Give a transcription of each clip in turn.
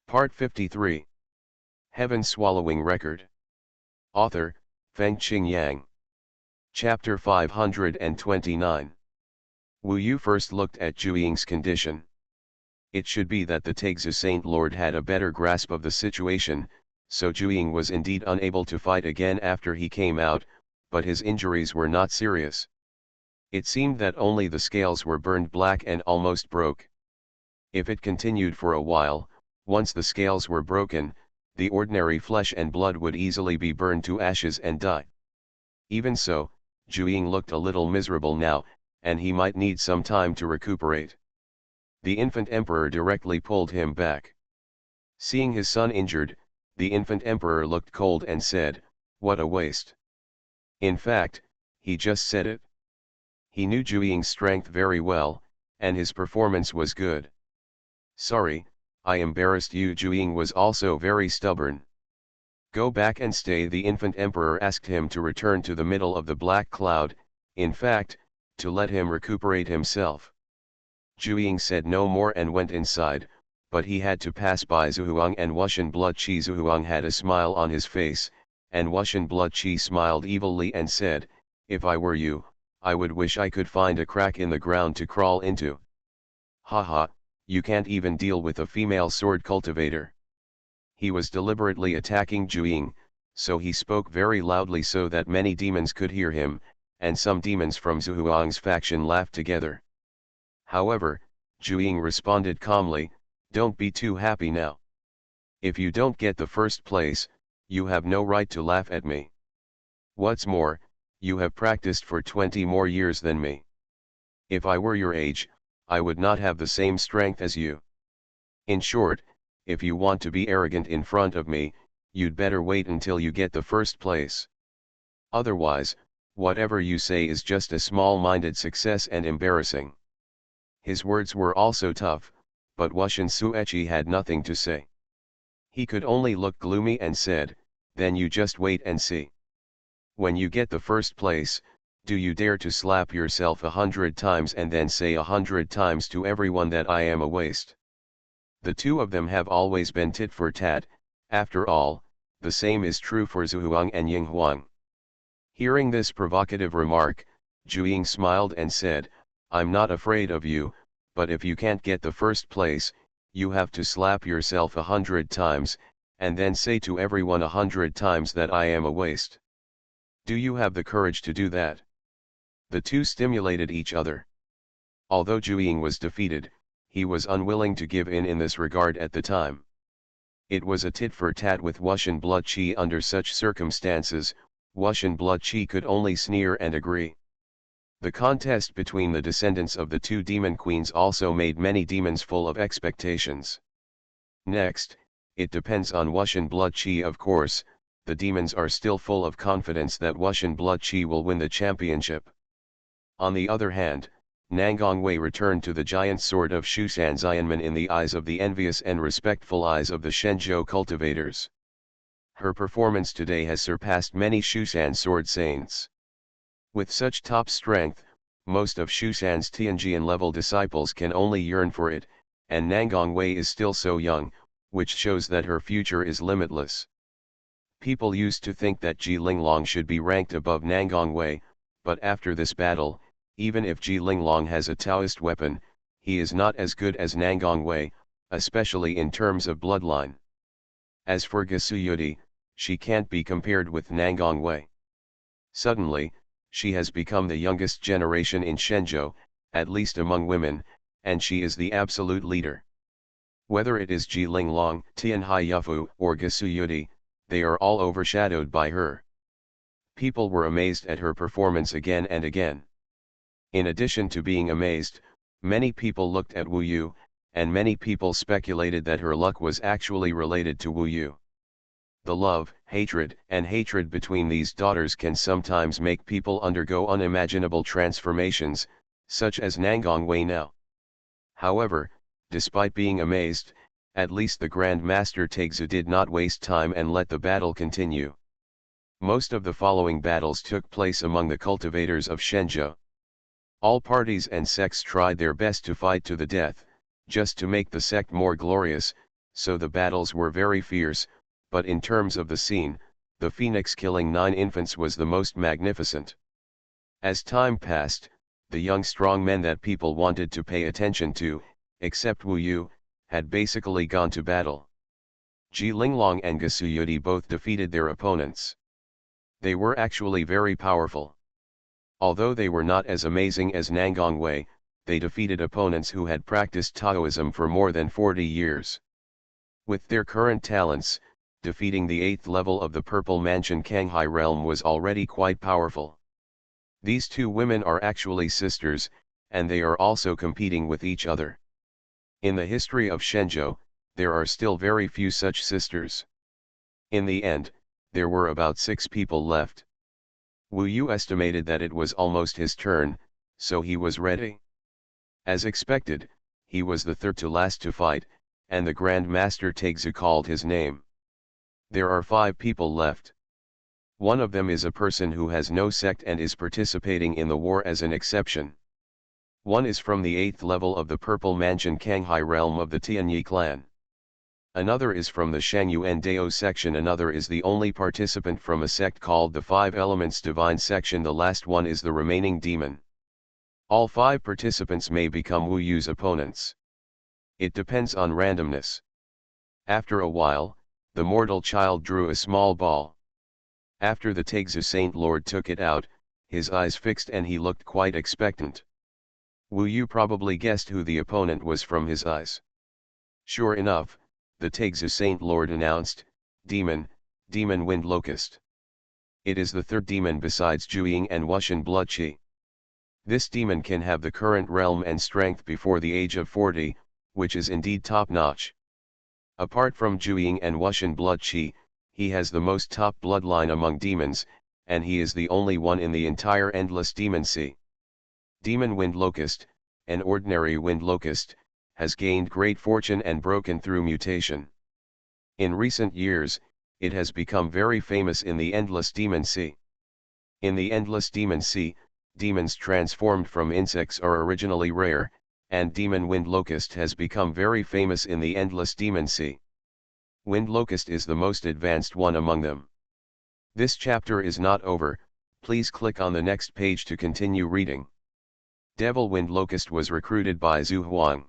Part 53. Heaven Swallowing Record. Author, Fengqing Yang. Chapter 529. Wu Yu first looked at Zhu Ying's condition. It should be that the Taixu Saint Lord had a better grasp of the situation, so Zhu Ying was indeed unable to fight again after he came out, but his injuries were not serious. It seemed that only the scales were burned black and almost broke. If it continued for a while, once the scales were broken, the ordinary flesh and blood would easily be burned to ashes and die. Even so, Zhu Ying looked a little miserable now, and he might need some time to recuperate. The infant emperor directly pulled him back. Seeing his son injured, the infant emperor looked cold and said, "What a waste." In fact, he just said it. He knew Zhu Ying's strength very well, and his performance was good. "Sorry, I embarrassed you." Zhu Ying was also very stubborn. "Go back and stay." The infant emperor asked him to return to the middle of the black cloud, in fact, to let him recuperate himself. Zhu Ying said no more and went inside, but he had to pass by Xuanhuan and Wuxian Blood Qi. Xuanhuan had a smile on his face, and Wuxian Blood Qi smiled evilly and said, "If I were you, I would wish I could find a crack in the ground to crawl into." "Haha, you can't even deal with a female sword cultivator." He was deliberately attacking Zhu Ying, so he spoke very loudly so that many demons could hear him, and some demons from Xuanhuang's faction laughed together. However, Zhu Ying responded calmly, "Don't be too happy now. If you don't get the first place, you have no right to laugh at me. What's more, you have practiced for 20 more years than me. If I were your age, I would not have the same strength as you. In short, if you want to be arrogant in front of me, you'd better wait until you get the first place. Otherwise, whatever you say is just a small-minded success and embarrassing." His words were also tough, but Wuxian Sueqi had nothing to say. He could only look gloomy and said, "Then you just wait and see. When you get the first place, do you dare to slap yourself 100 times and then say 100 times to everyone that I am a waste?" The two of them have always been tit for tat. After all, the same is true for Xuanhuan and Yinghuang. Hearing this provocative remark, Zhu Ying smiled and said, "I'm not afraid of you, but if you can't get the first place, you have to slap yourself 100 times, and then say to everyone 100 times that I am a waste. Do you have the courage to do that?" The two stimulated each other. Although Zhu Ying was defeated, he was unwilling to give in this regard at the time. It was a tit for tat with Wuxian Blood Qi. Under such circumstances, Wuxian Blood Qi could only sneer and agree. The contest between the descendants of the two demon queens also made many demons full of expectations. Next, it depends on Wuxian Blood Qi. Of course, the demons are still full of confidence that Wuxian Blood Qi will win the championship. On the other hand, Nangong Wei returned to the giant sword of Shushan Xianmen in the eyes of the envious and respectful eyes of the Shenzhou cultivators. Her performance today has surpassed many Shushan sword saints. With such top strength, most of Shushan's Tianjian level disciples can only yearn for it, and Nangong Wei is still so young, which shows that her future is limitless. People used to think that Ji Linglong should be ranked above Nangong Wei, but after this battle, even if Ji Linglong has a Taoist weapon, he is not as good as Nangong Wei, especially in terms of bloodline. As for Gesuyuti, she can't be compared with Nangong Wei. Suddenly, she has become the youngest generation in Shenzhou, at least among women, and she is the absolute leader. Whether it is Ji Linglong, Tianhai Yufu, or Gesuyuti, they are all overshadowed by her. People were amazed at her performance again and again. In addition to being amazed, many people looked at Wu Yu, and many people speculated that her luck was actually related to Wu Yu. The love, and hatred between these daughters can sometimes make people undergo unimaginable transformations, such as Nangong Wei now. However, despite being amazed, at least the Grand Master Taixu did not waste time and let the battle continue. Most of the following battles took place among the cultivators of Shenzhou. All parties and sects tried their best to fight to the death, just to make the sect more glorious, so the battles were very fierce, but in terms of the scene, the phoenix killing 9 infants was the most magnificent. As time passed, the young strong men that people wanted to pay attention to, except Wu Yu, had basically gone to battle. Ji Linglong and Gasuyuti both defeated their opponents. They were actually very powerful. Although they were not as amazing as Nangong Wei, they defeated opponents who had practiced Taoism for more than 40 years. With their current talents, defeating the 8th level of the Purple Mansion Kanghai realm was already quite powerful. These two women are actually sisters, and they are also competing with each other. In the history of Shenzhou, there are still very few such sisters. In the end, there were about 6 people left. Wu Yu estimated that it was almost his turn, so he was ready. As expected, he was the third to last to fight, and the Grand Master Taixu called his name. There are 5 people left. One of them is a person who has no sect and is participating in the war as an exception. One is from the 8th level of the Purple Mansion Kanghai realm of the Tianyi clan. Another is from the Shangyuan Dao section. Another is the only participant from a sect called the 5 Elements Divine section. The last one is the remaining demon. All 5 participants may become Wu Yu's opponents. It depends on randomness. After a while, the mortal child drew a small ball. After the Taixu Saint Lord took it out, his eyes fixed and he looked quite expectant. Wu Yu probably guessed who the opponent was from his eyes. Sure enough, the Taixu Saint Lord announced, Demon, Demon Wind Locust. It is the 3rd demon besides Zhuiying and Wuxian Blood Qi. This demon can have the current realm and strength before the age of 40, which is indeed top-notch. Apart from Zhuiying and Wuxian Blood Qi, he has the most top bloodline among demons, and he is the only one in the entire Endless Demon Sea. Demon Wind Locust, an ordinary wind locust, has gained great fortune and broken through mutation. In recent years, it has become very famous in the Endless Demon Sea. In the Endless Demon Sea, demons transformed from insects are originally rare, and Demon Wind Locust has become very famous in the Endless Demon Sea. Wind Locust is the most advanced one among them. This chapter is not over, please click on the next page to continue reading. Devil Wind Locust was recruited by Xuanhuan.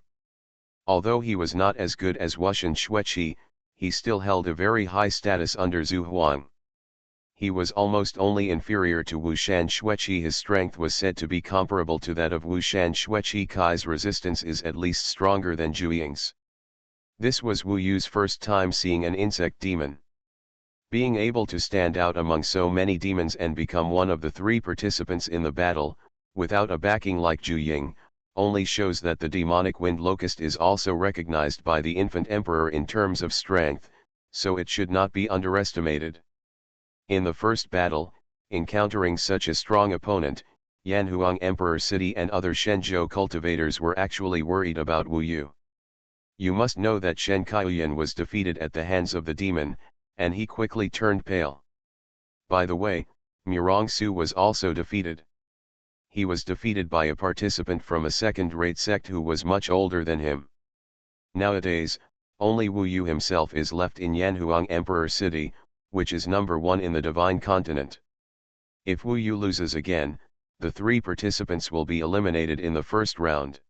Although he was not as good as Wuxian Xueqi, he still held a very high status under Xuanhuan. He was almost only inferior to Wuxian Xueqi. His strength was said to be comparable to that of Wuxian Xueqi. Kai's resistance is at least stronger than Zhuiying's. This was Wu Yu's first time seeing an insect demon. Being able to stand out among so many demons and become one of the 3 participants in the battle, without a backing like Zhuiying, only shows that the demonic wind locust is also recognized by the infant emperor in terms of strength, so it should not be underestimated. In the first battle, encountering such a strong opponent, Yanhuang Emperor City and other Shenzhou cultivators were actually worried about Wu Yu. You must know that Shen Kaiyan was defeated at the hands of the demon, and he quickly turned pale. By the way, Murong Su was also defeated. He was defeated by a participant from a second-rate sect who was much older than him. Nowadays, only Wu Yu himself is left in Yanhuang Emperor City, which is number 1 in the Divine Continent. If Wu Yu loses again, the 3 participants will be eliminated in the first round.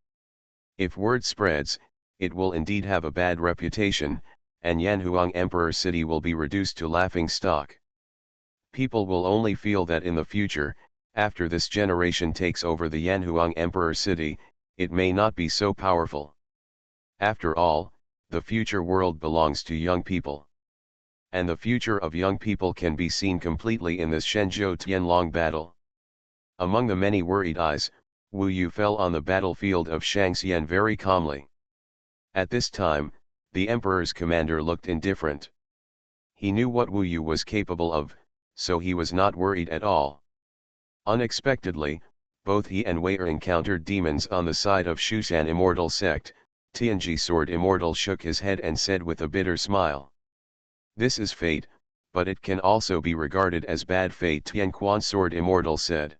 If word spreads, it will indeed have a bad reputation, and Yanhuang Emperor City will be reduced to laughing stock. People will only feel that in the future, after this generation takes over the Yanhuang Emperor City, it may not be so powerful. After all, the future world belongs to young people. And the future of young people can be seen completely in this Shenzhou Tianlong battle. Among the many worried eyes, Wu Yu fell on the battlefield of Shangxian very calmly. At this time, the emperor's commander looked indifferent. He knew what Wu Yu was capable of, so he was not worried at all. Unexpectedly, both he and Wei encountered demons on the side of Shushan Immortal sect. Tianji Sword Immortal shook his head and said with a bitter smile, "This is fate, but it can also be regarded as bad fate." Tianquan Sword Immortal said.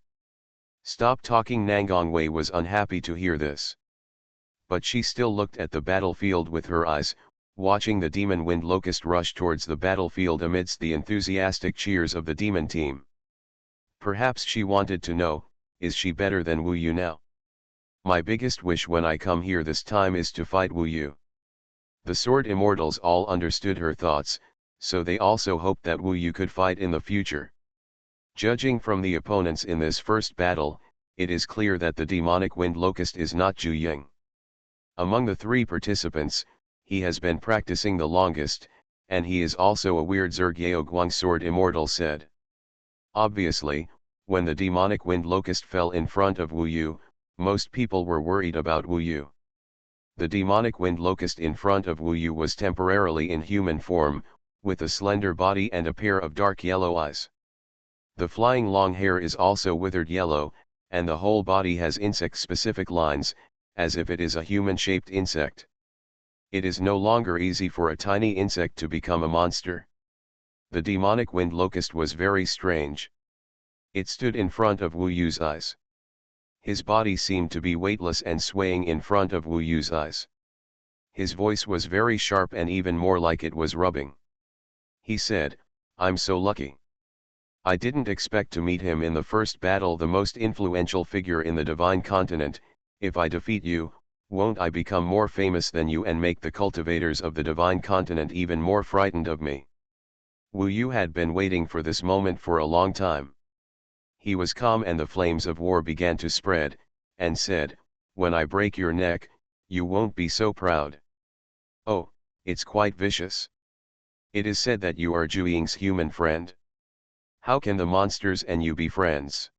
"Stop talking." Nangong Wei was unhappy to hear this. But she still looked at the battlefield with her eyes, watching the demon wind locust rush towards the battlefield amidst the enthusiastic cheers of the demon team. Perhaps she wanted to know, is she better than Wu Yu now? My biggest wish when I come here this time is to fight Wu Yu. The sword immortals all understood her thoughts, so they also hoped that Wu Yu could fight in the future. Judging from the opponents in this first battle, it is clear that the demonic wind locust is not Zhu Ying. Among the three participants, he has been practicing the longest, and he is also a weird Zerg Yao Guang sword immortal said. Obviously, when the demonic wind locust fell in front of Wu Yu, most people were worried about Wu Yu. The demonic wind locust in front of Wu Yu was temporarily in human form, with a slender body and a pair of dark yellow eyes. The flying long hair is also withered yellow, and the whole body has insect-specific lines, as if it is a human-shaped insect. It is no longer easy for a tiny insect to become a monster. The demonic wind locust was very strange. It stood in front of Wu Yu's eyes. His body seemed to be weightless and swaying in front of Wu Yu's eyes. His voice was very sharp and even more like it was rubbing. He said, "I'm so lucky. I didn't expect to meet him in the first battle, the most influential figure in the divine continent. If I defeat you, won't I become more famous than you and make the cultivators of the divine continent even more frightened of me?" Wu Yu had been waiting for this moment for a long time. He was calm and the flames of war began to spread, and said, "When I break your neck, you won't be so proud." "Oh, it's quite vicious. It is said that you are Zhu Ying's human friend. How can the monsters and you be friends?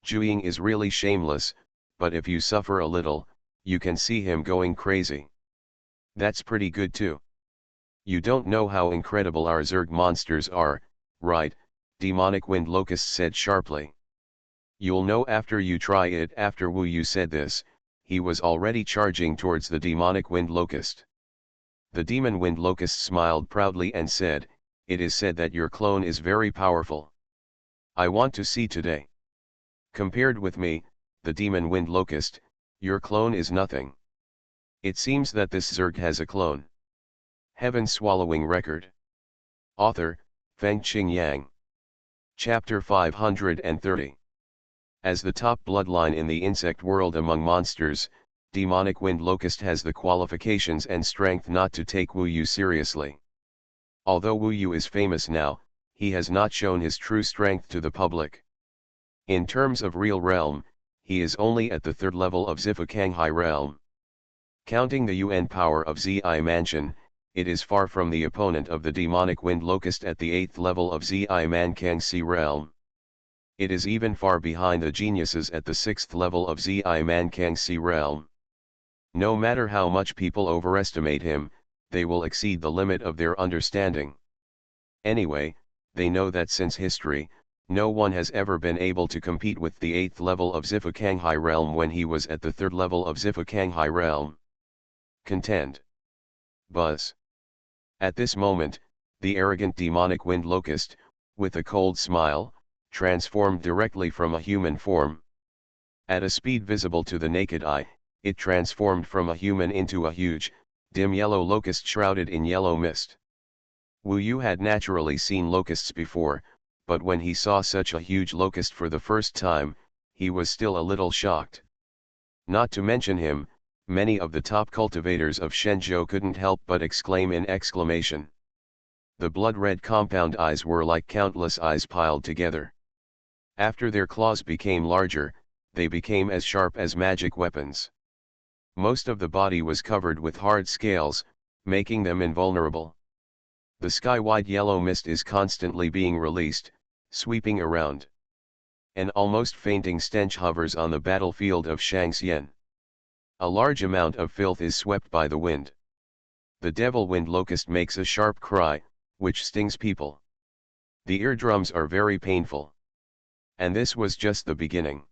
Zhu Ying is really shameless, but if you suffer a little, you can see him going crazy. That's pretty good too. You don't know how incredible our Zerg monsters are, right?" Demonic wind locust said sharply. "You'll know after you try it." After Wu Yu said this, he was already charging towards the demonic wind locust. The demon wind locust smiled proudly and said, "It is said that your clone is very powerful. I want to see today. Compared with me, the demon wind locust, your clone is nothing. It seems that this Zerg has a clone." Heaven Swallowing Record. Author, Fengqing Yang. Chapter 530. As the top bloodline in the insect world among monsters, demonic wind locust has the qualifications and strength not to take Wu Yu seriously. Although Wu Yu is famous now, he has not shown his true strength to the public. In terms of real realm, he is only at the third level of Zifakanghai realm. Counting the UN power of Zi Mansion, it is far from the opponent of the demonic wind locust at the 8th level of Zi Mankangsi realm. It is even far behind the geniuses at the 6th level of Zi Mankangsi realm. No matter how much people overestimate him, they will exceed the limit of their understanding. Anyway, they know that since history, no one has ever been able to compete with the 8th level of Zifakanghai realm when he was at the 3rd level of Zifakanghai realm. Contend. Buzz. At this moment, the arrogant demonic wind locust, with a cold smile, transformed directly from a human form. At a speed visible to the naked eye, it transformed from a human into a huge, dim yellow locust shrouded in yellow mist. Wu Yu had naturally seen locusts before, but when he saw such a huge locust for the first time, he was still a little shocked. Not to mention him, many of the top cultivators of Shenzhou couldn't help but exclaim in exclamation. The blood-red compound eyes were like countless eyes piled together. After their claws became larger, they became as sharp as magic weapons. Most of the body was covered with hard scales, making them invulnerable. The sky-wide yellow mist is constantly being released, sweeping around. An almost fainting stench hovers on the battlefield of Shangxian. A large amount of filth is swept by the wind. The devil wind locust makes a sharp cry, which stings people. The eardrums are very painful. And this was just the beginning.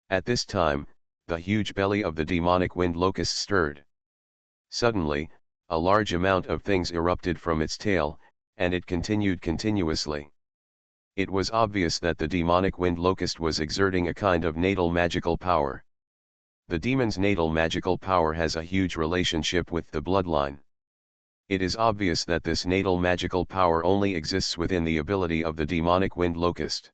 At this time, the huge belly of the demonic wind locust stirred. Suddenly, a large amount of things erupted from its tail, and it continued continuously. It was obvious that the demonic wind locust was exerting a kind of natal magical power. The demon's natal magical power has a huge relationship with the bloodline. It is obvious that this natal magical power only exists within the ability of the demonic wind locust.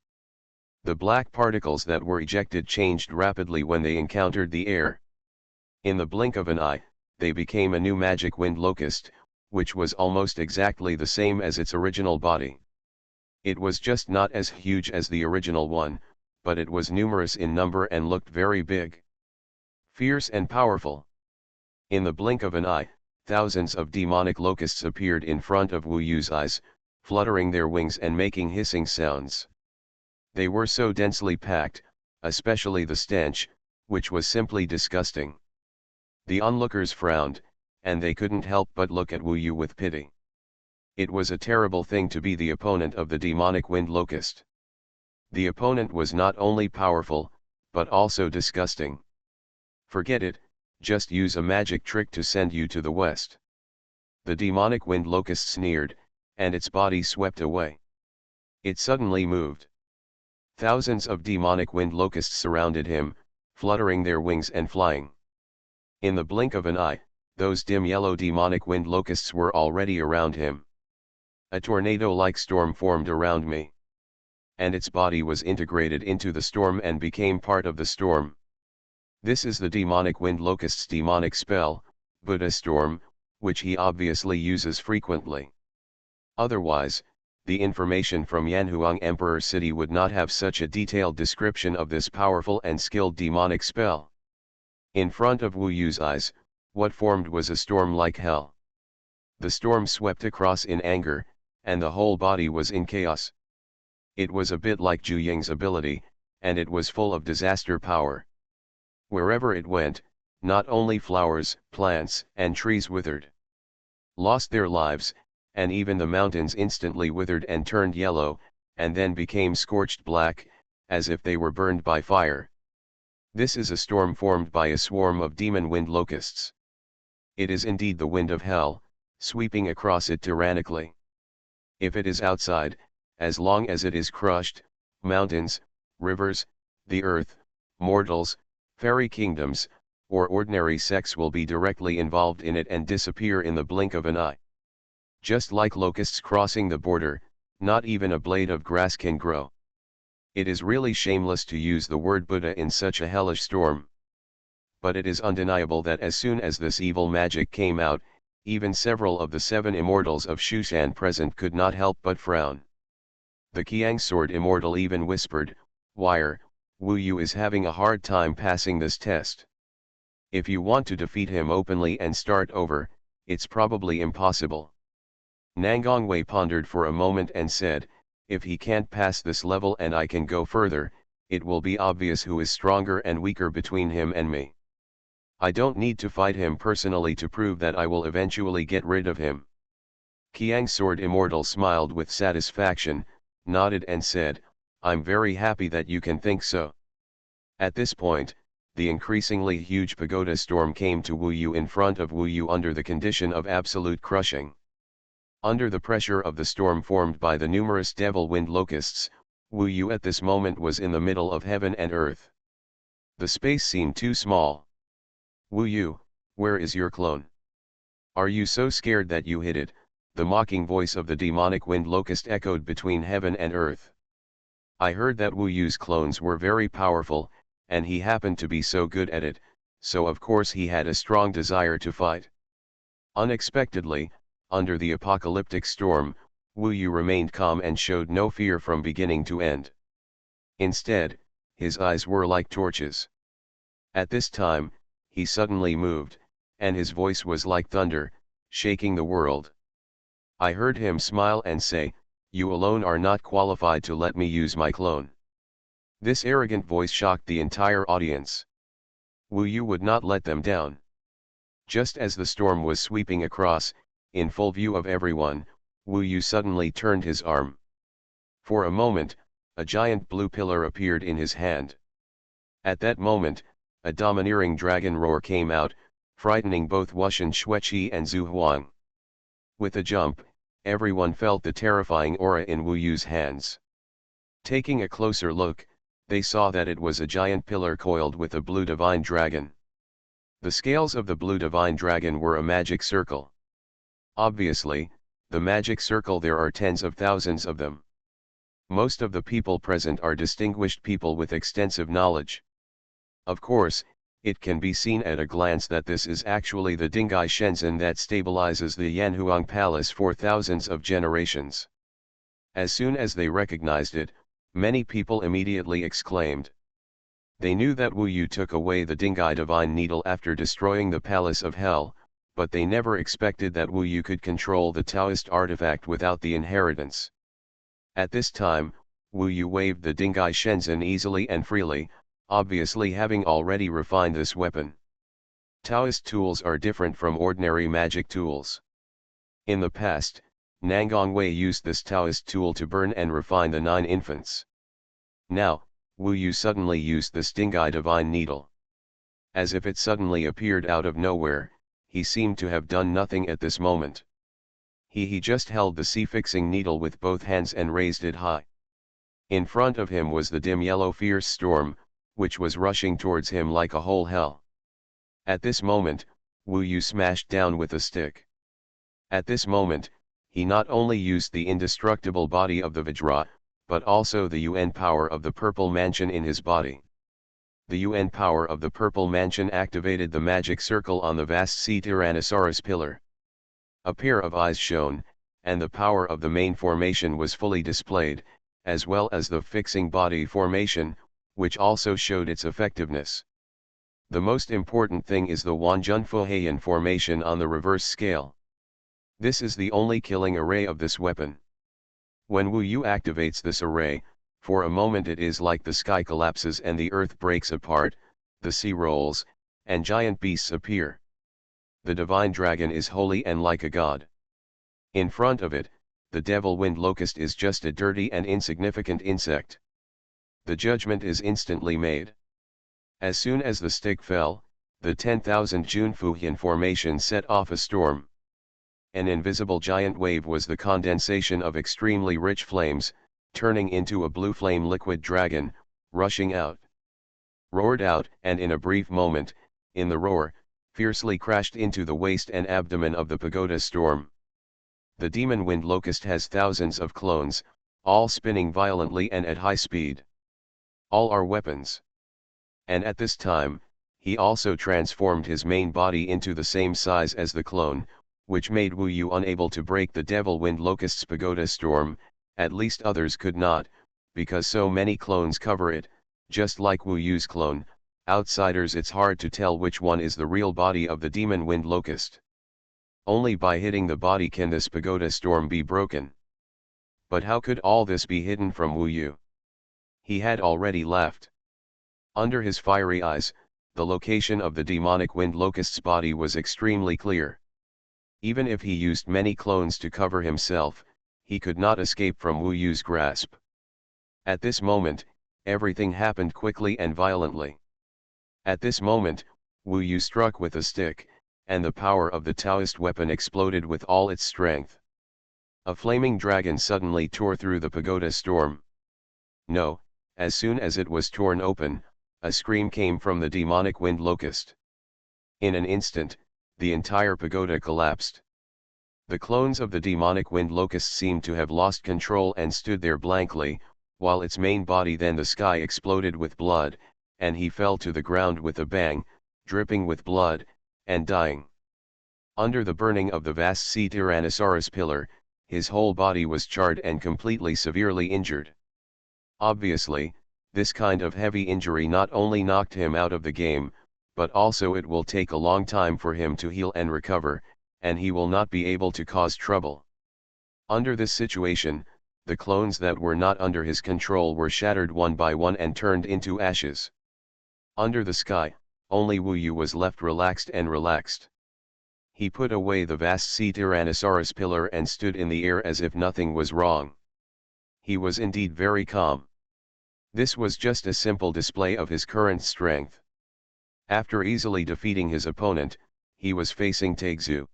The black particles that were ejected changed rapidly when they encountered the air. In the blink of an eye, they became a new magic wind locust, which was almost exactly the same as its original body. It was just not as huge as the original one, but it was numerous in number and looked very big, fierce and powerful. In the blink of an eye, thousands of demonic locusts appeared in front of Wu Yu's eyes, fluttering their wings and making hissing sounds. They were so densely packed, especially the stench, which was simply disgusting. The onlookers frowned, and they couldn't help but look at Wu Yu with pity. It was a terrible thing to be the opponent of the demonic wind locust. The opponent was not only powerful, but also disgusting. Forget it, just use a magic trick to send you to the west. The demonic wind locust sneered, and its body swept away. It suddenly moved. Thousands of demonic wind locusts surrounded him, fluttering their wings and flying. In the blink of an eye, those dim yellow demonic wind locusts were already around him. A tornado-like storm formed around me. And its body was integrated into the storm and became part of the storm. This is the demonic wind locust's demonic spell, Buddha storm, which he obviously uses frequently. Otherwise, the information from Yanhuang Emperor City would not have such a detailed description of this powerful and skilled demonic spell. In front of Wu Yu's eyes, what formed was a storm like hell. The storm swept across in anger, and the whole body was in chaos. It was a bit like Zhu Ying's ability, and it was full of disaster power. Wherever it went, not only flowers, plants, and trees withered, lost their lives, and even the mountains instantly withered and turned yellow, and then became scorched black, as if they were burned by fire. This is a storm formed by a swarm of demon wind locusts. It is indeed the wind of hell, sweeping across it tyrannically. If it is outside, as long as it is crushed, mountains, rivers, the earth, mortals, fairy kingdoms, or ordinary sects will be directly involved in it and disappear in the blink of an eye. Just like locusts crossing the border, not even a blade of grass can grow. It is really shameless to use the word Buddha in such a hellish storm. But it is undeniable that as soon as this evil magic came out, even several of the 7 immortals of Xuanhuan present could not help but frown. The Qiang sword immortal even whispered, "Wire, Wu Yu is having a hard time passing this test. If you want to defeat him openly and start over, it's probably impossible." Nangongwei pondered for a moment and said, "If he can't pass this level and I can go further, it will be obvious who is stronger and weaker between him and me. I don't need to fight him personally to prove that I will eventually get rid of him." Qiang Sword Immortal smiled with satisfaction, nodded and said, "I'm very happy that you can think so." At this point, the increasingly huge pagoda storm came to Wu Yu in front of Wu Yu under the condition of absolute crushing. Under the pressure of the storm formed by the numerous devil wind locusts, Wu Yu at this moment was in the middle of heaven and earth. The space seemed too small. "Wu Yu, where is your clone? Are you so scared that you hid it?" The mocking voice of the demonic wind locust echoed between heaven and earth. "I heard that Wu Yu's clones were very powerful, and he happened to be so good at it, so of course he had a strong desire to fight." Unexpectedly, under the apocalyptic storm, Wu Yu remained calm and showed no fear from beginning to end. Instead, his eyes were like torches. At this time, he suddenly moved, and his voice was like thunder, shaking the world. I heard him smile and say, "You alone are not qualified to let me use my clone." This arrogant voice shocked the entire audience. Wu Yu would not let them down. Just as the storm was sweeping across, in full view of everyone, Wu Yu suddenly turned his arm. For a moment, a giant blue pillar appeared in his hand. At that moment, a domineering dragon roar came out, frightening both Wuxian Xueqi and Xuanhuan. With a jump, everyone felt the terrifying aura in Wu Yu's hands. Taking a closer look, they saw that it was a giant pillar coiled with a blue divine dragon. The scales of the blue divine dragon were a magic circle. Obviously, the magic circle, there are tens of thousands of them. Most of the people present are distinguished people with extensive knowledge. Of course, it can be seen at a glance that this is actually the Dingai Shenzhen that stabilizes the Yanhuang Palace for thousands of generations. As soon as they recognized it, many people immediately exclaimed. They knew that Wu Yu took away the Dingai divine needle after destroying the Palace of Hell, but they never expected that Wu Yu could control the Taoist artifact without the inheritance. At this time, Wu Yu waved the Dingai Shenzhen easily and freely, obviously having already refined this weapon. Taoist tools are different from ordinary magic tools. In the past, Nangong Wei used this Taoist tool to burn and refine the 9 infants. Now, Wu Yu suddenly used this Dingai divine needle. As if it suddenly appeared out of nowhere, he seemed to have done nothing at this moment. He just held the sea-fixing needle with both hands and raised it high. In front of him was the dim yellow fierce storm, which was rushing towards him like a whole hell. At this moment, Wu Yu smashed down with a stick. At this moment, he not only used the indestructible body of the Vajra, but also the UN power of the Purple Mansion in his body. The UN power of the Purple Mansion activated the magic circle on the vast sea Tyrannosaurus pillar. A pair of eyes shone, and the power of the main formation was fully displayed, as well as the fixing body formation, which also showed its effectiveness. The most important thing is the Wanjunfuheian formation on the reverse scale. This is the only killing array of this weapon. When Wu Yu activates this array, for a moment it is like the sky collapses and the earth breaks apart, the sea rolls, and giant beasts appear. The divine dragon is holy and like a god. In front of it, the devil wind locust is just a dirty and insignificant insect. The judgment is instantly made. As soon as the stick fell, the 10,000 Junfuhian formation set off a storm. An invisible giant wave was the condensation of extremely rich flames, turning into a blue flame liquid dragon, rushing out. Roared out, and in a brief moment, in the roar, fiercely crashed into the waist and abdomen of the pagoda storm. The demon wind locust has thousands of clones, all spinning violently and at high speed. All are weapons. And at this time, he also transformed his main body into the same size as the clone, which made Wu Yu unable to break the devil wind locust's pagoda storm, at least others could not, because so many clones cover it, just like Wu Yu's clone. Outsiders, it's hard to tell which one is the real body of the demon wind locust. Only by hitting the body can this pagoda storm be broken. But how could all this be hidden from Wu Yu? He had already left. Under his fiery eyes, the location of the demonic wind locust's body was extremely clear. Even if he used many clones to cover himself, he could not escape from Wu Yu's grasp. At this moment, everything happened quickly and violently. At this moment, Wu Yu struck with a stick, and the power of the Taoist weapon exploded with all its strength. A flaming dragon suddenly tore through the pagoda storm. No, as soon as it was torn open, a scream came from the demonic wind locust. In an instant, the entire pagoda collapsed. The clones of the demonic wind locust seemed to have lost control and stood there blankly, while its main body, then the sky, exploded with blood, and he fell to the ground with a bang, dripping with blood, and dying. Under the burning of the vast sea Tyrannosaurus pillar, his whole body was charred and completely severely injured. Obviously, this kind of heavy injury not only knocked him out of the game, but also it will take a long time for him to heal and recover, and he will not be able to cause trouble. Under this situation, the clones that were not under his control were shattered one by one and turned into ashes. Under the sky, only Wu Yu was left relaxed and relaxed. He put away the vast sea Tyrannosaurus pillar and stood in the air as if nothing was wrong. He was indeed very calm. This was just a simple display of his current strength. After easily defeating his opponent, he was facing Taixu.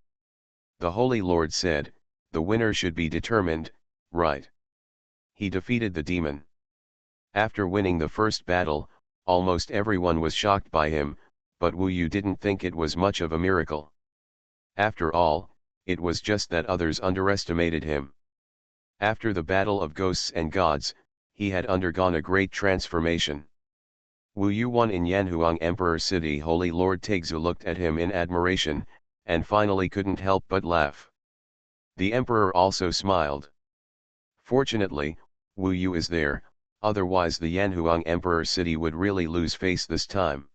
The Holy Lord said, "The winner should be determined, right?" He defeated the demon. After winning the first battle, almost everyone was shocked by him, but Wu Yu didn't think it was much of a miracle. After all, it was just that others underestimated him. After the battle of ghosts and gods, he had undergone a great transformation. Wu Yu won in Yanhuang Emperor City. Holy Lord Taixu looked at him in admiration, and finally couldn't help but laugh. The emperor also smiled. Fortunately, Wu Yu is there, otherwise the Yanhuang Emperor City would really lose face this time.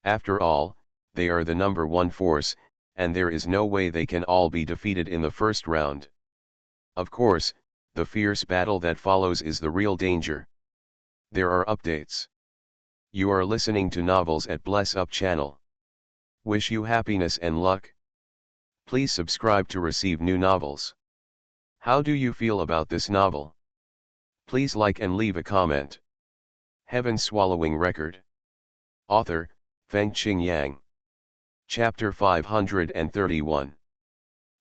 After all, they are the number one force, and there is no way they can all be defeated in the first round. Of course, the fierce battle that follows is the real danger. There are updates. You are listening to Novels at Bless Up channel. Wish you happiness and luck. Please subscribe to receive new novels. How do you feel about this novel? Please like and leave a comment. Heaven Swallowing Record. Author, Fengqing Yang. Chapter 531.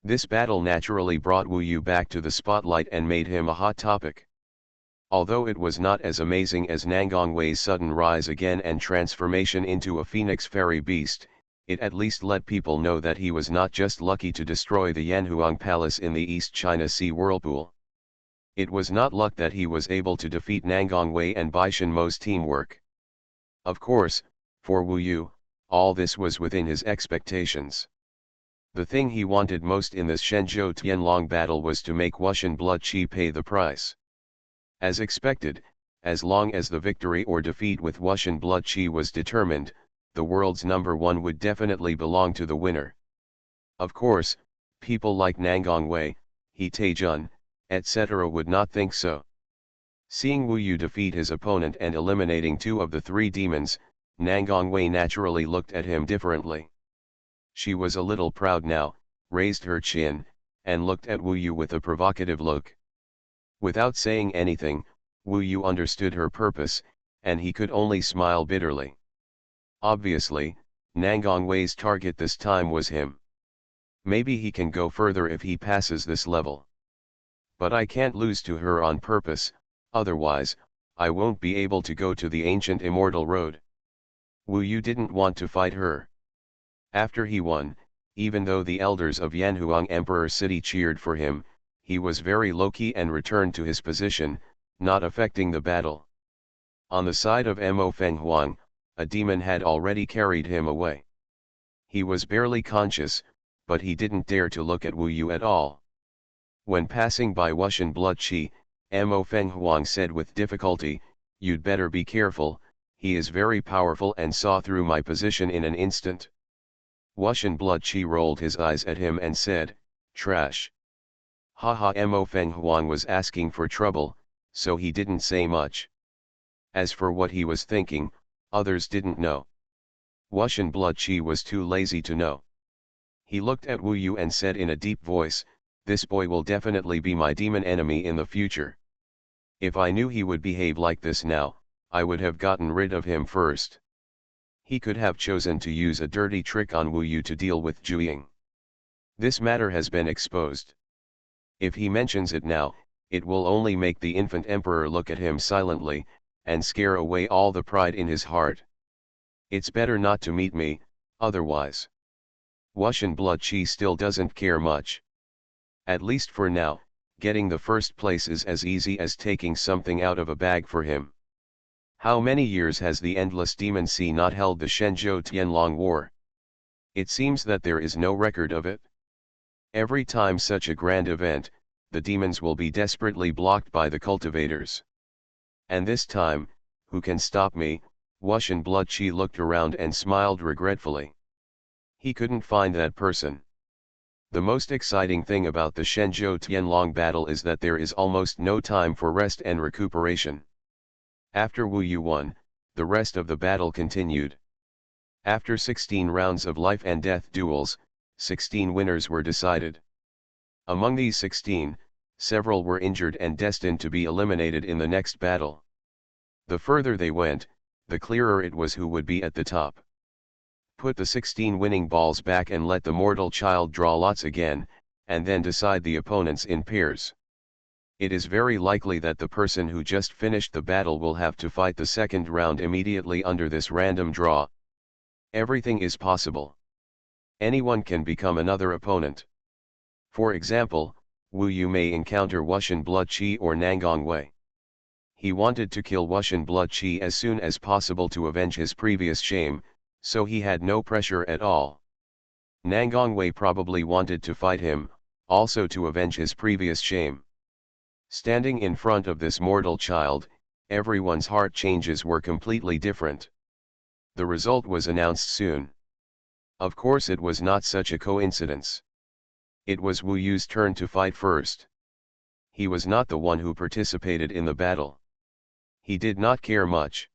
This battle naturally brought Wu Yu back to the spotlight and made him a hot topic. Although it was not as amazing as Nangongwei's sudden rise again and transformation into a phoenix fairy beast, it at least let people know that he was not just lucky to destroy the Yanhuang Palace in the East China Sea whirlpool. It was not luck that he was able to defeat Nangongwei and Baishan Mo's teamwork. Of course, for Wu Yu, all this was within his expectations. The thing he wanted most in this Shenzhou Tianlong battle was to make Wuxian Blood Qi pay the price. As expected, as long as the victory or defeat with Wuxian Blood Qi was determined, the world's number one would definitely belong to the winner. Of course, people like Nangongwei, He Taijun, etc. would not think so. Seeing Wu Yu defeat his opponent and eliminating two of the three demons, Nangongwei naturally looked at him differently. She was a little proud now, raised her chin, and looked at Wu Yu with a provocative look. Without saying anything, Wu Yu understood her purpose, and he could only smile bitterly. Obviously, Nangongwei's target this time was him. Maybe he can go further if he passes this level. But I can't lose to her on purpose, otherwise, I won't be able to go to the ancient immortal road. Wu Yu didn't want to fight her. After he won, even though the elders of Yanhuang Emperor City cheered for him, he was very low-key and returned to his position, not affecting the battle. On the side of Mo Fenghuang, a demon had already carried him away. He was barely conscious, but he didn't dare to look at Wu Yu at all. When passing by Wuxian Blood Qi, Mo Fenghuang said with difficulty, "You'd better be careful, he is very powerful and saw through my position in an instant." Wuxian Blood Qi rolled his eyes at him and said, "Trash." Haha, Mo Fenghuang was asking for trouble, so he didn't say much. As for what he was thinking, others didn't know. Wuxian Blood Qi was too lazy to know. He looked at Wu Yu and said in a deep voice, "This boy will definitely be my demon enemy in the future. If I knew he would behave like this now, I would have gotten rid of him first." He could have chosen to use a dirty trick on Wu Yu to deal with Zhu. This matter has been exposed. If he mentions it now, it will only make the infant emperor look at him silently, and scare away all the pride in his heart. It's better not to meet me, otherwise. Wuxian Blood Qi still doesn't care much. At least for now, getting the first place is as easy as taking something out of a bag for him. How many years has the Endless Demon Sea not held the Shenzhou Tianlong War? It seems that there is no record of it. Every time such a grand event, the demons will be desperately blocked by the cultivators. And this time, who can stop me? Wuxian Blood Qi looked around and smiled regretfully. He couldn't find that person. The most exciting thing about the Shenzhou Tianlong battle is that there is almost no time for rest and recuperation. After Wu Yu won, the rest of the battle continued. After 16 rounds of life and death duels, 16 winners were decided. Among these 16, several were injured and destined to be eliminated in the next battle. The further they went, the clearer it was who would be at the top. Put the 16 winning balls back and let the mortal child draw lots again, and then decide the opponents in pairs. It is very likely that the person who just finished the battle will have to fight the second round immediately under this random draw. Everything is possible. Anyone can become another opponent. For example, Wu Yu may encounter Wuxian blood qi or Nangong Wei. He wanted to kill Wuxian blood qi as soon as possible to avenge his previous shame, so he had no pressure at all. Nangong Wei probably wanted to fight him, also to avenge his previous shame. Standing in front of this mortal child, everyone's heart changes were completely different. The result was announced soon. Of course it was not such a coincidence. It was Wu Yu's turn to fight first. He was not the one who participated in the battle. He did not care much.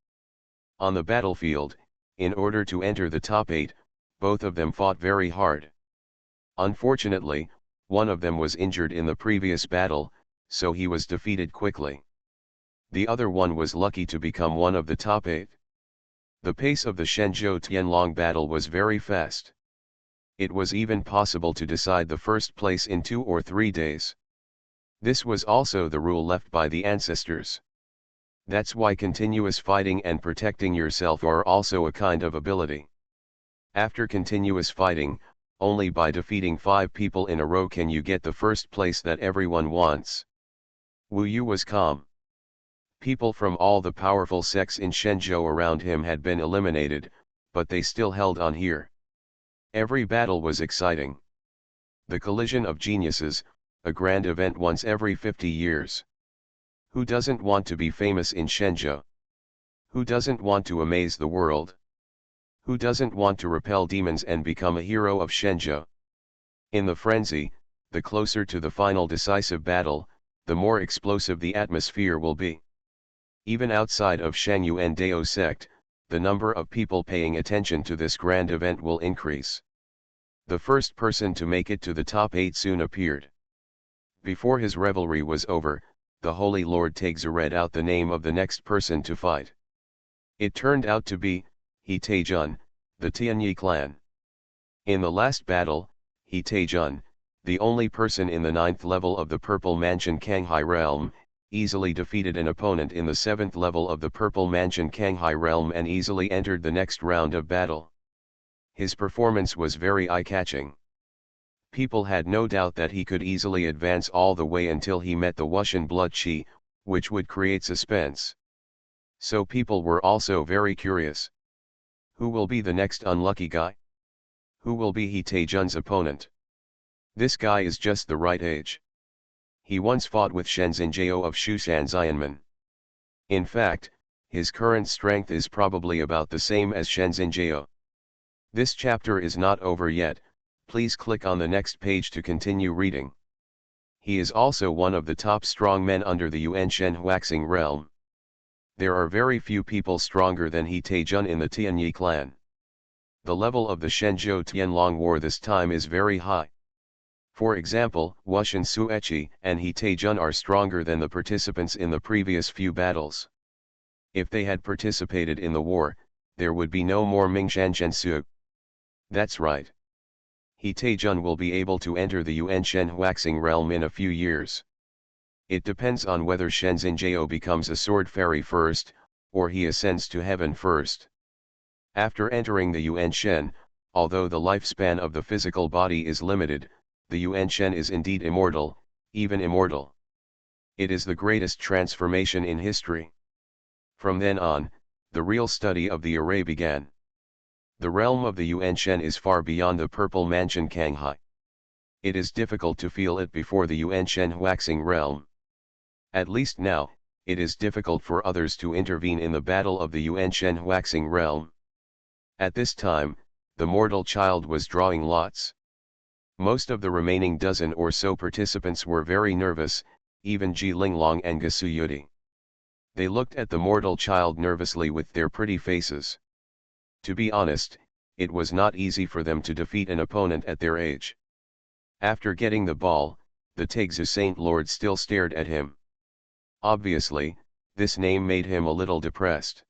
On the battlefield, in order to enter the top 8, both of them fought very hard. Unfortunately, one of them was injured in the previous battle, so he was defeated quickly. The other one was lucky to become one of the top 8. The pace of the Shenzhou Tianlong battle was very fast. It was even possible to decide the first place in 2 or 3 days. This was also the rule left by the ancestors. That's why continuous fighting and protecting yourself are also a kind of ability. After continuous fighting, only by defeating 5 people in a row can you get the first place that everyone wants. Wu Yu was calm. People from all the powerful sects in Shenzhou around him had been eliminated, but they still held on here. Every battle was exciting. The collision of geniuses, a grand event once every 50 years. Who doesn't want to be famous in Shenzhou? Who doesn't want to amaze the world? Who doesn't want to repel demons and become a hero of Shenzhou? In the frenzy, the closer to the final decisive battle, the more explosive the atmosphere will be. Even outside of Xuanhuan Dao sect, the number of people paying attention to this grand event will increase. The first person to make it to the top 8 soon appeared. Before his revelry was over, the Holy Lord Taixu read out the name of the next person to fight. It turned out to be He Taijun, the Tianyi clan. In the last battle, He Taijun, the only person in the 9th level of the Purple Mansion Kanghai realm, easily defeated an opponent in the 7th level of the Purple Mansion Kanghai realm and easily entered the next round of battle. His performance was very eye-catching. People had no doubt that he could easily advance all the way until he met the Wuxian blood qi, which would create suspense. So people were also very curious. Who will be the next unlucky guy? Who will be He Taijun's opponent? This guy is just the right age. He once fought with Shenzhen Jiao of Shushan Xianmen. In fact, his current strength is probably about the same as Shenzhen Jiao. This chapter is not over yet, please click on the next page to continue reading. He is also one of the top strong men under the Yuan Shen waxing realm. There are very few people stronger than He Taijun in the Tianyi clan. The level of the Shenzhou Tianlong war this time is very high. For example, Wuxian Sueqi and He Taijun are stronger than the participants in the previous few battles. If they had participated in the war, there would be no more Mingshan Zhensu. That's right. He Taijun will be able to enter the Yuan Shen waxing realm in a few years. It depends on whether Shenzhen Jiao becomes a sword fairy first, or he ascends to heaven first. After entering the Yuan Shen, although the lifespan of the physical body is limited, the Yuan Shen is indeed immortal, even immortal. It is the greatest transformation in history. From then on, the real study of the array began. The realm of the Yuan Shen is far beyond the Purple Mansion Kanghai. It is difficult to feel it before the Yuan Shen waxing realm. At least now, it is difficult for others to intervene in the battle of the Yuan Shen waxing realm. At this time, the mortal child was drawing lots. Most of the remaining dozen or so participants were very nervous, even Ji Linglong and Gasuyuti. They looked at the mortal child nervously with their pretty faces. To be honest, it was not easy for them to defeat an opponent at their age. After getting the ball, the Taixu Saint Lord still stared at him. Obviously, this name made him a little depressed.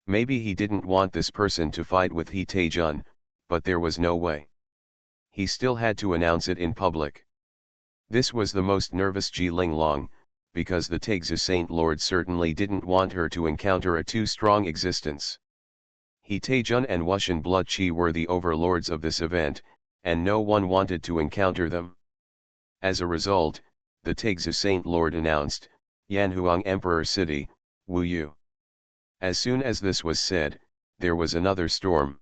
Maybe he didn't want this person to fight with He Taijun, but there was no way. He still had to announce it in public. This was the most nervous Ji Linglong, because the Taixu Saint Lord certainly didn't want her to encounter a too strong existence. He Taijun and Wuxian blood qi were the overlords of this event, and no one wanted to encounter them. As a result, the Taixu Saint Lord announced, Yanhuang Emperor City, Wu Yu. As soon as this was said, there was another storm.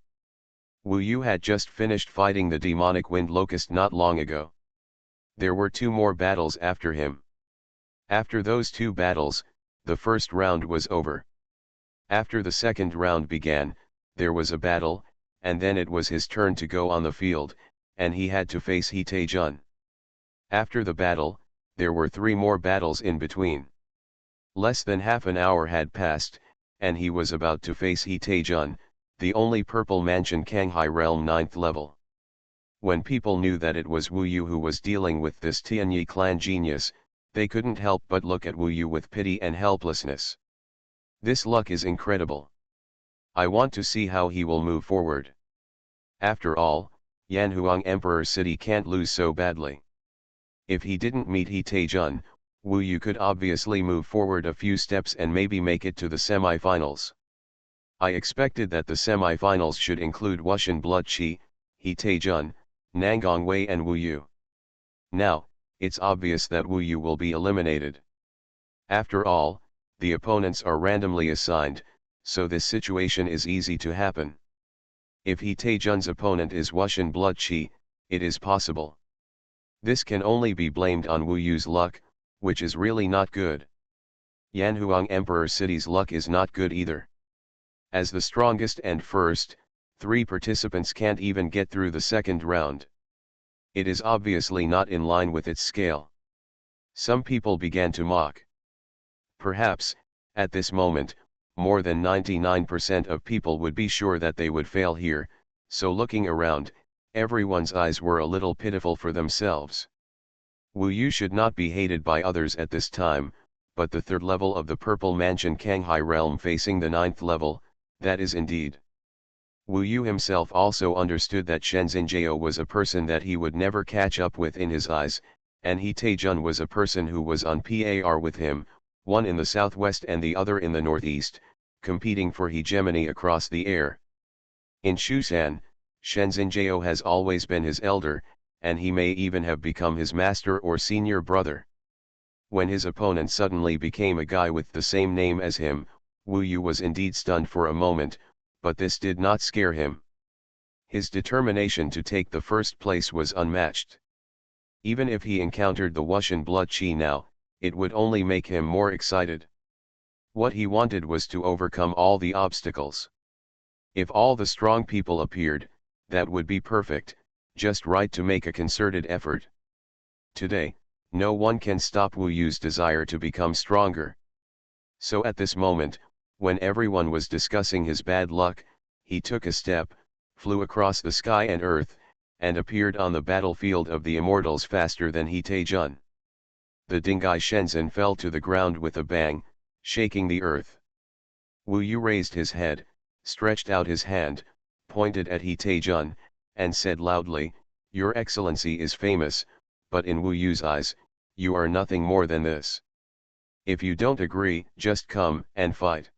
Wu Yu had just finished fighting the demonic wind locust not long ago. There were 2 more battles after him. After those 2 battles, the first round was over. After the second round began, there was a battle, and then it was his turn to go on the field, and he had to face He Taejun. After the battle, there were 3 more battles in between. Less than half an hour had passed, and he was about to face He Taejun, the only purple mansion Kanghai realm 9th level. When people knew that it was Wu Yu who was dealing with this Tianyi clan genius, they couldn't help but look at Wu Yu with pity and helplessness. This luck is incredible. I want to see how he will move forward. After all, Yanhuang Emperor City can't lose so badly. If he didn't meet He Taejun, Wu Yu could obviously move forward a few steps and maybe make it to the semi-finals. I expected that the semi-finals should include Wuxian Blood Qi, He Taejun, Nangong Wei and Wu Yu. Now, it's obvious that Wu Yu will be eliminated. After all, the opponents are randomly assigned, so this situation is easy to happen. If He Taejun's opponent is Wuxian Blood Qi, it is possible. This can only be blamed on Wu Yu's luck, which is really not good. Yanhuang Emperor City's luck is not good either. As the strongest and first, 3 participants can't even get through the second round. It is obviously not in line with its scale. Some people began to mock. Perhaps, at this moment, more than 99% of people would be sure that they would fail here, so looking around, everyone's eyes were a little pitiful for themselves. Wu Yu should not be hated by others at this time, but the 3rd level of the Purple Mansion Kanghai realm facing the 9th level, that is indeed. Wu Yu himself also understood that Shenzhenjiao was a person that he would never catch up with in his eyes, and He Taejun was a person who was on par with him, one in the southwest and the other in the northeast, competing for hegemony across the air. In Shusan, Shenzhenjiao has always been his elder, and he may even have become his master or senior brother. When his opponent suddenly became a guy with the same name as him, Wu Yu was indeed stunned for a moment, but this did not scare him. His determination to take the first place was unmatched. Even if he encountered the Wuxian Blood Qi now, it would only make him more excited. What he wanted was to overcome all the obstacles. If all the strong people appeared, that would be perfect, just right to make a concerted effort. Today, no one can stop Wu Yu's desire to become stronger. So at this moment, when everyone was discussing his bad luck, he took a step, flew across the sky and earth, and appeared on the battlefield of the Immortals faster than He Taejun. The Dingai Shenzhen fell to the ground with a bang, shaking the earth. Wu Yu raised his head, stretched out his hand, pointed at He Taejun, and said loudly, "Your Excellency is famous, but in Wu Yu's eyes, you are nothing more than this. If you don't agree, just come and fight."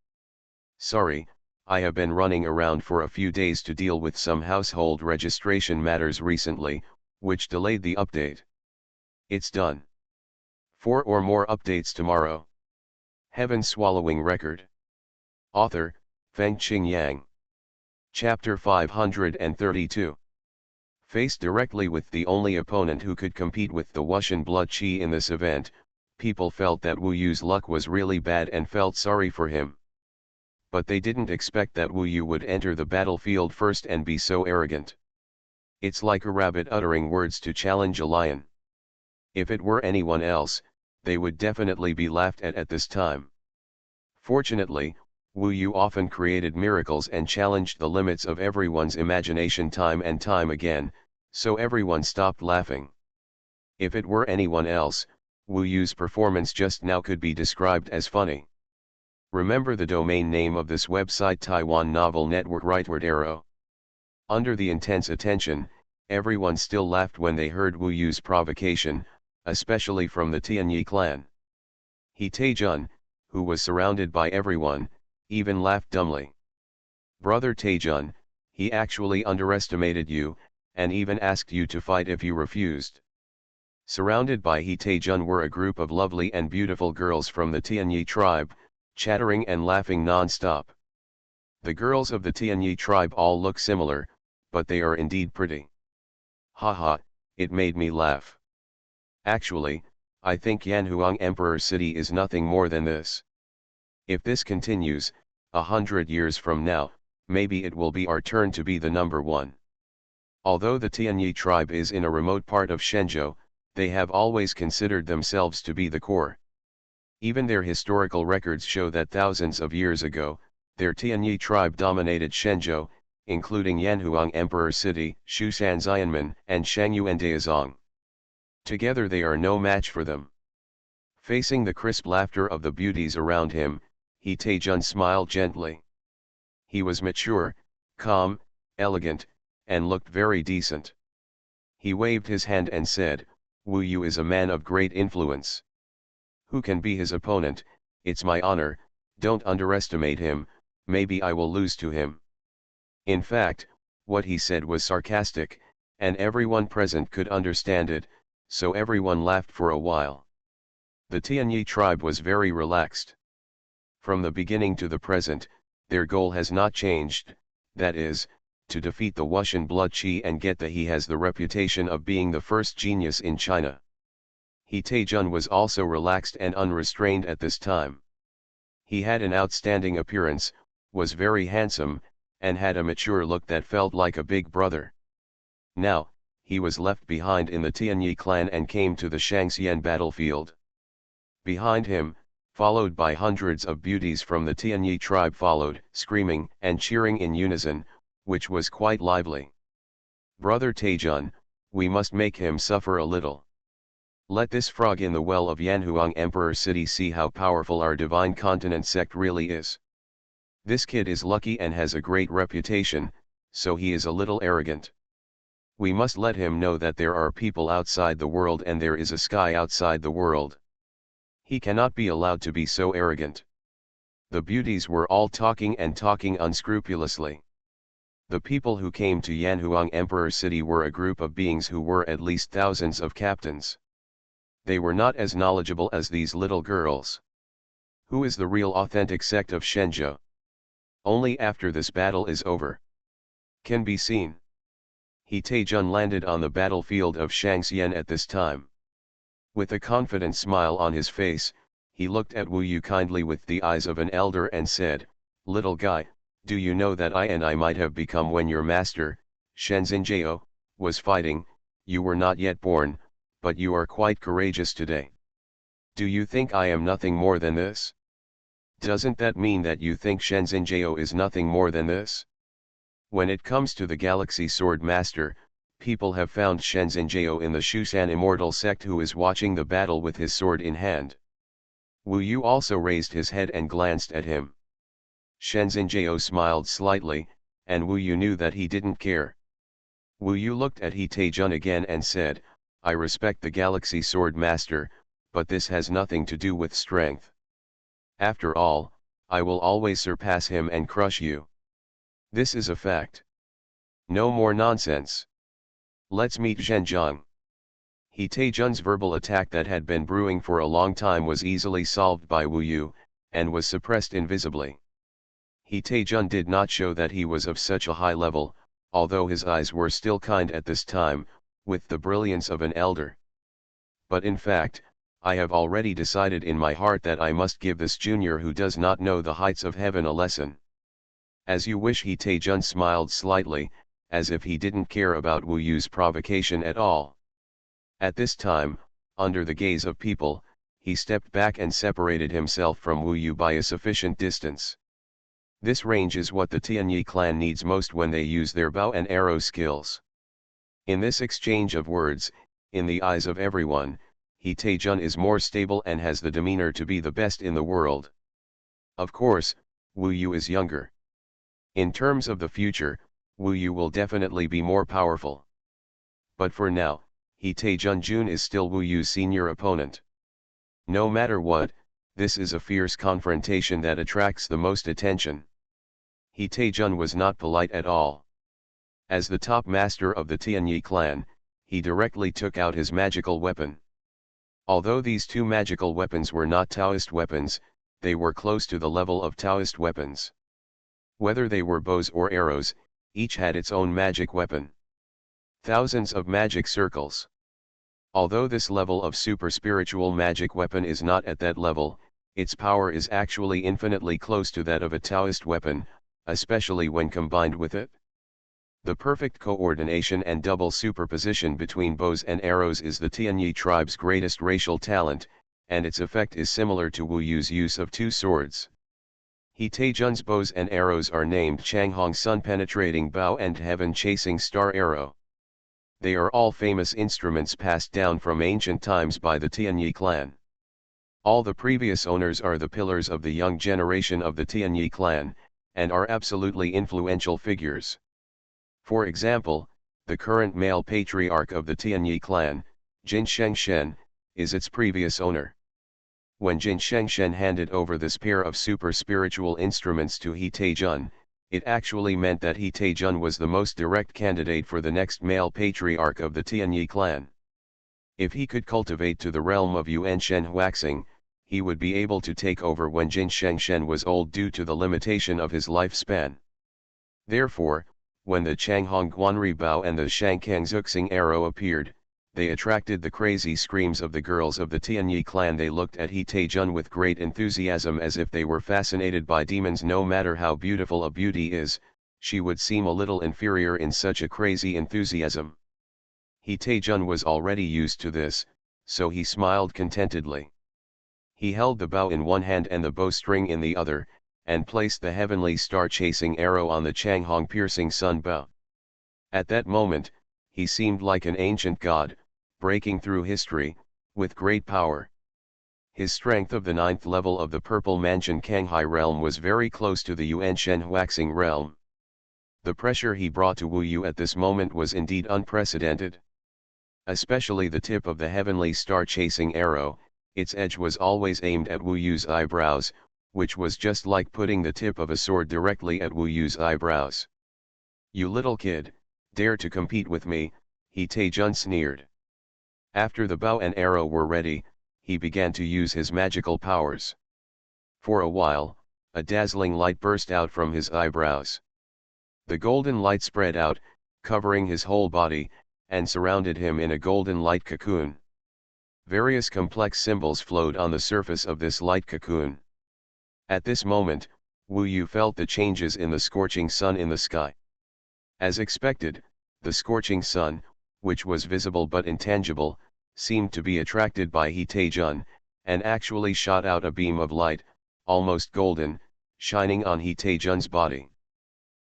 "Sorry, I have been running around for a few days to deal with some household registration matters recently, which delayed the update. It's done. 4 or more updates tomorrow." Heaven-swallowing record. Author, Fengqing Yang. Chapter 532. Faced directly with the only opponent who could compete with the Wuxian Blood Qi in this event, people felt that Wu Yu's luck was really bad and felt sorry for him. But they didn't expect that Wu Yu would enter the battlefield first and be so arrogant. It's like a rabbit uttering words to challenge a lion. If it were anyone else, they would definitely be laughed at this time. Fortunately, Wu Yu often created miracles and challenged the limits of everyone's imagination time and time again, so everyone stopped laughing. If it were anyone else, Wu Yu's performance just now could be described as funny. Remember the domain name of this website, Taiwan Novel Network rightward arrow. Under the intense attention, everyone still laughed when they heard Wu Yu's provocation, especially from the Tianyi clan. He Taejun, who was surrounded by everyone, even laughed dumbly. "Brother Taejun, he actually underestimated you, and even asked you to fight if you refused." Surrounded by He Taejun were a group of lovely and beautiful girls from the Tianyi tribe, chattering and laughing non-stop. The girls of the Tianyi tribe all look similar, but they are indeed pretty. Haha, it made me laugh. Actually, I think Yanhuang Emperor City is nothing more than this. If this continues, 100 years from now, maybe it will be our turn to be the number one. Although the Tianyi tribe is in a remote part of Shenzhou, they have always considered themselves to be the core. Even their historical records show that thousands of years ago, their Tianyi tribe dominated Shenzhou, including Yanhuang Emperor City, Shushan Xianmen, and Shangyuan Daozong. Together they are no match for them. Facing the crisp laughter of the beauties around him, He Taejun smiled gently. He was mature, calm, elegant, and looked very decent. He waved his hand and said, "Wu Yu is a man of great influence. Who can be his opponent? It's my honor, don't underestimate him, maybe I will lose to him." In fact, what he said was sarcastic, and everyone present could understand it, so everyone laughed for a while. The Tianyi tribe was very relaxed. From the beginning to the present, their goal has not changed, that is, to defeat the Wuxian blood qi and get the he has the reputation of being the first genius in China. He Taejun was also relaxed and unrestrained at this time. He had an outstanding appearance, was very handsome, and had a mature look that felt like a big brother. Now, he was left behind in the Tianyi clan and came to the Shangxian battlefield. Behind him, followed by hundreds of beauties from the Tianyi tribe followed, screaming and cheering in unison, which was quite lively. "Brother Taejun, we must make him suffer a little. Let this frog in the well of Yanhuang Emperor City see how powerful our divine continent sect really is. This kid is lucky and has a great reputation, so he is a little arrogant. We must let him know that there are people outside the world and there is a sky outside the world. He cannot be allowed to be so arrogant." The beauties were all talking and talking unscrupulously. The people who came to Yanhuang Emperor City were a group of beings who were at least thousands of captains. They were not as knowledgeable as these little girls. Who is the real authentic sect of Shenzhou? Only after this battle is over can be seen. He Taejun landed on the battlefield of Shangxian at this time. With a confident smile on his face, he looked at Wu Yu kindly with the eyes of an elder and said, "Little guy, do you know that I might have become when your master, Shenzhen was fighting? You were not yet born, but you are quite courageous today. Do you think I am nothing more than this? Doesn't that mean that you think Shenzhen is nothing more than this? When it comes to the Galaxy Sword Master, people have found Shenzhen in the Shushan Immortal sect who is watching the battle with his sword in hand." Wu Yu also raised his head and glanced at him. Shenzhen smiled slightly, and Wu Yu knew that he didn't care. Wu Yu looked at He Taejun again and said, "I respect the Galaxy Sword Master, but this has nothing to do with strength. After all, I will always surpass him and crush you. This is a fact. No more nonsense. Let's meet Zhenjiang." He Taejun's verbal attack that had been brewing for a long time was easily solved by Wu Yu, and was suppressed invisibly. He Taejun did not show that he was of such a high level, although his eyes were still kind at this time, with the brilliance of an elder. But in fact, I have already decided in my heart that I must give this junior who does not know the heights of heaven a lesson. As you wish. He Taejun smiled slightly, as if he didn't care about Wu Yu's provocation at all. At this time, under the gaze of people, he stepped back and separated himself from Wu Yu by a sufficient distance. This range is what the Tianyi clan needs most when they use their bow and arrow skills. In this exchange of words, in the eyes of everyone, He Taejun is more stable and has the demeanor to be the best in the world. Of course, Wu Yu is younger. In terms of the future, Wu Yu will definitely be more powerful. But for now, He Taejun Jun is still Wu Yu's senior opponent. No matter what, this is a fierce confrontation that attracts the most attention. He Taejun was not polite at all. As the top master of the Tianyi clan, he directly took out his magical weapon. Although these two magical weapons were not Taoist weapons, they were close to the level of Taoist weapons. Whether they were bows or arrows, each had its own magic weapon. Thousands of magic circles. Although this level of super spiritual magic weapon is not at that level, its power is actually infinitely close to that of a Taoist weapon, especially when combined with it. The perfect coordination and double superposition between bows and arrows is the Tianyi tribe's greatest racial talent, and its effect is similar to Wu Yu's use of two swords. He Taijun's bows and arrows are named Changhong Sun-penetrating bow and Heaven-chasing star arrow. They are all famous instruments passed down from ancient times by the Tianyi clan. All the previous owners are the pillars of the young generation of the Tianyi clan, and are absolutely influential figures. For example, the current male patriarch of the Tianyi clan, Jin Shengshen, is its previous owner. When Jin Shengshen handed over this pair of super spiritual instruments to He Taijun, it actually meant that He Taijun was the most direct candidate for the next male patriarch of the Tianyi clan. If he could cultivate to the realm of Yuan Shen Huaxing, he would be able to take over when Jin Shengshen was old due to the limitation of his lifespan. Therefore, when the Changhong Guanri Bao and the Shangkang Zuxing arrow appeared, they attracted the crazy screams of the girls of the Tianyi clan. They looked at He Taijun with great enthusiasm as if they were fascinated by demons. No matter how beautiful a beauty is, she would seem a little inferior in such a crazy enthusiasm. He Taijun was already used to this, so he smiled contentedly. He held the bow in one hand and the bowstring in the other, and placed the heavenly star-chasing arrow on the Changhong piercing sun bow. At that moment, he seemed like an ancient god, breaking through history, with great power. His strength of the 9th level of the Purple Mansion Kanghai realm was very close to the Yuan Shen Huaxing realm. The pressure he brought to Wu Yu at this moment was indeed unprecedented. Especially the tip of the heavenly star-chasing arrow, its edge was always aimed at Wu Yu's eyebrows, which was just like putting the tip of a sword directly at Wu Yu's eyebrows. "You little kid, dare to compete with me," He Taijun sneered. After the bow and arrow were ready, he began to use his magical powers. For a while, a dazzling light burst out from his eyebrows. The golden light spread out, covering his whole body, and surrounded him in a golden light cocoon. Various complex symbols flowed on the surface of this light cocoon. At this moment, Wu Yu felt the changes in the scorching sun in the sky. As expected, the scorching sun, which was visible but intangible, seemed to be attracted by He Taijun, and actually shot out a beam of light, almost golden, shining on He Taijun's body.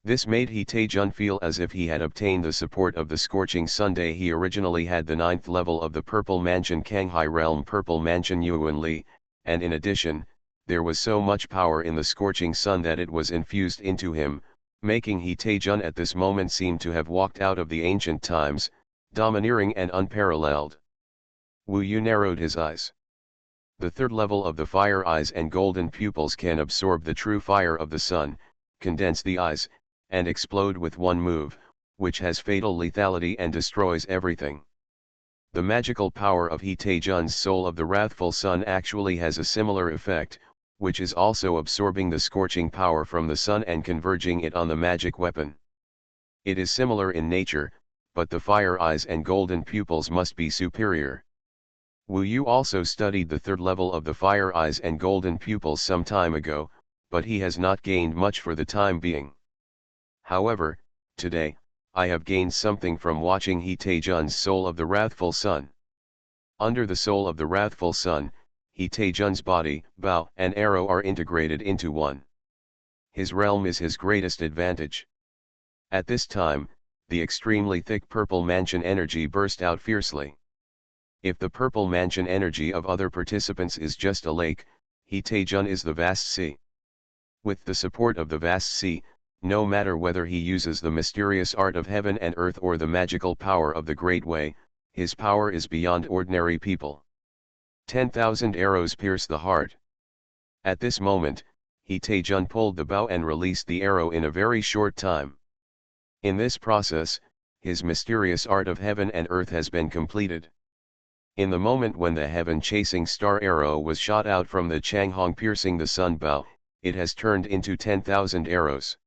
This made He Taijun feel as if he had obtained the support of the scorching sun. He originally had the 9th level of the Purple Mansion Kanghai realm Purple Mansion Yuan Li, and in addition, there was so much power in the scorching sun that it was infused into him, making He Taijun at this moment seem to have walked out of the ancient times, domineering and unparalleled. Wu Yu narrowed his eyes. The 3rd level of the fire eyes and golden pupils can absorb the true fire of the sun, condense the eyes, and explode with one move, which has fatal lethality and destroys everything. The magical power of He Taijun's soul of the wrathful sun actually has a similar effect, which is also absorbing the scorching power from the sun and converging it on the magic weapon. It is similar in nature, but the fire eyes and golden pupils must be superior. Wu Yu also studied the 3rd level of the fire eyes and golden pupils some time ago, but he has not gained much for the time being. However, today, I have gained something from watching He Taijun's soul of the wrathful sun. Under the soul of the wrathful sun, He Taijun's body, bow, and arrow are integrated into one. His realm is his greatest advantage. At this time, the extremely thick Purple Mansion energy burst out fiercely. If the Purple Mansion energy of other participants is just a lake, He Taijun is the vast sea. With the support of the vast sea, no matter whether he uses the mysterious art of heaven and earth or the magical power of the Great Way, his power is beyond ordinary people. 10,000 arrows pierce the heart. At this moment, He Taijun pulled the bow and released the arrow in a very short time. In this process, his mysterious art of heaven and earth has been completed. In the moment when the heaven-chasing star arrow was shot out from the Changhong piercing the sun bow, it has turned into 10,000 arrows.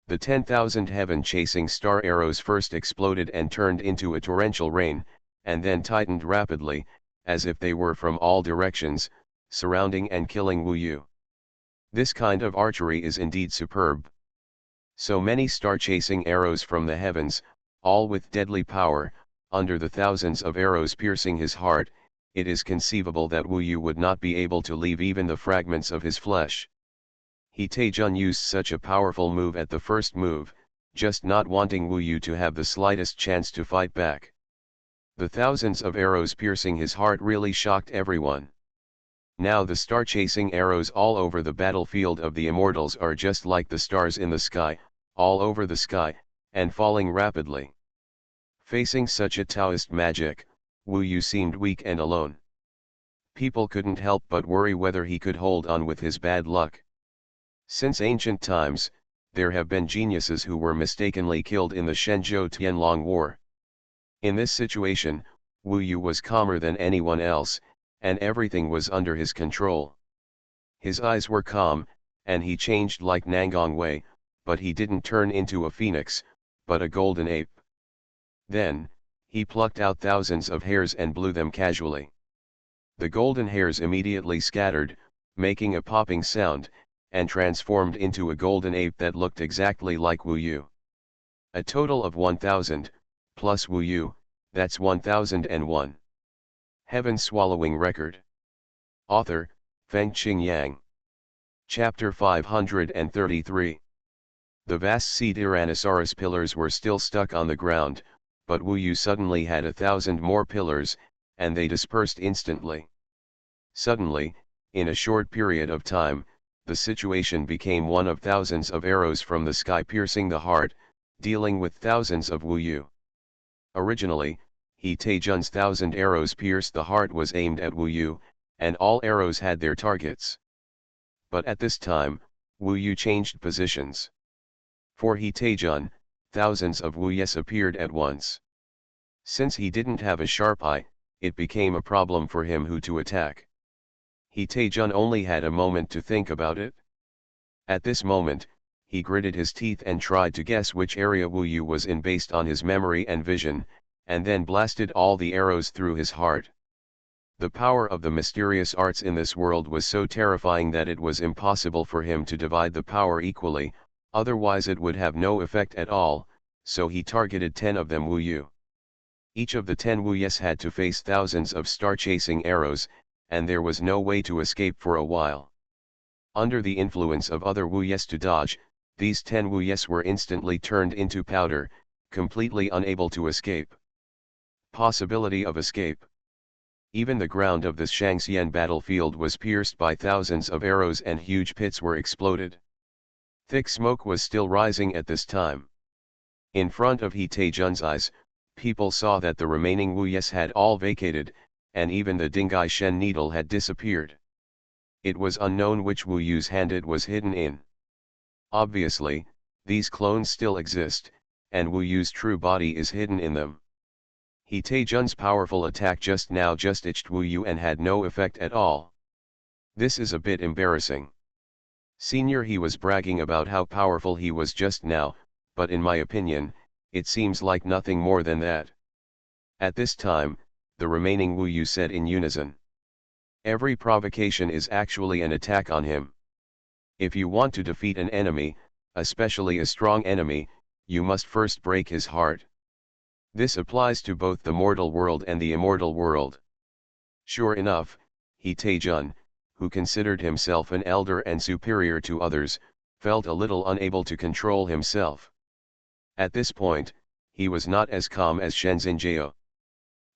The 10,000 heaven-chasing star arrows first exploded and turned into a torrential rain, and then tightened rapidly, as if they were from all directions, surrounding and killing Wu Yu. This kind of archery is indeed superb. So many star-chasing arrows from the heavens, all with deadly power, under the thousands of arrows piercing his heart, it is conceivable that Wu Yu would not be able to leave even the fragments of his flesh. He Taejun used such a powerful move at the first move, just not wanting Wu Yu to have the slightest chance to fight back. The thousands of arrows piercing his heart really shocked everyone. Now the star-chasing arrows all over the battlefield of the Immortals are just like the stars in the sky, all over the sky, and falling rapidly. Facing such a Taoist magic, Wu Yu seemed weak and alone. People couldn't help but worry whether he could hold on with his bad luck. Since ancient times, there have been geniuses who were mistakenly killed in the Shenzhou Tianlong War. In this situation, Wu Yu was calmer than anyone else, and everything was under his control. His eyes were calm, and he changed like Nangong Wei, but he didn't turn into a phoenix, but a golden ape. Then, he plucked out thousands of hairs and blew them casually. The golden hairs immediately scattered, making a popping sound, and transformed into a golden ape that looked exactly like Wu Yu. A total of 1,000, plus Wu Yu, that's 1001. Heaven-swallowing record. Author, Fengqing Yang. Chapter 533. The vast sea Tyrannosaurus pillars were still stuck on the ground, but Wu Yu suddenly had 1,000 more pillars, and they dispersed instantly. Suddenly, in a short period of time, the situation became one of thousands of arrows from the sky piercing the heart, dealing with thousands of Wu Yu. Originally, He Taejun's 1,000 arrows pierced the heart was aimed at Wu Yu, and all arrows had their targets. But at this time, Wu Yu changed positions. For He Taejun, thousands of Wu Yes appeared at once. Since he didn't have a sharp eye, it became a problem for him who to attack. He Taejun only had a moment to think about it. At this moment, he gritted his teeth and tried to guess which area Wu Yu was in based on his memory and vision, and then blasted all the arrows through his heart. The power of the mysterious arts in this world was so terrifying that it was impossible for him to divide the power equally, otherwise it would have no effect at all, so he targeted 10 of them Wu Yu. Each of the 10 Wu Yes had to face thousands of star-chasing arrows, and there was no way to escape for a while. Under the influence of other Wu Yes to dodge, these 10 Wu Yes were instantly turned into powder, completely unable to escape. Possibility of escape. Even the ground of this Shangxian battlefield was pierced by thousands of arrows and huge pits were exploded. Thick smoke was still rising at this time. In front of He Taejun's eyes, people saw that the remaining Wu Yes had all vacated, and even the Dingai Shen needle had disappeared. It was unknown which Wu Yu's hand it was hidden in. Obviously, these clones still exist, and Wu Yu's true body is hidden in them. He Taejun's powerful attack just now just itched Wu Yu and had no effect at all. This is a bit embarrassing. Senior, he was bragging about how powerful he was just now, but in my opinion, it seems like nothing more than that. At this time, the remaining Wu Yu said in unison. Every provocation is actually an attack on him. If you want to defeat an enemy, especially a strong enemy, you must first break his heart. This applies to both the mortal world and the immortal world. Sure enough, He Taejun, who considered himself an elder and superior to others, felt a little unable to control himself. At this point, he was not as calm as Shenzhen Jiao.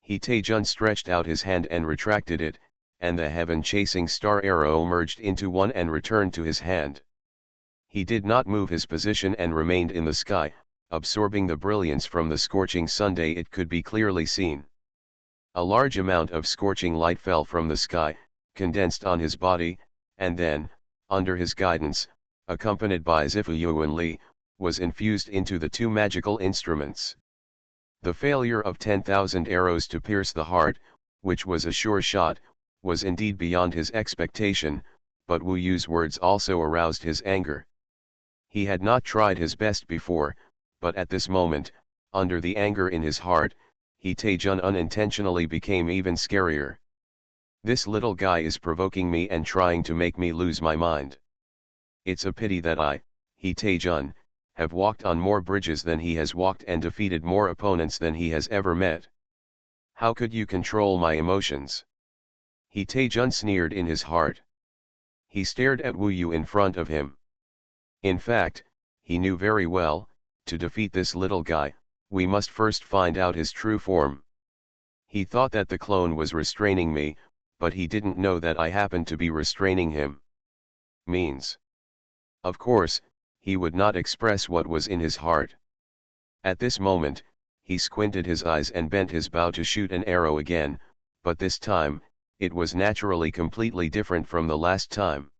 He Taejun stretched out his hand and retracted it, and the heaven-chasing star arrow merged into one and returned to his hand. He did not move his position and remained in the sky, absorbing the brilliance from the scorching Sunday. It could be clearly seen. A large amount of scorching light fell from the sky, condensed on his body, and then, under his guidance, accompanied by Zifu Yuan Li, was infused into the two magical instruments. The failure of 10,000 arrows to pierce the heart, which was a sure shot, was indeed beyond his expectation, but Wu Yu's words also aroused his anger. He had not tried his best before, but at this moment, under the anger in his heart, He Taejun unintentionally became even scarier. This little guy is provoking me and trying to make me lose my mind. It's a pity that I, He Taejun, have walked on more bridges than he has walked and defeated more opponents than he has ever met. How could you control my emotions? He Taejun sneered in his heart. He stared at Wu Yu in front of him. In fact, he knew very well, to defeat this little guy, we must first find out his true form. He thought that the clone was restraining me, but he didn't know that I happened to be restraining him. Means. Of course, he would not express what was in his heart. At this moment, he squinted his eyes and bent his bow to shoot an arrow again, but this time, it was naturally completely different from the last time.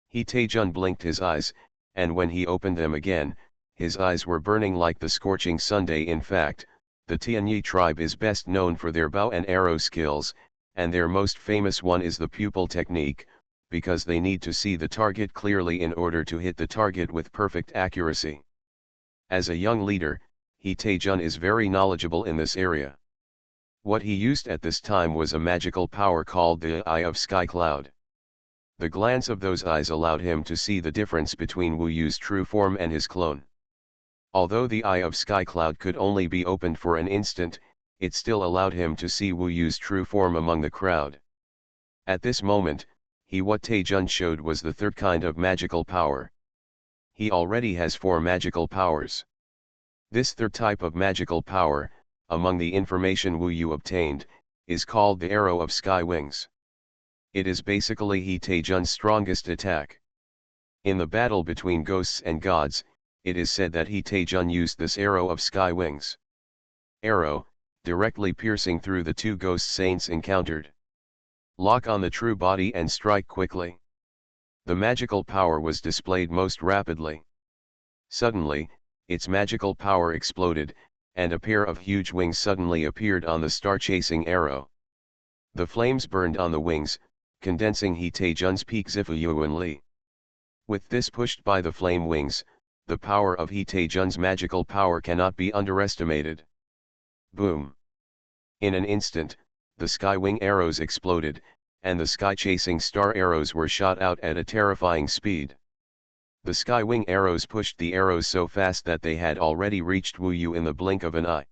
He Taejun blinked his eyes, and when he opened them again, his eyes were burning like the scorching Sunday. In fact, the Tianyi tribe is best known for their bow and arrow skills, and their most famous one is the pupil technique, because they need to see the target clearly in order to hit the target with perfect accuracy. As a young leader, He Taejun is very knowledgeable in this area. What he used at this time was a magical power called the Eye of Sky Cloud. The glance of those eyes allowed him to see the difference between Wu Yu's true form and his clone. Although the Eye of Sky Cloud could only be opened for an instant, it still allowed him to see Wu Yu's true form among the crowd. At this moment, what Taejun showed was the third kind of magical power. He already has 4 magical powers. This third type of magical power, among the information Wu Yu obtained, is called the Arrow of Sky Wings. It is basically He Taejun's strongest attack. In the battle between ghosts and gods, it is said that He Taejun used this Arrow of Sky Wings. Arrow, directly piercing through the 2 ghost saints encountered. Lock on the true body and strike quickly. The magical power was displayed most rapidly. Suddenly, its magical power exploded, and a pair of huge wings suddenly appeared on the star-chasing arrow. The flames burned on the wings, condensing He Taejun's peak Xuanhuan Li. With this pushed by the flame wings, the power of He Taejun's magical power cannot be underestimated. Boom! In an instant, the sky-wing arrows exploded, and the sky-chasing star arrows were shot out at a terrifying speed. The sky-wing arrows pushed the arrows so fast that they had already reached Wu Yu in the blink of an eye.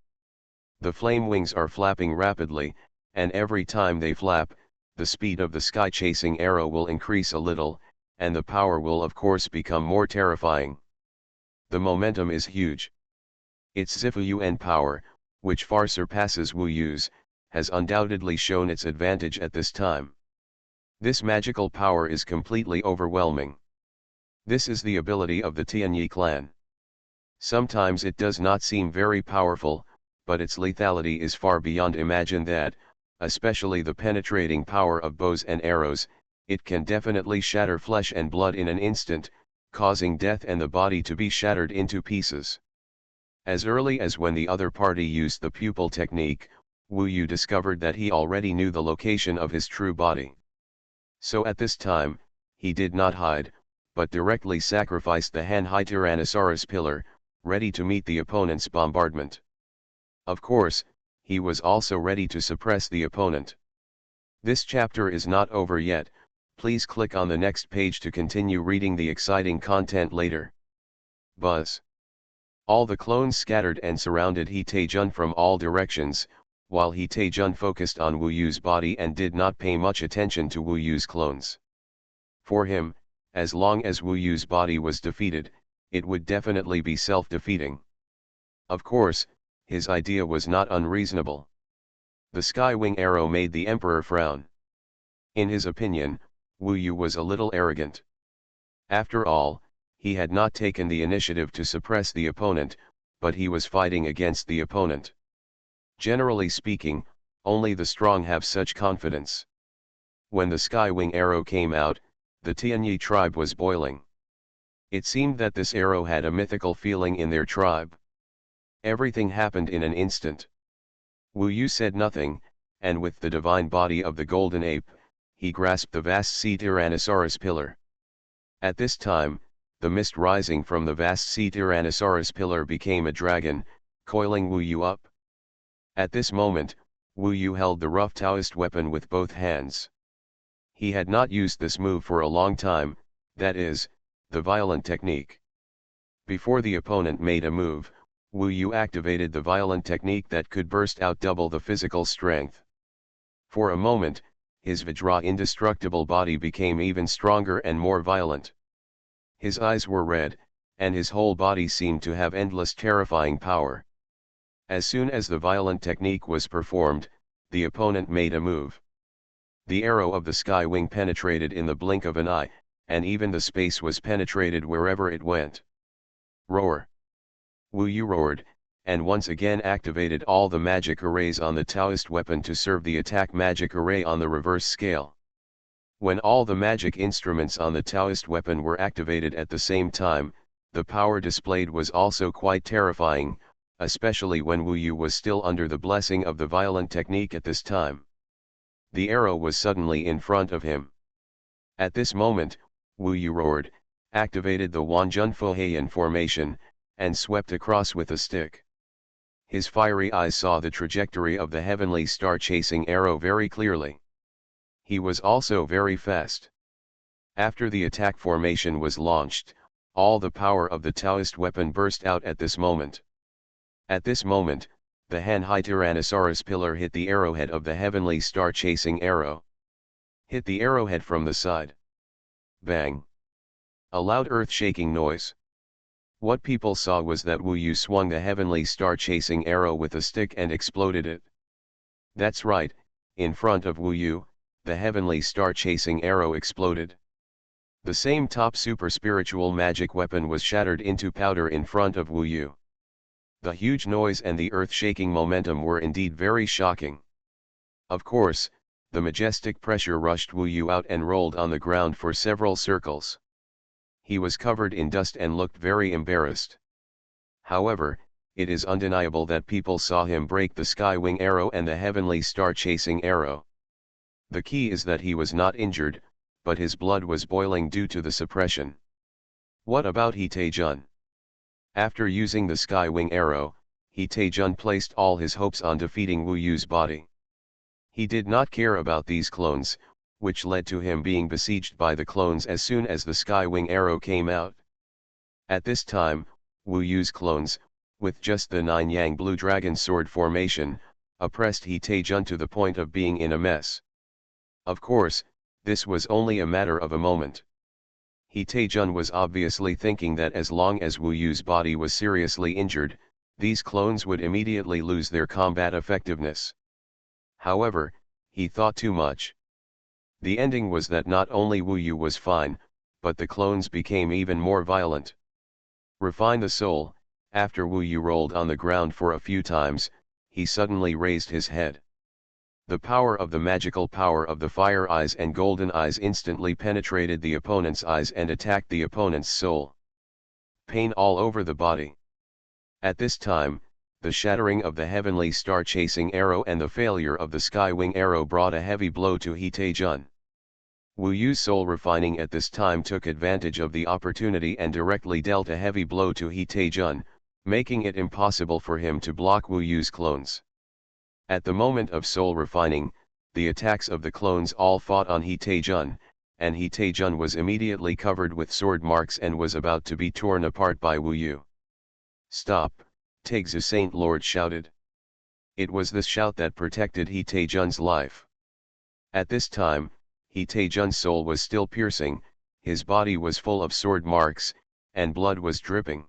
The flame wings are flapping rapidly, and every time they flap, the speed of the sky-chasing arrow will increase a little, and the power will of course become more terrifying. The momentum is huge. Its Xuanhuan power, which far surpasses Wu Yu's, has undoubtedly shown its advantage at this time. This magical power is completely overwhelming. This is the ability of the Tianyi clan. Sometimes it does not seem very powerful, but its lethality is far beyond imagine that, especially the penetrating power of bows and arrows, it can definitely shatter flesh and blood in an instant, causing death and the body to be shattered into pieces. As early as when the other party used the pupil technique, Wu Yu discovered that he already knew the location of his true body. So at this time, he did not hide, but directly sacrificed the Han-Hai Tyrannosaurus pillar, ready to meet the opponent's bombardment. Of course, he was also ready to suppress the opponent. This chapter is not over yet, please click on the next page to continue reading the exciting content later. Buzz. All the clones scattered and surrounded He Taejun from all directions, while He Taejun focused on Wu Yu's body and did not pay much attention to Wu Yu's clones. For him, as long as Wu Yu's body was defeated, it would definitely be self-defeating. Of course, his idea was not unreasonable. The sky-wing arrow made the emperor frown. In his opinion, Wu Yu was a little arrogant. After all, he had not taken the initiative to suppress the opponent, but he was fighting against the opponent. Generally speaking, only the strong have such confidence. When the sky-wing arrow came out, the Tianyi tribe was boiling. It seemed that this arrow had a mythical feeling in their tribe. Everything happened in an instant. Wu Yu said nothing, and with the divine body of the golden ape, he grasped the vast sea Tyrannosaurus pillar. At this time, the mist rising from the vast sea Tyrannosaurus pillar became a dragon, coiling Wu Yu up. At this moment, Wu Yu held the rough Taoist weapon with both hands. He had not used this move for a long time, that is, the violent technique. Before the opponent made a move, Wu Yu activated the violent technique that could burst out double the physical strength. For a moment, his Vajra indestructible body became even stronger and more violent. His eyes were red, and his whole body seemed to have endless terrifying power. As soon as the violent technique was performed, the opponent made a move. The arrow of the sky wing penetrated in the blink of an eye, and even the space was penetrated wherever it went. Roar! Wu Yu roared, and once again activated all the magic arrays on the Taoist weapon to serve the attack magic array on the reverse scale. When all the magic instruments on the Taoist weapon were activated at the same time, the power displayed was also quite terrifying, especially when Wu Yu was still under the blessing of the violent technique at this time. The arrow was suddenly in front of him. At this moment, Wu Yu roared, activated the Wanjun Fuheian formation, and swept across with a stick. His fiery eyes saw the trajectory of the heavenly star-chasing arrow very clearly. He was also very fast. After the attack formation was launched, all the power of the Taoist weapon burst out at this moment. At this moment, the Han-Hai Tyrannosaurus pillar hit the arrowhead of the heavenly star-chasing arrow. Hit the arrowhead from the side. Bang! A loud earth-shaking noise. What people saw was that Wu Yu swung the heavenly star-chasing arrow with a stick and exploded it. That's right, in front of Wu Yu, the heavenly star-chasing arrow exploded. The same top super spiritual magic weapon was shattered into powder in front of Wu Yu. The huge noise and the earth-shaking momentum were indeed very shocking. Of course, the majestic pressure rushed Wu Yu out and rolled on the ground for several circles. He was covered in dust and looked very embarrassed. However, it is undeniable that people saw him break the Skywing arrow and the heavenly star-chasing arrow. The key is that he was not injured, but his blood was boiling due to the suppression. What about He Taejun? After using the Skywing arrow, He Taejun placed all his hopes on defeating Wu Yu's body. He did not care about these clones, which led to him being besieged by the clones as soon as the Skywing arrow came out. At this time, Wu Yu's clones, with just the 9-yang blue dragon sword formation, oppressed He Taejun to the point of being in a mess. Of course, this was only a matter of a moment. He Taejun was obviously thinking that as long as Wu Yu's body was seriously injured, these clones would immediately lose their combat effectiveness. However, he thought too much. The ending was that not only Wu Yu was fine, but the clones became even more violent. Refine the soul. After Wu Yu rolled on the ground for a few times, he suddenly raised his head. The power of the magical power of the fire eyes and golden eyes instantly penetrated the opponent's eyes and attacked the opponent's soul. Pain all over the body. At this time, the shattering of the heavenly star-chasing arrow and the failure of the Skywing arrow brought a heavy blow to He Taejun. Wu Yu's soul refining at this time took advantage of the opportunity and directly dealt a heavy blow to He Taejun, making it impossible for him to block Wu Yu's clones. At the moment of soul refining, the attacks of the clones all fought on He Taejun, and He Taejun was immediately covered with sword marks and was about to be torn apart by Wu Yu. "Stop!" Taegzu Saint Lord shouted. It was this shout that protected He Taejun's life. At this time, He Taejun's soul was still piercing, his body was full of sword marks, and blood was dripping.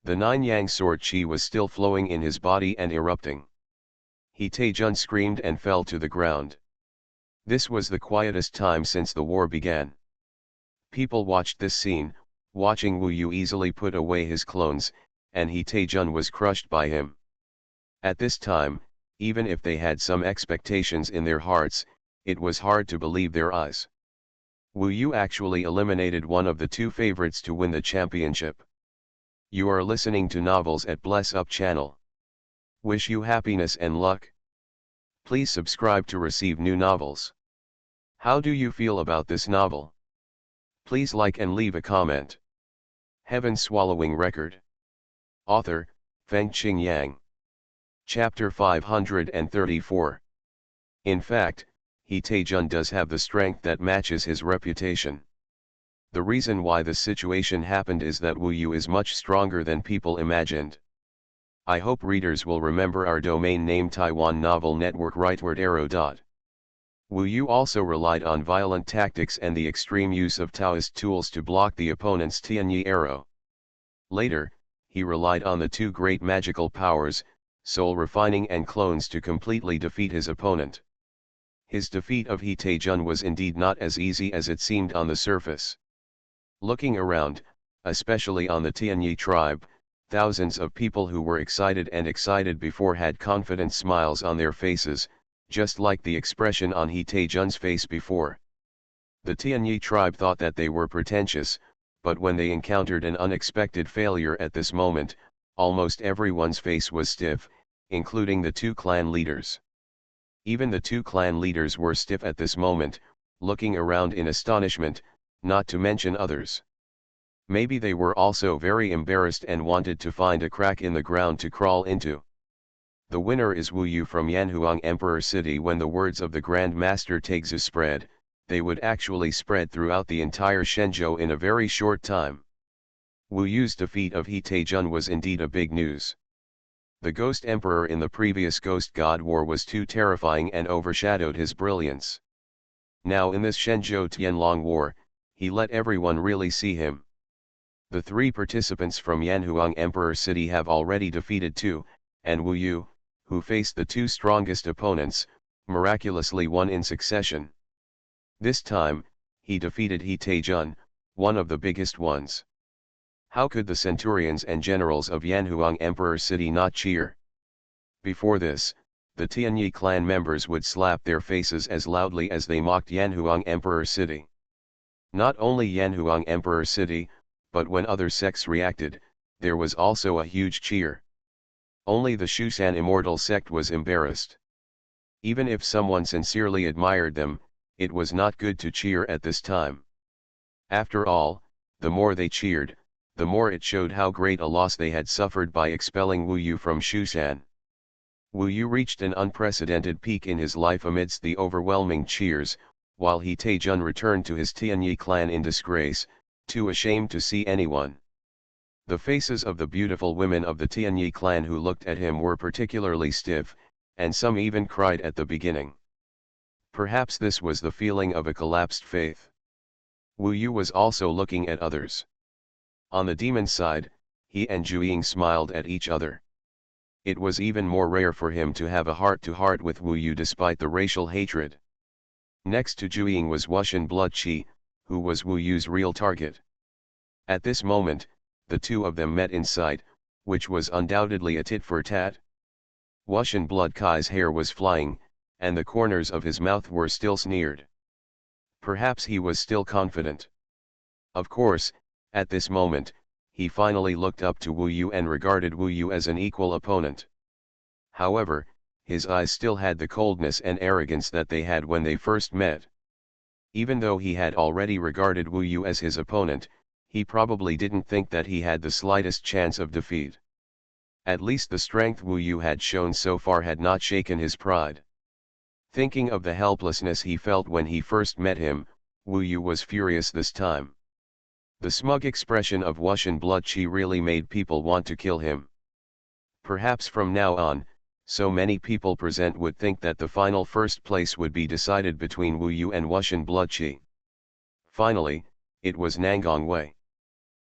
The 9-yang sword chi was still flowing in his body and erupting. He Taejun screamed and fell to the ground. This was the quietest time since the war began. People watched this scene, watching Wu Yu easily put away his clones, and He Taejun was crushed by him. At this time, even if they had some expectations in their hearts, it was hard to believe their eyes. Wu Yu actually eliminated one of the two favorites to win the championship. You are listening to Novels at Bless Up channel. Wish you happiness and luck. Please subscribe to receive new novels. How do you feel about this novel? Please like and leave a comment. Heaven Swallowing Record. Author, Fengqing Yang. Chapter 534. In fact, He Taijun does have the strength that matches his reputation. The reason why this situation happened is that Wu Yu is much stronger than people imagined. I hope readers will remember our domain name Taiwan Novel Network rightward arrow. Wu Yu also relied on violent tactics and the extreme use of Taoist tools to block the opponent's Tianyi arrow. Later, he relied on the two great magical powers, soul refining and clones to completely defeat his opponent. His defeat of He Taijun was indeed not as easy as it seemed on the surface. Looking around, especially on the Tianyi tribe, thousands of people who were excited before had confident smiles on their faces, just like the expression on He Taijun's face before. The Tianyi tribe thought that they were pretentious, but when they encountered an unexpected failure at this moment, almost everyone's face was stiff, including the two clan leaders. Even the two clan leaders were stiff at this moment, looking around in astonishment, not to mention others. Maybe they were also very embarrassed and wanted to find a crack in the ground to crawl into. The winner is Wu Yu from Yanhuang Emperor City. When the words of the Grand Master Taixu spread, they would actually spread throughout the entire Shenzhou in a very short time. Wu Yu's defeat of He Taijun was indeed a big news. The Ghost Emperor in the previous Ghost God War was too terrifying and overshadowed his brilliance. Now in this Shenzhou Tianlong War, he let everyone really see him. The three participants from Yanhuang Emperor City have already defeated two, and Wu Yu, who faced the two strongest opponents, miraculously won in succession. This time, he defeated He Taijun, one of the biggest ones. How could the centurions and generals of Yanhuang Emperor City not cheer? Before this, the Tianyi clan members would slap their faces as loudly as they mocked Yanhuang Emperor City. Not only Yanhuang Emperor City, but when other sects reacted, there was also a huge cheer. Only the Xuanhuan Immortal sect was embarrassed. Even if someone sincerely admired them, it was not good to cheer at this time. After all, the more they cheered, the more it showed how great a loss they had suffered by expelling Wu Yu from Xuanhuan. Wu Yu reached an unprecedented peak in his life amidst the overwhelming cheers, while He Taijun returned to his Tianyi clan in disgrace, too ashamed to see anyone. The faces of the beautiful women of the Tianyi clan who looked at him were particularly stiff, and some even cried at the beginning. Perhaps this was the feeling of a collapsed faith. Wu Yu was also looking at others. On the demon side, he and Zhu smiled at each other. It was even more rare for him to have a heart-to-heart with Wu Yu despite the racial hatred. Next to Zhu was Wuxian Blood Qi, who was Wu Yu's real target. At this moment, the two of them met in sight, which was undoubtedly a tit-for-tat. Wuxian Blood Qai's hair was flying, and the corners of his mouth were still sneered. Perhaps he was still confident. Of course, at this moment, he finally looked up to Wu Yu and regarded Wu Yu as an equal opponent. However, his eyes still had the coldness and arrogance that they had when they first met. Even though he had already regarded Wu Yu as his opponent, he probably didn't think that he had the slightest chance of defeat. At least the strength Wu Yu had shown so far had not shaken his pride. Thinking of the helplessness he felt when he first met him, Wu Yu was furious this time. The smug expression of Wuxian Blood Qi really made people want to kill him. Perhaps from now on, so many people present would think that the final first place would be decided between Wu Yu and Wuxian Blood Qi. Finally, it was Nangang Wei.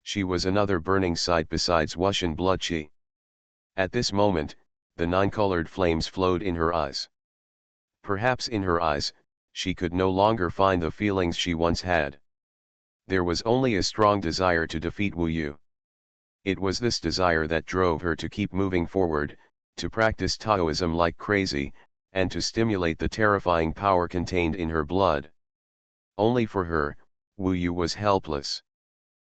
She was another burning sight besides Wuxian Blood Qi. At this moment, the nine-colored flames flowed in her eyes. Perhaps in her eyes, she could no longer find the feelings she once had. There was only a strong desire to defeat Wu Yu. It was this desire that drove her to keep moving forward, to practice Taoism like crazy, and to stimulate the terrifying power contained in her blood. Only for her, Wu Yu was helpless.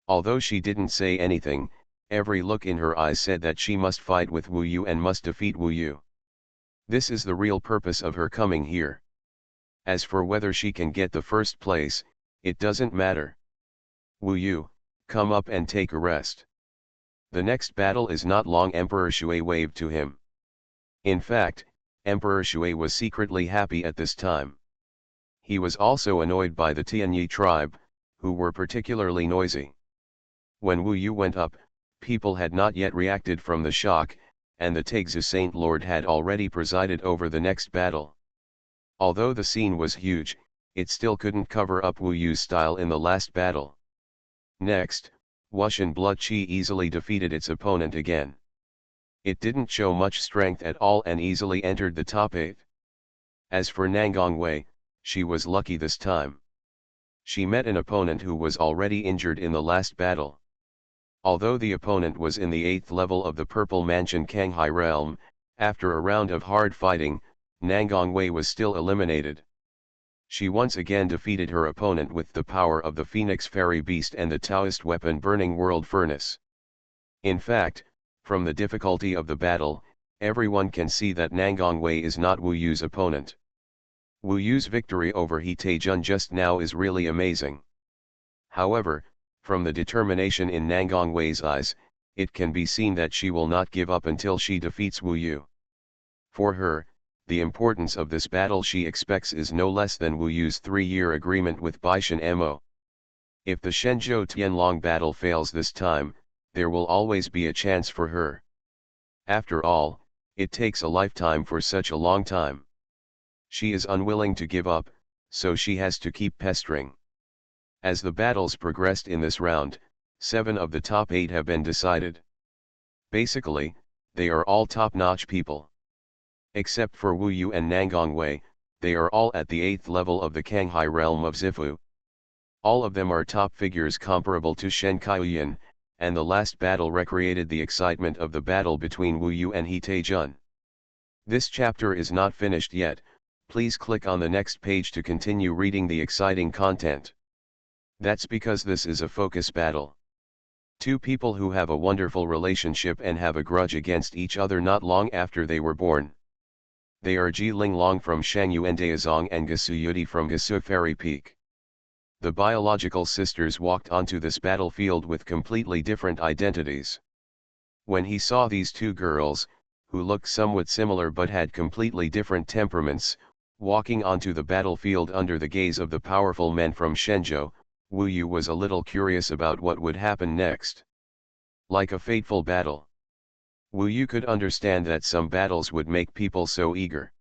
Although she didn't say anything, Every look in her eyes said that she must fight with Wu Yu and must defeat Wu Yu. This is the real purpose of her coming here. As for whether she can get the first place, it doesn't matter. Wu Yu, come up and take a rest. The next battle is not long. Emperor Shui waved to him. In fact, Emperor Shui was secretly happy at this time. He was also annoyed by the Tianyi tribe, who were particularly noisy. When Wu Yu went up, people had not yet reacted from the shock, and the Taixu Saint Lord had already presided over the next battle. Although the scene was huge, it still couldn't cover up Wu Yu's style in the last battle. Next, Wuxian Blood Qi easily defeated its opponent again. It didn't show much strength at all and easily entered the top 8. As for Nangang Wei, she was lucky this time. She met an opponent who was already injured in the last battle. Although the opponent was in the 8th level of the Purple Mansion Kanghai realm, after a round of hard fighting, Nangang Wei was still eliminated. She once again defeated her opponent with the power of the Phoenix Fairy Beast and the Taoist weapon Burning World Furnace. In fact, from the difficulty of the battle, everyone can see that Nangang Wei is not Wu Yu's opponent. Wu Yu's victory over He Taijun just now is really amazing. However, from the determination in Nangang Wei's eyes, it can be seen that she will not give up until she defeats Wu Yu. For her, the importance of this battle she expects is no less than Wu Yu's 3-year agreement with Baishan Mo. If the Shenzhou Tianlong battle fails this time, there will always be a chance for her. After all, it takes a lifetime for such a long time. She is unwilling to give up, so she has to keep pestering. As the battles progressed in this round, 7 of the top 8 have been decided. Basically, they are all top-notch people. Except for Wu Yu and Nangang Wei, they are all at the 8th level of the Kanghai realm of Zifu. All of them are top figures comparable to Shen Kaiyan, and the last battle recreated the excitement of the battle between Wu Yu and He Taijun. This chapter is not finished yet, please click on the next page to continue reading the exciting content. That's because this is a focus battle. 2 people who have a wonderful relationship and have a grudge against each other not long after they were born. They are Ji Linglong from Xuanhuan Daozong and Gasu Yudi from Gasu Fairy Peak. The biological sisters walked onto this battlefield with completely different identities. When he saw these 2 girls, who looked somewhat similar but had completely different temperaments, walking onto the battlefield under the gaze of the powerful men from Shenzhou, Wu Yu was a little curious about what would happen next. Like a fateful battle. Wu Yu could understand that some battles would make people so eager.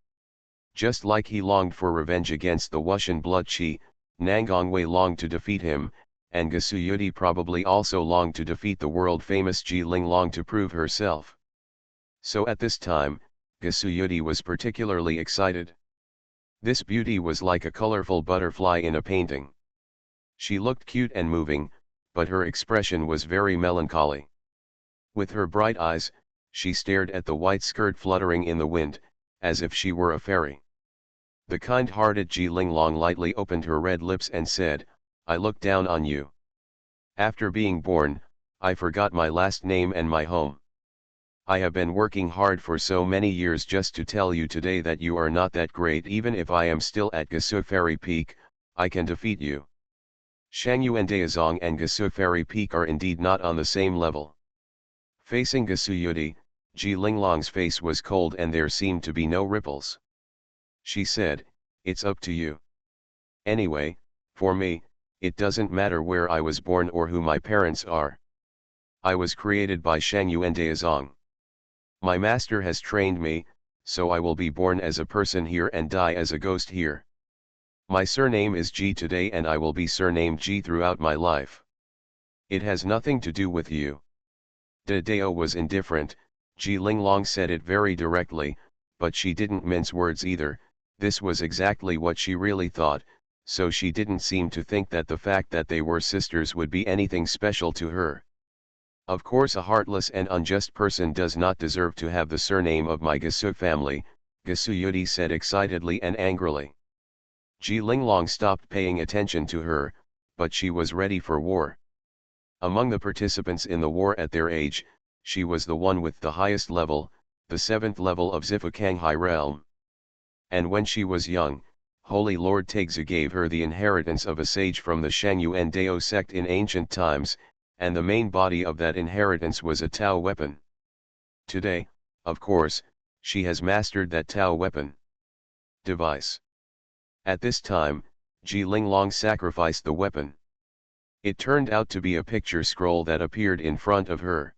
Just like he longed for revenge against the Wuxian Blood Qi, Nangang Wei longed to defeat him, and Gasu Yudi probably also longed to defeat the world-famous Ji Linglong to prove herself. So at this time, Gasu Yudi was particularly excited. This beauty was like a colorful butterfly in a painting. She looked cute and moving, but her expression was very melancholy. With her bright eyes, she stared at the white skirt fluttering in the wind, as if she were a fairy. The kind-hearted Ji Linglong lightly opened her red lips and said, "I look down on you. After being born, I forgot my last name and my home. I have been working hard for so many years just to tell you today that you are not that great. Even if I am still at Gasu Fairy Peak, I can defeat you." Xuanhuan Daozong and Gasu Fairy Peak are indeed not on the same level. Facing Gasu Yudi, Ji Linglong's face was cold and there seemed to be no ripples. She said, "It's up to you. Anyway, for me, it doesn't matter where I was born or who my parents are. I was created by Xuanhuan Daozong. My master has trained me, so I will be born as a person here and die as a ghost here. My surname is Ji today and I will be surnamed Ji throughout my life. It has nothing to do with you." De Dao was indifferent. Ji Linglong said it very directly, but she didn't mince words either. This was exactly what she really thought, so she didn't seem to think that the fact that they were sisters would be anything special to her. "Of course a heartless and unjust person does not deserve to have the surname of my Gasu family," Gasu Yudi said excitedly and angrily. Ji Linglong stopped paying attention to her, but she was ready for war. Among the participants in the war at their age, she was the one with the highest level, the 7th level of Zifukanghai realm. And when she was young, Holy Lord Tegzu gave her the inheritance of a sage from the Xuanhuan Dao sect in ancient times, and the main body of that inheritance was a Tao weapon. Today, of course, she has mastered that Tao weapon device. At this time, Ji Linglong sacrificed the weapon. It turned out to be a picture scroll that appeared in front of her.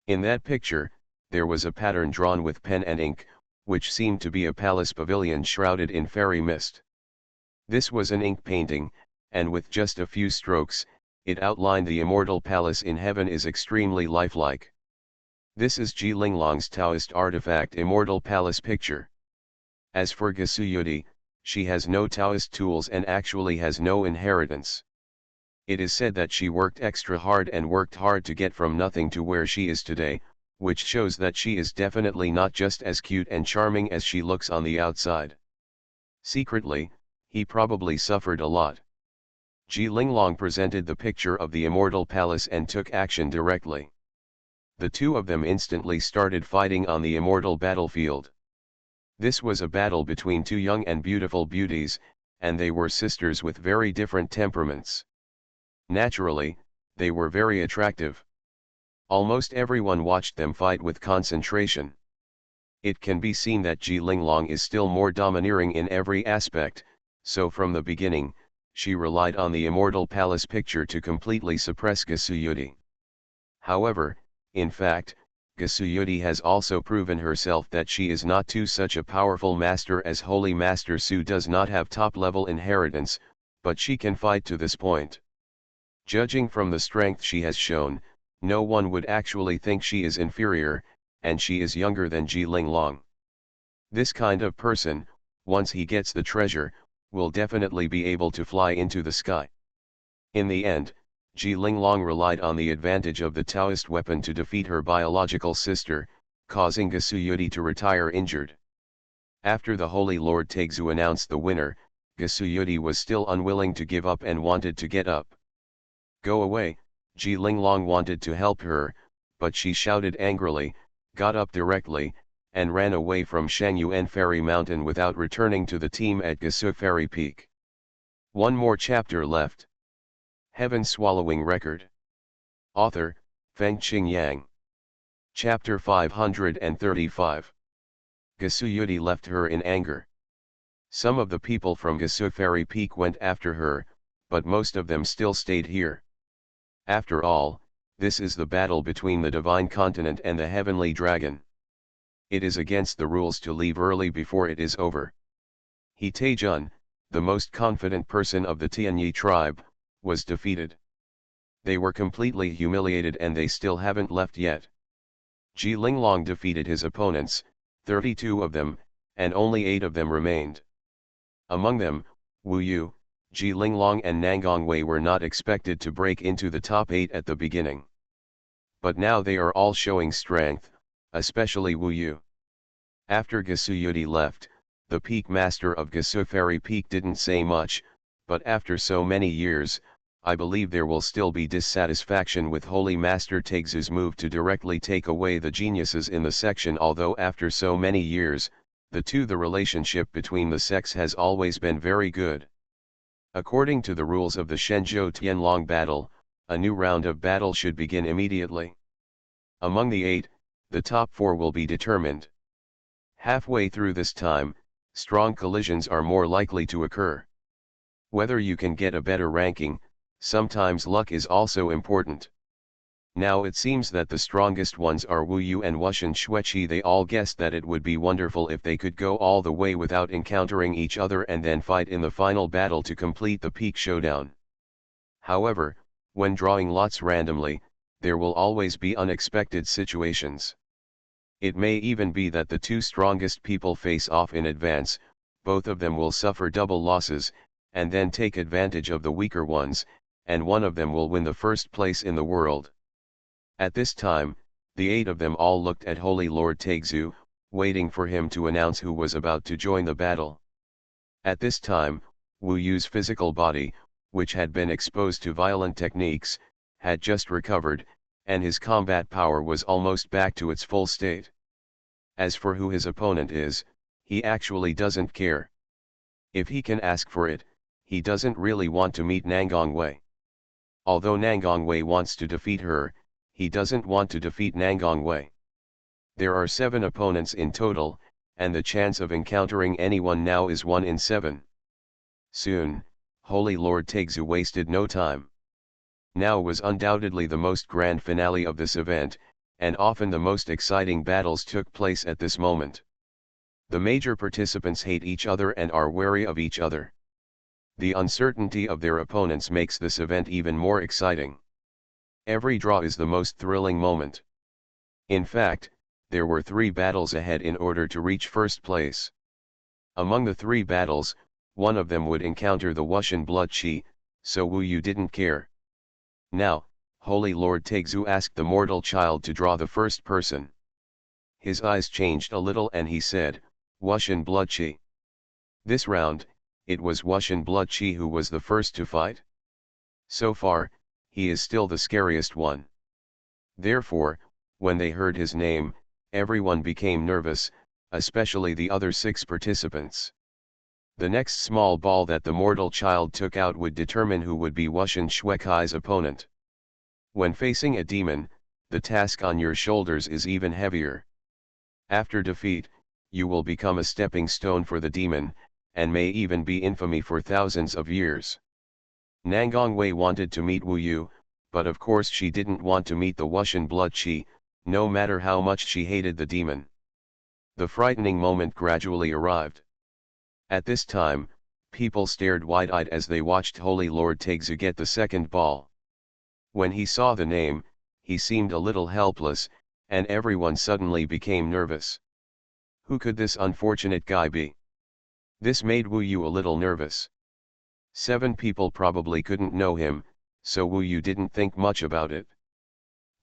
In that picture, there was a pattern drawn with pen and ink, which seemed to be a palace pavilion shrouded in fairy mist. This was an ink painting, and with just a few strokes, it outlined the immortal palace in heaven is extremely lifelike. This is Ji Linglong's Taoist artifact Immortal Palace picture. As for Gesuyudi, she has no Taoist tools and actually has no inheritance. It is said that she worked extra hard and worked hard to get from nothing to where she is today, which shows that she is definitely not just as cute and charming as she looks on the outside. Secretly, he probably suffered a lot. Ji Linglong presented the picture of the immortal palace and took action directly. The two of them instantly started fighting on the immortal battlefield. This was a battle between two young and beautiful beauties, and they were sisters with very different temperaments. Naturally, they were very attractive. Almost everyone watched them fight with concentration. It can be seen that Ji Linglong is still more domineering in every aspect, so from the beginning, she relied on the immortal palace picture to completely suppress Gesuyudi. However, in fact, Gesuyudi has also proven herself that she is not too such a powerful master, as Holy Master Su does not have top-level inheritance, but she can fight to this point. Judging from the strength she has shown, no one would actually think she is inferior, and she is younger than Ji Linglong. This kind of person, once he gets the treasure, will definitely be able to fly into the sky. In the end, Ji Linglong relied on the advantage of the Taoist weapon to defeat her biological sister, causing Gesuyudi to retire injured. After the Holy Lord Tegzu announced the winner, Gesuyudi was still unwilling to give up and wanted to get up. Go away, Ji Linglong wanted to help her, but she shouted angrily, got up directly, and ran away from Shangyuan Fairy Mountain without returning to the team at Gesu Fairy Peak. One more chapter left. Heaven Swallowing Record. Author, Fengqing Yang. Chapter 535. Gesuyudi left her in anger. Some of the people from Gesu Fairy Peak went after her, but most of them still stayed here. After all, this is the battle between the Divine Continent and the Heavenly Dragon. It is against the rules to leave early before it is over. He Taejun, the most confident person of the Tianyi tribe, was defeated. They were completely humiliated and they still haven't left yet. Ji Linglong defeated his opponents, 32 of them, and only 8 of them remained. Among them, Wu Yu, Ji Linglong and Nangongwei were not expected to break into the top 8 at the beginning. But now they are all showing strength, especially Wu Yu. After Gesuyudi left, the peak master of Gesu Fairy Peak didn't say much, but after so many years, I believe there will still be dissatisfaction with Holy Master Tegzu's move to directly take away the geniuses in the section. Although after so many years, the relationship between the sects has always been very good. According to the rules of the Shenzhou Tianlong battle, a new round of battle should begin immediately. Among the 8, the top 4 will be determined. Halfway through this time, strong collisions are more likely to occur. Whether you can get a better ranking, sometimes luck is also important. Now it seems that the strongest ones are Wu Yu and Wushan Xueqi. They all guessed that it would be wonderful if they could go all the way without encountering each other and then fight in the final battle to complete the peak showdown. However, when drawing lots randomly, there will always be unexpected situations. It may even be that the 2 strongest people face off in advance, both of them will suffer double losses, and then take advantage of the weaker ones, and one of them will win the first place in the world. At this time, the 8 of them all looked at Holy Lord Tegzu, waiting for him to announce who was about to join the battle. At this time, Wu Yu's physical body, which had been exposed to violent techniques, had just recovered, and his combat power was almost back to its full state. As for who his opponent is, he actually doesn't care. If he can ask for it, he doesn't really want to meet Nangongwei. Although Nangongwei wants to defeat her, he doesn't want to defeat Nangongwei. There are 7 opponents in total, and the chance of encountering anyone now is 1 in 7. Soon, Holy Lord Taixu wasted no time. Now was undoubtedly the most grand finale of this event, and often the most exciting battles took place at this moment. The major participants hate each other and are wary of each other. The uncertainty of their opponents makes this event even more exciting. Every draw is the most thrilling moment. In fact, there were 3 battles ahead in order to reach first place. Among the 3 battles, one of them would encounter the Wuxian blood qi, so Wu Yu didn't care. Now, Holy Lord Taixu asked the mortal child to draw the first person. His eyes changed a little and he said, Wuxian blood qi. This round, it was Wuxian blood qi who was the first to fight. So far, he is still the scariest one. Therefore, when they heard his name, everyone became nervous, especially the other 6 participants. The next small ball that the mortal child took out would determine who would be Wuxian Shuekai's opponent. When facing a demon, the task on your shoulders is even heavier. After defeat, you will become a stepping stone for the demon, and may even be infamy for thousands of years. Nangongwei wanted to meet Wu Yu, but of course she didn't want to meet the Wuxian blood qi, no matter how much she hated the demon. The frightening moment gradually arrived. At this time, people stared wide-eyed as they watched Holy Lord Taixu get the second ball. When he saw the name, he seemed a little helpless, and everyone suddenly became nervous. Who could this unfortunate guy be? This made Wu Yu a little nervous. 7 people probably couldn't know him, so Wu Yu didn't think much about it.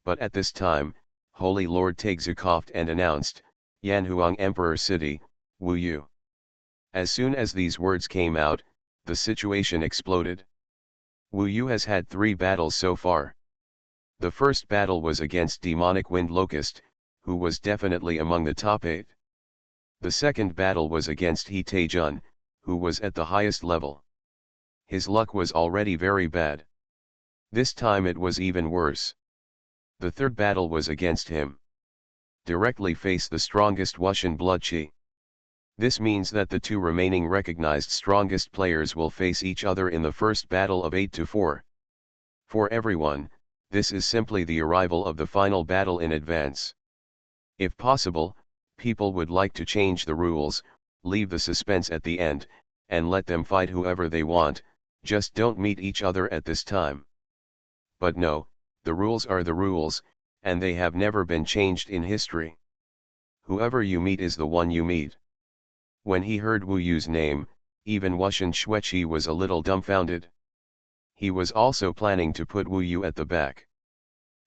But at this time, Holy Lord Taixu coughed and announced, Yanhuang Emperor City, Wu Yu. As soon as these words came out, the situation exploded. Wu Yu has had 3 battles so far. The first battle was against Demonic Wind Locust, who was definitely among the top 8. The second battle was against He Taijun, who was at the highest level. His luck was already very bad. This time it was even worse. The third battle was against him. Directly face the strongest Wuxian blood qi. This means that the 2 remaining recognized strongest players will face each other in the first battle of 8-4. For everyone, this is simply the arrival of the final battle in advance. If possible, people would like to change the rules, leave the suspense at the end, and let them fight whoever they want, just don't meet each other at this time. But no, the rules are the rules, and they have never been changed in history. Whoever you meet is the one you meet. When he heard Wu Yu's name, even Wuxian Xueqi was a little dumbfounded. He was also planning to put Wu Yu at the back.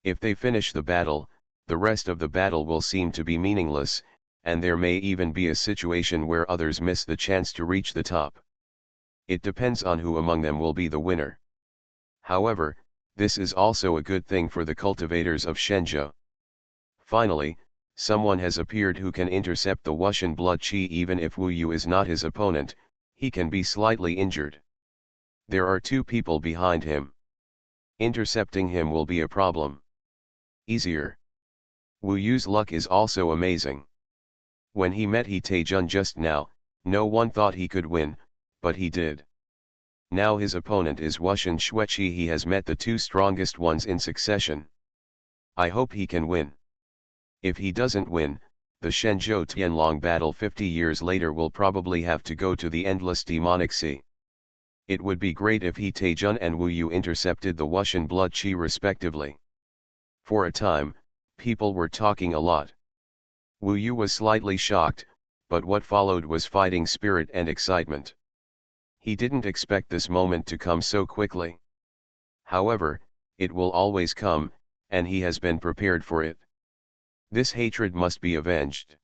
If they finish the battle, the rest of the battle will seem to be meaningless, and there may even be a situation where others miss the chance to reach the top. It depends on who among them will be the winner. However, this is also a good thing for the cultivators of Shenzhou. Finally, someone has appeared who can intercept the Wuxian blood qi. Even if Wu Yu is not his opponent, he can be slightly injured. There are 2 people behind him. Intercepting him will be a problem. Easier. Wu Yu's luck is also amazing. When he met He Taijun just now, no one thought he could win, but he did. Now his opponent is Wuxian Xueqi. He has met the 2 strongest ones in succession. I hope he can win. If he doesn't win, the Shenzhou Tianlong battle 50 years later will probably have to go to the endless demonic sea. It would be great if He Taijun and Wu Yu intercepted the Wuxian blood qi respectively. For a time, people were talking a lot. Wu Yu was slightly shocked, but what followed was fighting spirit and excitement. He didn't expect this moment to come so quickly. However, it will always come, and he has been prepared for it. This hatred must be avenged.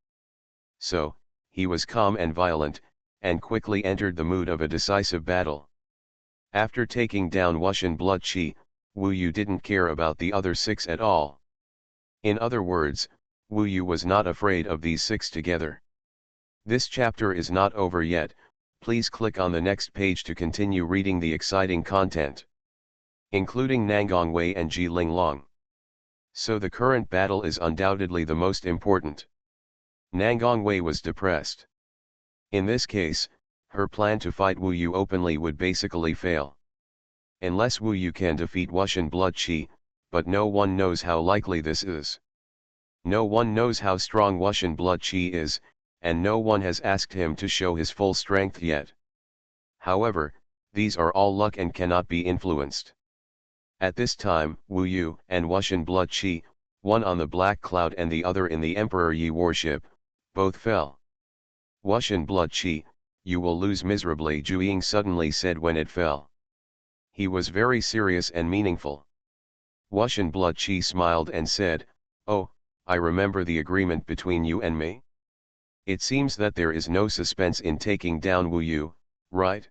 So, he was calm and violent, and quickly entered the mood of a decisive battle. After taking down Wuxian blood qi, Wu Yu didn't care about the other 6 at all. In other words, Wu Yu was not afraid of these 6 together. This chapter is not over yet, please click on the next page to continue reading the exciting content, including Nangong Wei and Ji Linglong. So the current battle is undoubtedly the most important. Nangong Wei was depressed. In this case, her plan to fight Wu Yu openly would basically fail. Unless Wu Yu can defeat Wuxian blood qi, but no one knows how likely this is. No one knows how strong Wuxian blood qi is, and no one has asked him to show his full strength yet. However, these are all luck and cannot be influenced. At this time, Wu Yu and Wuxian blood qi, one on the Black Cloud and the other in the Emperor Yi warship, both fell. Wuxian blood qi, you will lose miserably, Zhu Ying suddenly said when it fell. He was very serious and meaningful. Wuxian blood qi smiled and said, "Oh, I remember the agreement between you and me. It seems that there is no suspense in taking down Wu Yu, right?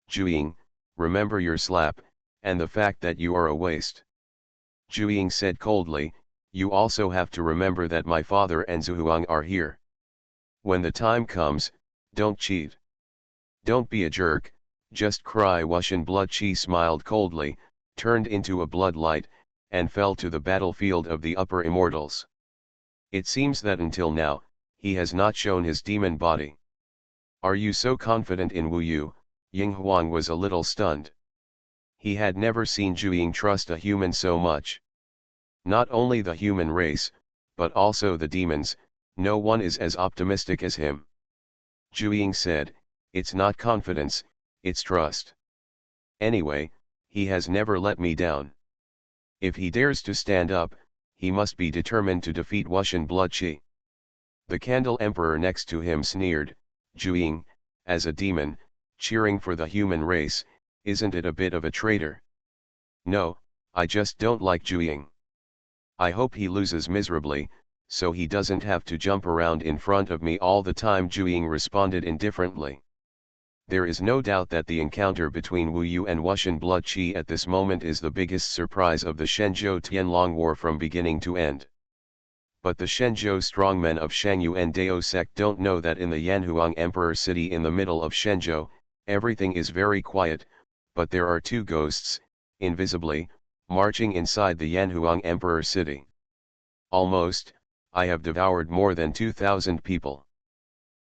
Zhu Ying, remember your slap, and the fact that you are a waste." Zhu Ying said coldly, "You also have to remember that my father and Xuanhuan are here. When the time comes, don't cheat. Don't be a jerk, just cry." Wuxian blood qi smiled coldly, turned into a blood light, and fell to the battlefield of the upper immortals. It seems that until now, he has not shown his demon body. "Are you so confident in Wu Yu?" Ying Huang was a little stunned. He had never seen Zhu Ying trust a human so much. Not only the human race, but also the demons, no one is as optimistic as him. Zhu Ying said, "It's not confidence, it's trust. Anyway, he has never let me down. If he dares to stand up, he must be determined to defeat Wuxian blood qi." The Candle Emperor next to him sneered, "Zhu Ying, as a demon, cheering for the human race, isn't it a bit of a traitor?" "No, I just don't like Zhu Ying. I hope he loses miserably, so he doesn't have to jump around in front of me all the time," Zhu Ying responded indifferently. There is no doubt that the encounter between Wu Yu and Wuxian blood qi at this moment is the biggest surprise of the Shenzhou Tianlong War from beginning to end. But the Shenzhou strongmen of Shangyuan Dao sect don't know that in the Yanhuang Emperor city in the middle of Shenzhou, everything is very quiet, but there are 2 ghosts, invisibly, marching inside the Yanhuang Emperor city. Almost, I have devoured more than 2,000 people.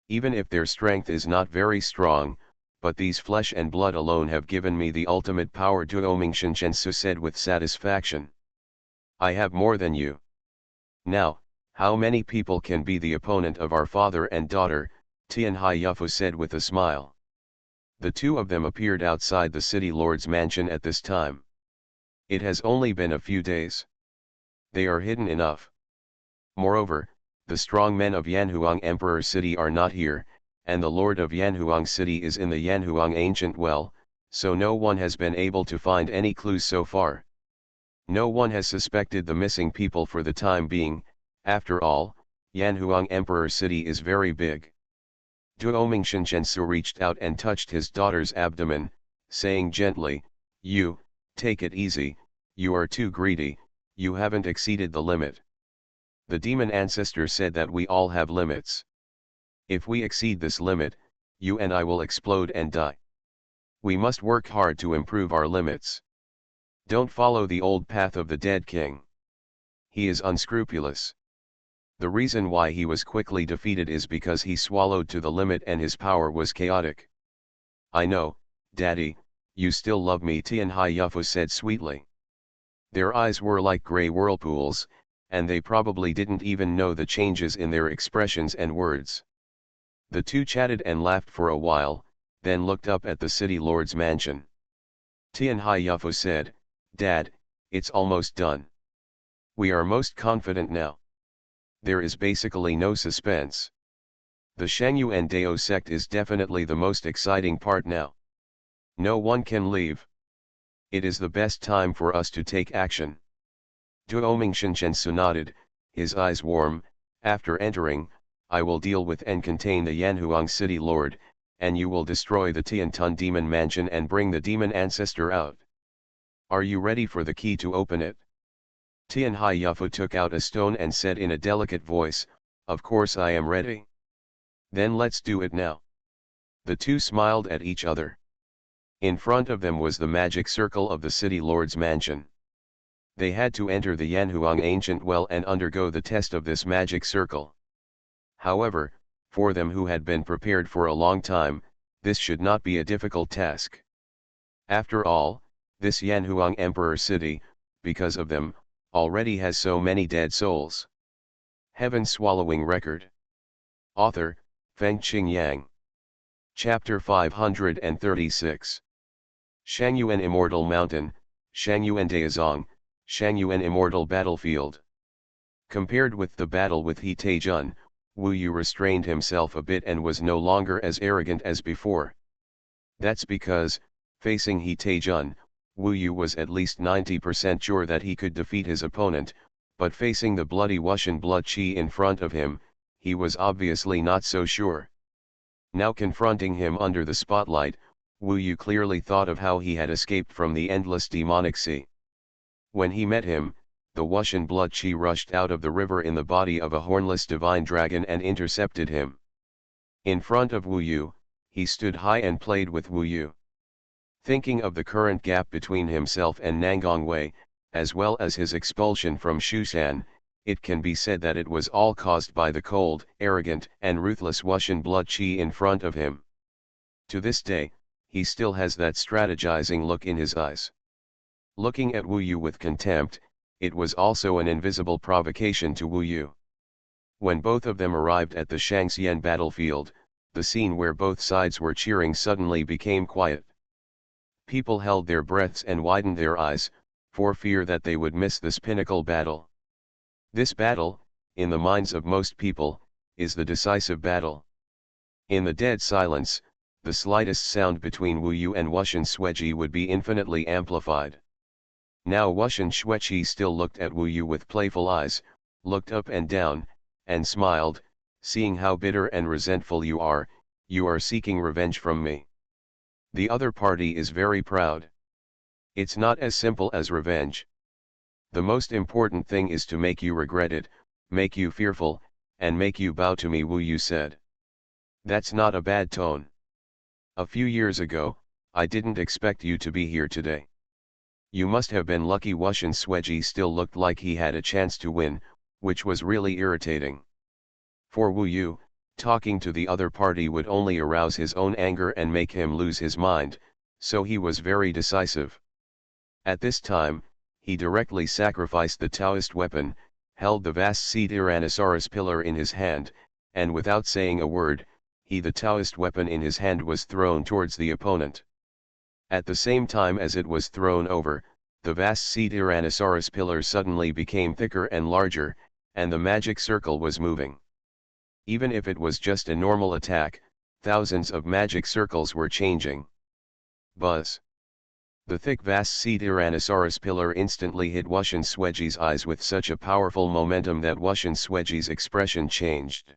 Even if their strength is not very strong, but these flesh and blood alone have given me the ultimate power, Duo Mingshen Shensu said with satisfaction. "I have more than you. Now, how many people can be the opponent of our father and daughter?" Tianhai Yufu said with a smile. The 2 of them appeared outside the city lord's mansion at this time. It has only been a few days. They are hidden enough. Moreover, the strong men of Yanhuang Emperor City are not here, and the lord of Yanhuang City is in the Yanhuang Ancient Well, so no one has been able to find any clues so far. No one has suspected the missing people for the time being. After all, Yanhuang Emperor City is very big. Duo Mingshen Shensu reached out and touched his daughter's abdomen, saying gently, "You, take it easy, you are too greedy, you haven't exceeded the limit. The demon ancestor said that we all have limits. If we exceed this limit, you and I will explode and die. We must work hard to improve our limits. Don't follow the old path of the dead king. He is unscrupulous. The reason why he was quickly defeated is because he swallowed to the limit and his power was chaotic." "I know, Daddy, you still love me," Tianhai Yufu said sweetly. Their eyes were like gray whirlpools, and they probably didn't even know the changes in their expressions and words. The 2 chatted and laughed for a while, then looked up at the city lord's mansion. Tianhai Yufu said, "Dad, it's almost done. We are most confident now. There is basically no suspense. The Shangyuan Dao sect is definitely the most exciting part now. No one can leave. It is the best time for us to take action." Duo Mingshen Shensu nodded, his eyes warm. "After entering, I will deal with and contain the Yanhuang City Lord, and you will destroy the Tiantun Demon Mansion and bring the demon ancestor out." Are you ready for the key to open it? Tian Hai Yufu took out a stone and said in a delicate voice, "Of course I am ready." "Then let's do it now." The two smiled at each other. In front of them was the magic circle of the city lord's mansion. They had to enter the Yanhuang ancient well and undergo the test of this magic circle. However, for them who had been prepared for a long time, this should not be a difficult task. After all, this Yanhuang Emperor city, because of them, already has so many dead souls. Heaven Swallowing Record. Author, Fengqing Yang. Chapter 536. Xuanhuan Immortal Mountain, Xuanhuan Daozong, Xuanhuan Immortal Battlefield. Compared with the battle with He Taijun, Wu Yu restrained himself a bit and was no longer as arrogant as before. That's because, facing He Taijun, Wu Yu was at least 90% sure that he could defeat his opponent, but facing the bloody Wuxian blood qi in front of him, he was obviously not so sure. Now confronting him under the spotlight, Wu Yu clearly thought of how he had escaped from the endless demonic sea. When he met him, the Wuxian blood qi rushed out of the river in the body of a hornless divine dragon and intercepted him. In front of Wu Yu, he stood high and played with Wu Yu. Thinking of the current gap between himself and Nangongwei, as well as his expulsion from Shushan, it can be said that it was all caused by the cold, arrogant, and ruthless Wuxian blood qi in front of him. To this day, he still has that strategizing look in his eyes. Looking at Wu Yu with contempt, it was also an invisible provocation to Wu Yu. When both of them arrived at the Shangxian battlefield, the scene where both sides were cheering suddenly became quiet. People held their breaths and widened their eyes, for fear that they would miss this pinnacle battle. This battle, in the minds of most people, is the decisive battle. In the dead silence, the slightest sound between Wu Yu and Wuxian Xueji would be infinitely amplified. Now Wuxian Xueji still looked at Wu Yu with playful eyes, looked up and down, and smiled, "Seeing how bitter and resentful you are seeking revenge from me. The other party is very proud. It's not as simple as revenge. The most important thing is to make you regret it, make you fearful, and make you bow to me," Wu Yu said. "That's not a bad tone. A few years ago, I didn't expect you to be here today. You must have been lucky." Wuxian Xueji still looked like he had a chance to win, which was really irritating. For Wu Yu, talking to the other party would only arouse his own anger and make him lose his mind, so he was very decisive. At this time, he directly sacrificed the Taoist weapon, held the vast sea Tyrannosaurus pillar in his hand, and without saying a word, the Taoist weapon in his hand was thrown towards the opponent. At the same time as it was thrown over, the vast sea Tyrannosaurus pillar suddenly became thicker and larger, and the magic circle was moving. Even if it was just a normal attack, thousands of magic circles were changing. Buzz. The thick vast sea Tyrannosaurus pillar instantly hit Wuxian Xueji's eyes with such a powerful momentum that Wuxian Xueji's expression changed.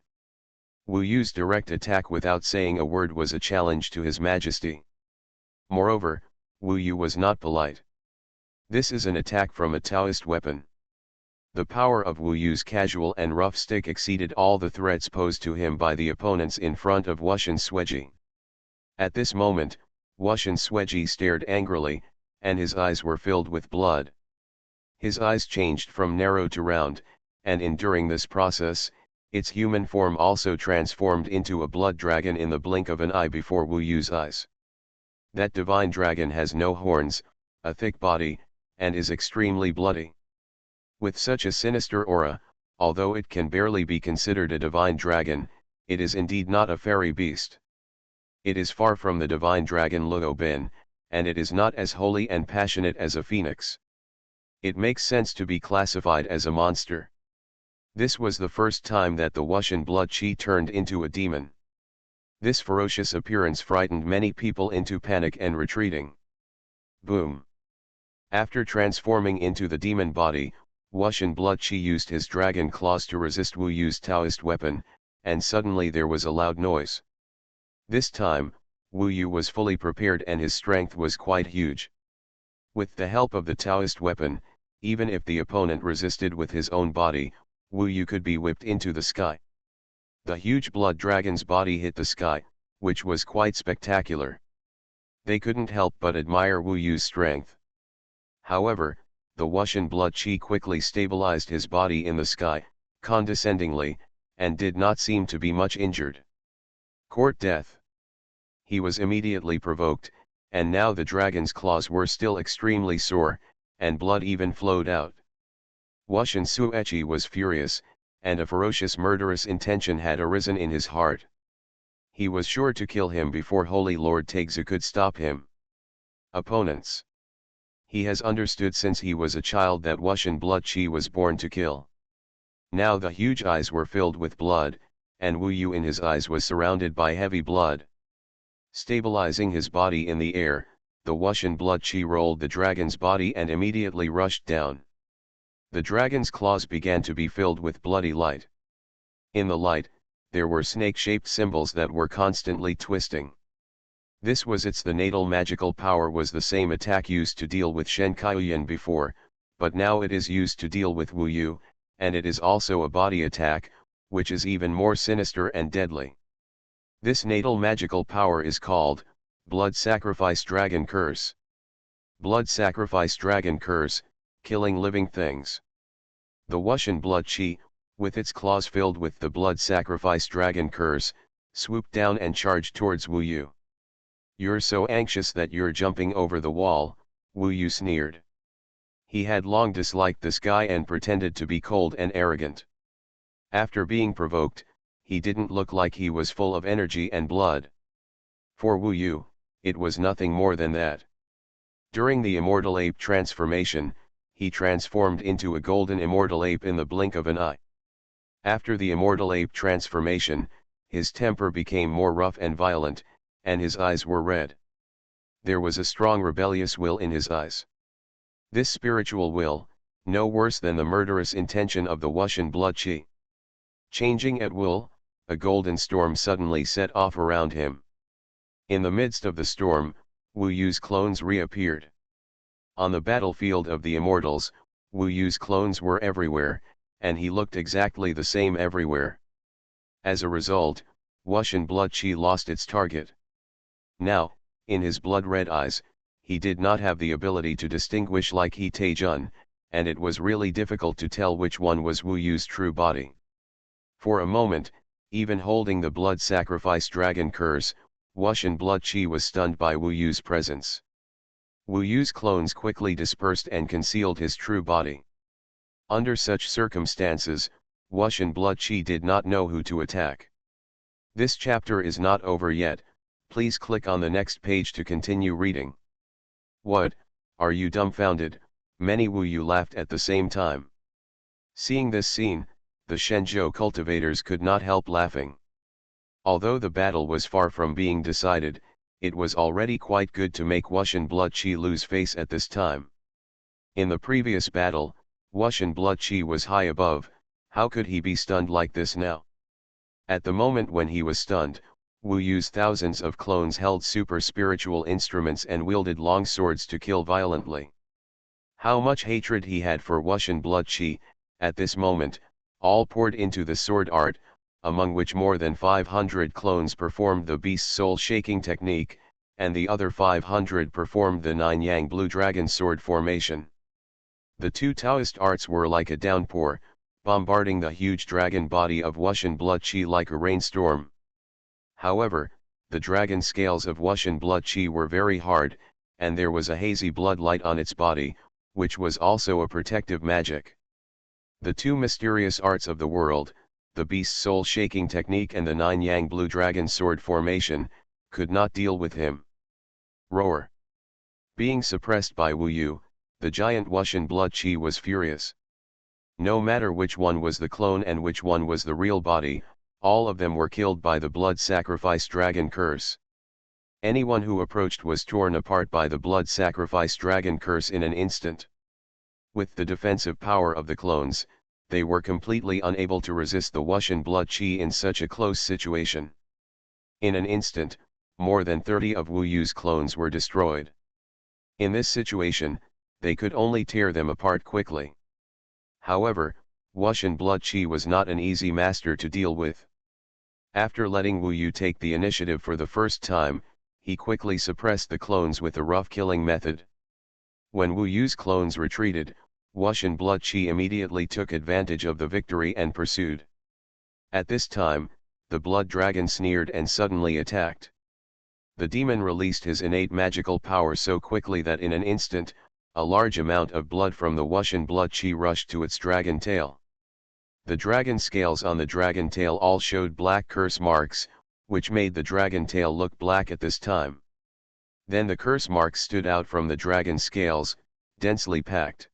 Wu Yu's direct attack without saying a word was a challenge to His Majesty. Moreover, Wu Yu was not polite. This is an attack from a Taoist weapon. The power of Wu Yu's casual and rough stick exceeded all the threats posed to him by the opponents in front of Wuxian Xueji. At this moment, Wuxian Xueji stared angrily, and his eyes were filled with blood. His eyes changed from narrow to round, and during this process, its human form also transformed into a blood dragon in the blink of an eye before Wu Yu's eyes. That divine dragon has no horns, a thick body, and is extremely bloody. With such a sinister aura, although it can barely be considered a divine dragon, it is indeed not a fairy beast. It is far from the divine dragon Luobin, and it is not as holy and passionate as a phoenix. It makes sense to be classified as a monster. This was the first time that the Wuxian blood qi turned into a demon. This ferocious appearance frightened many people into panic and retreating. Boom! After transforming into the demon body, Wuxian blood qi used his dragon claws to resist Wu Yu's Taoist weapon, and suddenly there was a loud noise. This time, Wu Yu was fully prepared and his strength was quite huge. With the help of the Taoist weapon, even if the opponent resisted with his own body, Wu Yu could be whipped into the sky. The huge blood dragon's body hit the sky, which was quite spectacular. They couldn't help but admire Wu Yu's strength. However, the Wuxian blood qi quickly stabilized his body in the sky, condescendingly, and did not seem to be much injured. Court death. He was immediately provoked, and now the dragon's claws were still extremely sore, and blood even flowed out. Wuxian Sueqi was furious, and a ferocious murderous intention had arisen in his heart. He was sure to kill him before Holy Lord Taixu could stop him. Opponents. He has understood since he was a child that Wuxian blood qi was born to kill. Now the huge eyes were filled with blood, and Wu Yu in his eyes was surrounded by heavy blood. Stabilizing his body in the air, the Wuxian blood qi rolled the dragon's body and immediately rushed down. The dragon's claws began to be filled with bloody light. In the light, there were snake-shaped symbols that were constantly twisting. This was the natal magical power was the same attack used to deal with Shen Kaiyuan before, but now it is used to deal with Wu Yu, and it is also a body attack, which is even more sinister and deadly. This natal magical power is called, Blood Sacrifice Dragon Curse. Blood Sacrifice Dragon Curse, killing living things. The Wuxian blood qi, with its claws filled with the Blood Sacrifice Dragon Curse, swooped down and charged towards Wu Yu. "You're so anxious that you're jumping over the wall," Wu Yu sneered. He had long disliked this guy and pretended to be cold and arrogant. After being provoked, he didn't look like he was full of energy and blood. For Wu Yu, it was nothing more than that. During the immortal ape transformation, he transformed into a golden immortal ape in the blink of an eye. After the immortal ape transformation, his temper became more rough and violent, and his eyes were red. There was a strong rebellious will in his eyes. This spiritual will, no worse than the murderous intention of the Wuxian blood qi. Changing at will, a golden storm suddenly set off around him. In the midst of the storm, Wu Yu's clones reappeared. On the battlefield of the Immortals, Wu Yu's clones were everywhere, and he looked exactly the same everywhere. As a result, Wuxian blood qi lost its target. Now, in his blood-red eyes, he did not have the ability to distinguish like He Taijun, and it was really difficult to tell which one was Wu Yu's true body. For a moment, even holding the blood sacrifice dragon curse, Wuxian blood qi was stunned by Wu Yu's presence. Wu Yu's clones quickly dispersed and concealed his true body. Under such circumstances, Wuxian blood qi did not know who to attack. This chapter is not over yet, please click on the next page to continue reading. What, are you dumbfounded? Many Wu Yu laughed at the same time. Seeing this scene, the Shenzhou cultivators could not help laughing. Although the battle was far from being decided, it was already quite good to make Wuxian blood qi lose face at this time. In the previous battle, Wuxian blood qi was high above, how could he be stunned like this now? At the moment when he was stunned, Wu Yu's thousands of clones held super spiritual instruments and wielded long swords to kill violently. How much hatred he had for Wuxian blood qi, at this moment, all poured into the sword art, among which more than 500 clones performed the beast soul shaking technique, and the other 500 performed the 9-yang blue dragon sword formation. The two Taoist arts were like a downpour, bombarding the huge dragon body of Wuxian blood qi like a rainstorm. However, the dragon scales of Wuxian blood qi were very hard, and there was a hazy blood light on its body, which was also a protective magic. The two mysterious arts of the world, the beast soul shaking technique and the 9-yang blue dragon sword formation, could not deal with him. Roar. Being suppressed by Wu Yu, the giant Wuxian blood qi was furious. No matter which one was the clone and which one was the real body, all of them were killed by the blood sacrifice dragon curse. Anyone who approached was torn apart by the blood sacrifice dragon curse in an instant. With the defensive power of the clones, they were completely unable to resist the Wuxian blood qi in such a close situation. In an instant, more than 30 of Wu Yu's clones were destroyed. In this situation, they could only tear them apart quickly. However, Wuxian blood qi was not an easy master to deal with. After letting Wu Yu take the initiative for the first time, he quickly suppressed the clones with a rough killing method. When Wu Yu's clones retreated, Wuxian blood qi immediately took advantage of the victory and pursued. At this time, the blood dragon sneered and suddenly attacked. The demon released his innate magical power so quickly that in an instant, a large amount of blood from the Wuxian blood qi rushed to its dragon tail. The dragon scales on the dragon tail all showed black curse marks, which made the dragon tail look black at this time. Then the curse marks stood out from the dragon scales, densely packed.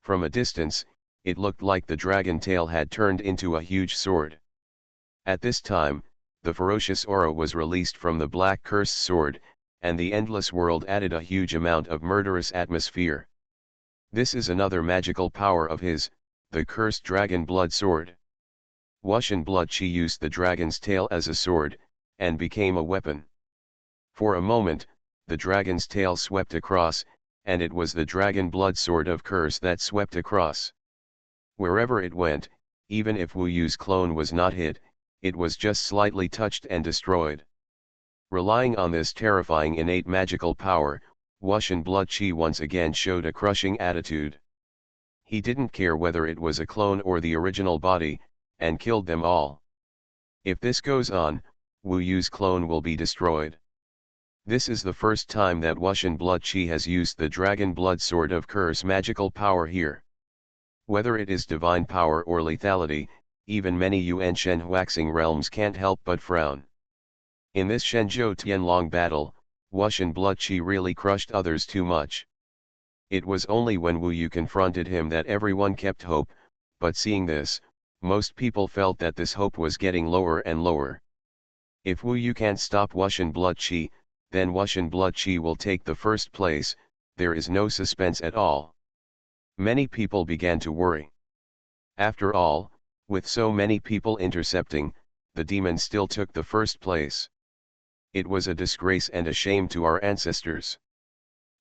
From a distance, it looked like the dragon tail had turned into a huge sword. At this time, the ferocious aura was released from the black cursed sword, and the endless world added a huge amount of murderous atmosphere. This is another magical power of his, the cursed dragon blood sword. Wuxian blood qi used the dragon's tail as a sword, and became a weapon. For a moment, the dragon's tail swept across, and it was the dragon blood sword of curse that swept across. Wherever it went, even if Wu Yu's clone was not hit, it was just slightly touched and destroyed. Relying on this terrifying innate magical power, Wuxian blood qi once again showed a crushing attitude. He didn't care whether it was a clone or the original body, and killed them all. If this goes on, Wu Yu's clone will be destroyed. This is the first time that Wuxian blood qi has used the dragon blood sword of curse magical power here. Whether it is divine power or lethality, even many Yuan Shen waxing realms can't help but frown. In this Shenzhou Tianlong battle, Wuxian blood qi really crushed others too much. It was only when Wu Yu confronted him that everyone kept hope, but seeing this, most people felt that this hope was getting lower and lower. If Wu Yu can't stop Wuxian blood qi, then Wuxian blood qi will take the first place. There is no suspense at all. Many people began to worry. After all, with so many people intercepting, the demon still took the first place. It was a disgrace and a shame to our ancestors.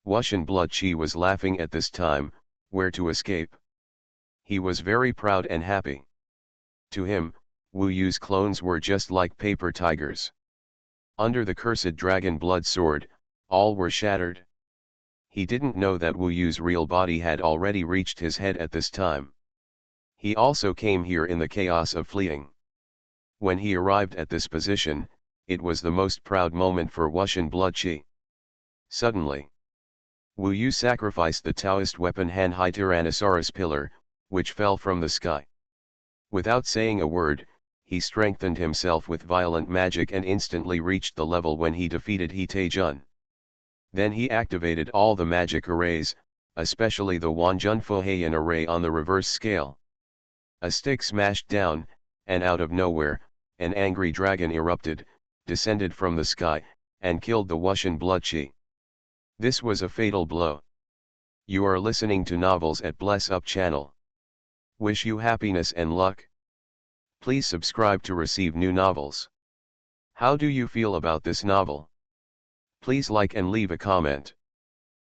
Wuxian blood qi was laughing at this time, where to escape? He was very proud and happy. To him, Wu Yu's clones were just like paper tigers. Under the cursed dragon blood sword, all were shattered. He didn't know that Wu Yu's real body had already reached his head at this time. He also came here in the chaos of fleeing. When he arrived at this position, it was the most proud moment for Wuxian blood qi. Suddenly, Wu Yu sacrificed the Taoist weapon Han-Hai Tyrannosaurus pillar, which fell from the sky. Without saying a word, he strengthened himself with violent magic and instantly reached the level when he defeated He Taijun. Then he activated all the magic arrays, especially the Wanjun Fuheian array on the reverse scale. A stick smashed down, and out of nowhere, an angry dragon erupted, descended from the sky, and killed the Wuxian blood qi. This was a fatal blow. You are listening to Novels at Bless Up channel. Wish you happiness and luck. Please subscribe to receive new novels. How do you feel about this novel? Please like and leave a comment.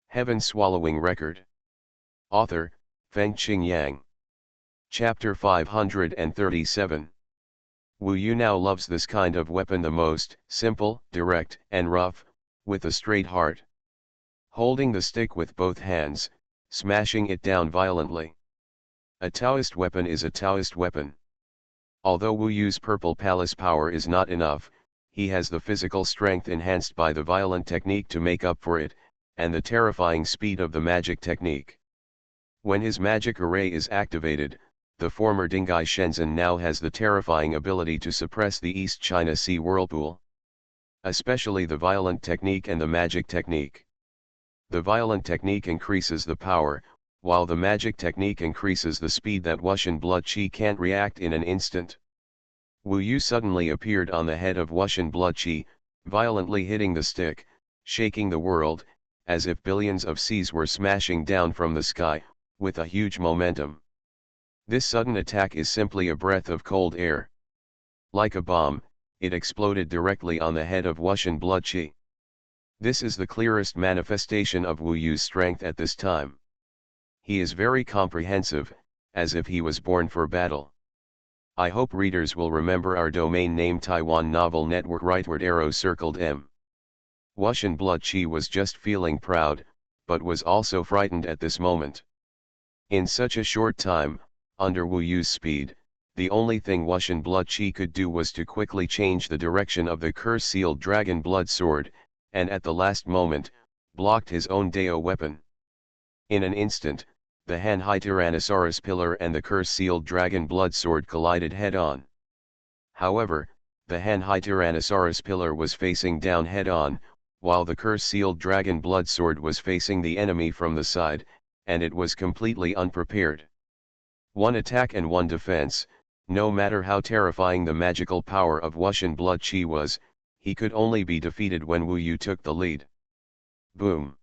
Heaven Swallowing Record. Author, Fengqing Yang. Chapter 537. Wu Yu now loves this kind of weapon the most, simple, direct, and rough, with a straight heart. Holding the stick with both hands, smashing it down violently. A Taoist weapon is a Taoist weapon. Although Wu Yu's purple palace power is not enough, he has the physical strength enhanced by the violent technique to make up for it, and the terrifying speed of the magic technique. When his magic array is activated, the former Dingai Shenzhen now has the terrifying ability to suppress the East China Sea whirlpool. Especially the violent technique and the magic technique. The violent technique increases the power, while the magic technique increases the speed that Wuxian blood qi can't react in an instant. Wu Yu suddenly appeared on the head of Wuxian blood qi, violently hitting the stick, shaking the world, as if billions of seas were smashing down from the sky, with a huge momentum. This sudden attack is simply a breath of cold air. Like a bomb, it exploded directly on the head of Wuxian blood qi. This is the clearest manifestation of Wu Yu's strength at this time. He is very comprehensive, as if he was born for battle. I hope readers will remember our domain name Taiwan Novel Network rightward arrow circled M. Wuxian Blood Qi was just feeling proud, but was also frightened at this moment. In such a short time, under Wu Yu's speed, the only thing Wuxian Blood Qi could do was to quickly change the direction of the curse-sealed dragon blood sword, and at the last moment, blocked his own Dao weapon. In an instant, the Han-Hai Tyrannosaurus pillar and the curse-sealed dragon blood sword collided head-on. However, the Han-Hai Tyrannosaurus pillar was facing down head-on, while the curse-sealed dragon blood sword was facing the enemy from the side, and it was completely unprepared. One attack and one defense. No matter how terrifying the magical power of Wuxian Blood Qi was, he could only be defeated when Wu Yu took the lead. Boom!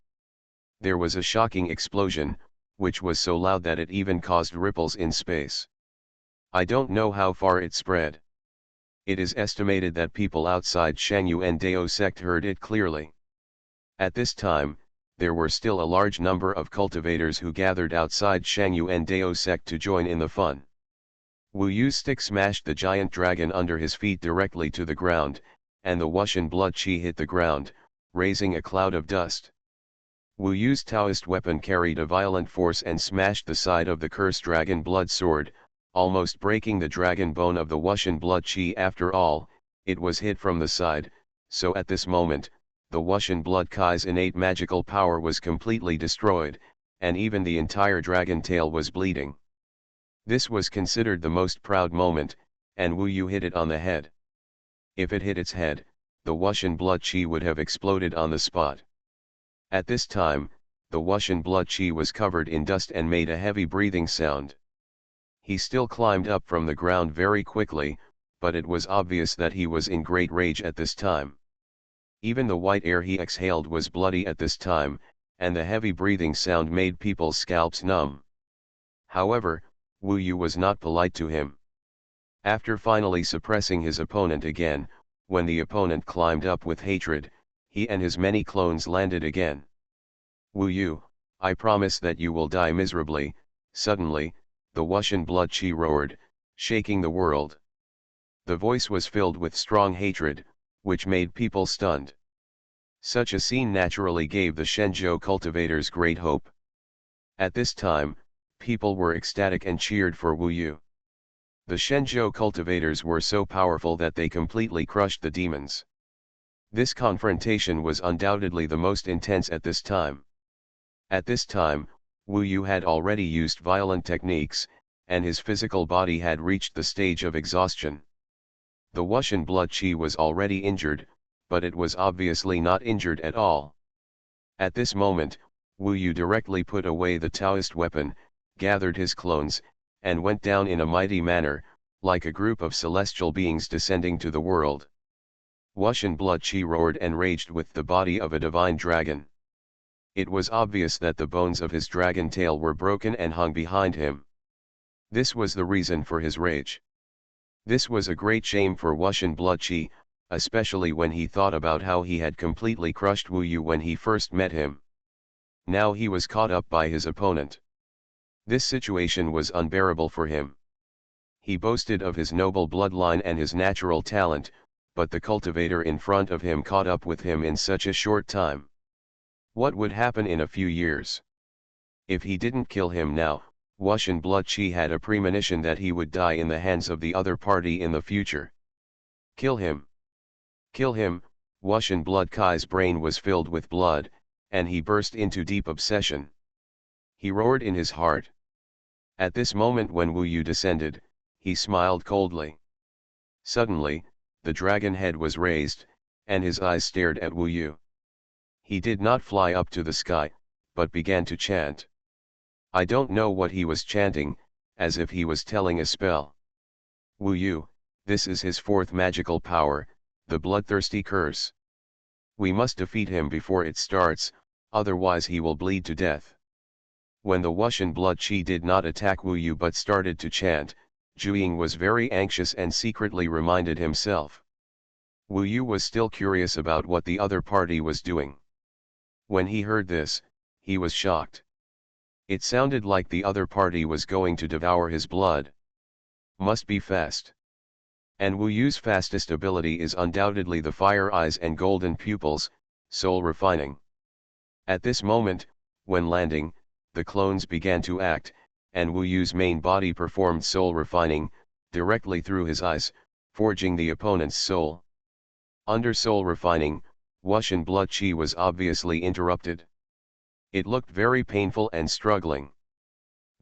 There was a shocking explosion, which was so loud that it even caused ripples in space. I don't know how far it spread. It is estimated that people outside Xuanhuan Dao sect heard it clearly. At this time, there were still a large number of cultivators who gathered outside Xuanhuan Dao sect to join in the fun. Wu Yu's stick smashed the giant dragon under his feet directly to the ground, and the Wuxian Blood Qi hit the ground, raising a cloud of dust. Wu Yu's Taoist weapon carried a violent force and smashed the side of the cursed dragon blood sword, almost breaking the dragon bone of the Wuxian Blood Qi. After all, it was hit from the side, so at this moment, the Wuxian Blood Qi's innate magical power was completely destroyed, and even the entire dragon tail was bleeding. This was considered the most proud moment, and Wu Yu hit it on the head. If it hit its head, the Wuxian Blood Qi would have exploded on the spot. At this time, the Wuxian Blood Qi was covered in dust and made a heavy breathing sound. He still climbed up from the ground very quickly, but it was obvious that he was in great rage at this time. Even the white air he exhaled was bloody at this time, and the heavy breathing sound made people's scalps numb. However, Wu Yu was not polite to him. After finally suppressing his opponent again, when the opponent climbed up with hatred, he and his many clones landed again. Wu Yu, I promise that you will die miserably. Suddenly, the Wuxian Blood Qi roared, shaking the world. The voice was filled with strong hatred, which made people stunned. Such a scene naturally gave the Shenzhou cultivators great hope. At this time, people were ecstatic and cheered for Wu Yu. The Shenzhou cultivators were so powerful that they completely crushed the demons. This confrontation was undoubtedly the most intense at this time. At this time, Wu Yu had already used violent techniques, and his physical body had reached the stage of exhaustion. The Wuxian Blood Qi was already injured, but it was obviously not injured at all. At this moment, Wu Yu directly put away the Taoist weapon, gathered his clones, and went down in a mighty manner, like a group of celestial beings descending to the world. Wuxian Blood Qi roared and raged with the body of a divine dragon. It was obvious that the bones of his dragon tail were broken and hung behind him. This was the reason for his rage. This was a great shame for Wuxian Blood Qi, especially when he thought about how he had completely crushed Wu Yu when he first met him. Now he was caught up by his opponent. This situation was unbearable for him. He boasted of his noble bloodline and his natural talent, but the cultivator in front of him caught up with him in such a short time. What would happen in a few years? If he didn't kill him now, Wuxian Blood Qi had a premonition that he would die in the hands of the other party in the future. Kill him! Kill him! Wuxian Blood Qi's brain was filled with blood, and he burst into deep obsession. He roared in his heart. At this moment when Wu Yu descended, he smiled coldly. Suddenly, the dragon head was raised, and his eyes stared at Wu Yu. He did not fly up to the sky, but began to chant. I don't know what he was chanting, as if he was telling a spell. Wu Yu, this is his fourth magical power, the bloodthirsty curse. We must defeat him before it starts, otherwise he will bleed to death. When the Wuxian Blood Qi did not attack Wu Yu but started to chant, Zhu was very anxious and secretly reminded himself. Wu Yu was still curious about what the other party was doing. When he heard this, he was shocked. It sounded like the other party was going to devour his blood. Must be fast. And Wu Yu's fastest ability is undoubtedly the fire eyes and golden pupils, soul refining. At this moment, when landing, the clones began to act, and Wu Yu's main body performed soul refining, directly through his eyes, forging the opponent's soul. Under soul refining, Wuxian blood qi was obviously interrupted. It looked very painful and struggling.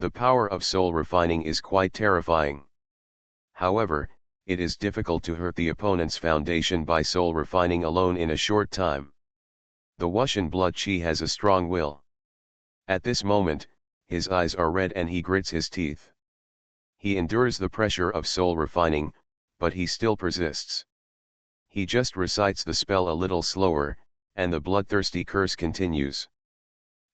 The power of soul refining is quite terrifying. However, it is difficult to hurt the opponent's foundation by soul refining alone in a short time. The Wuxian blood qi has a strong will. At this moment, his eyes are red and he grits his teeth. He endures the pressure of soul refining, but he still persists. He just recites the spell a little slower, and the bloodthirsty curse continues.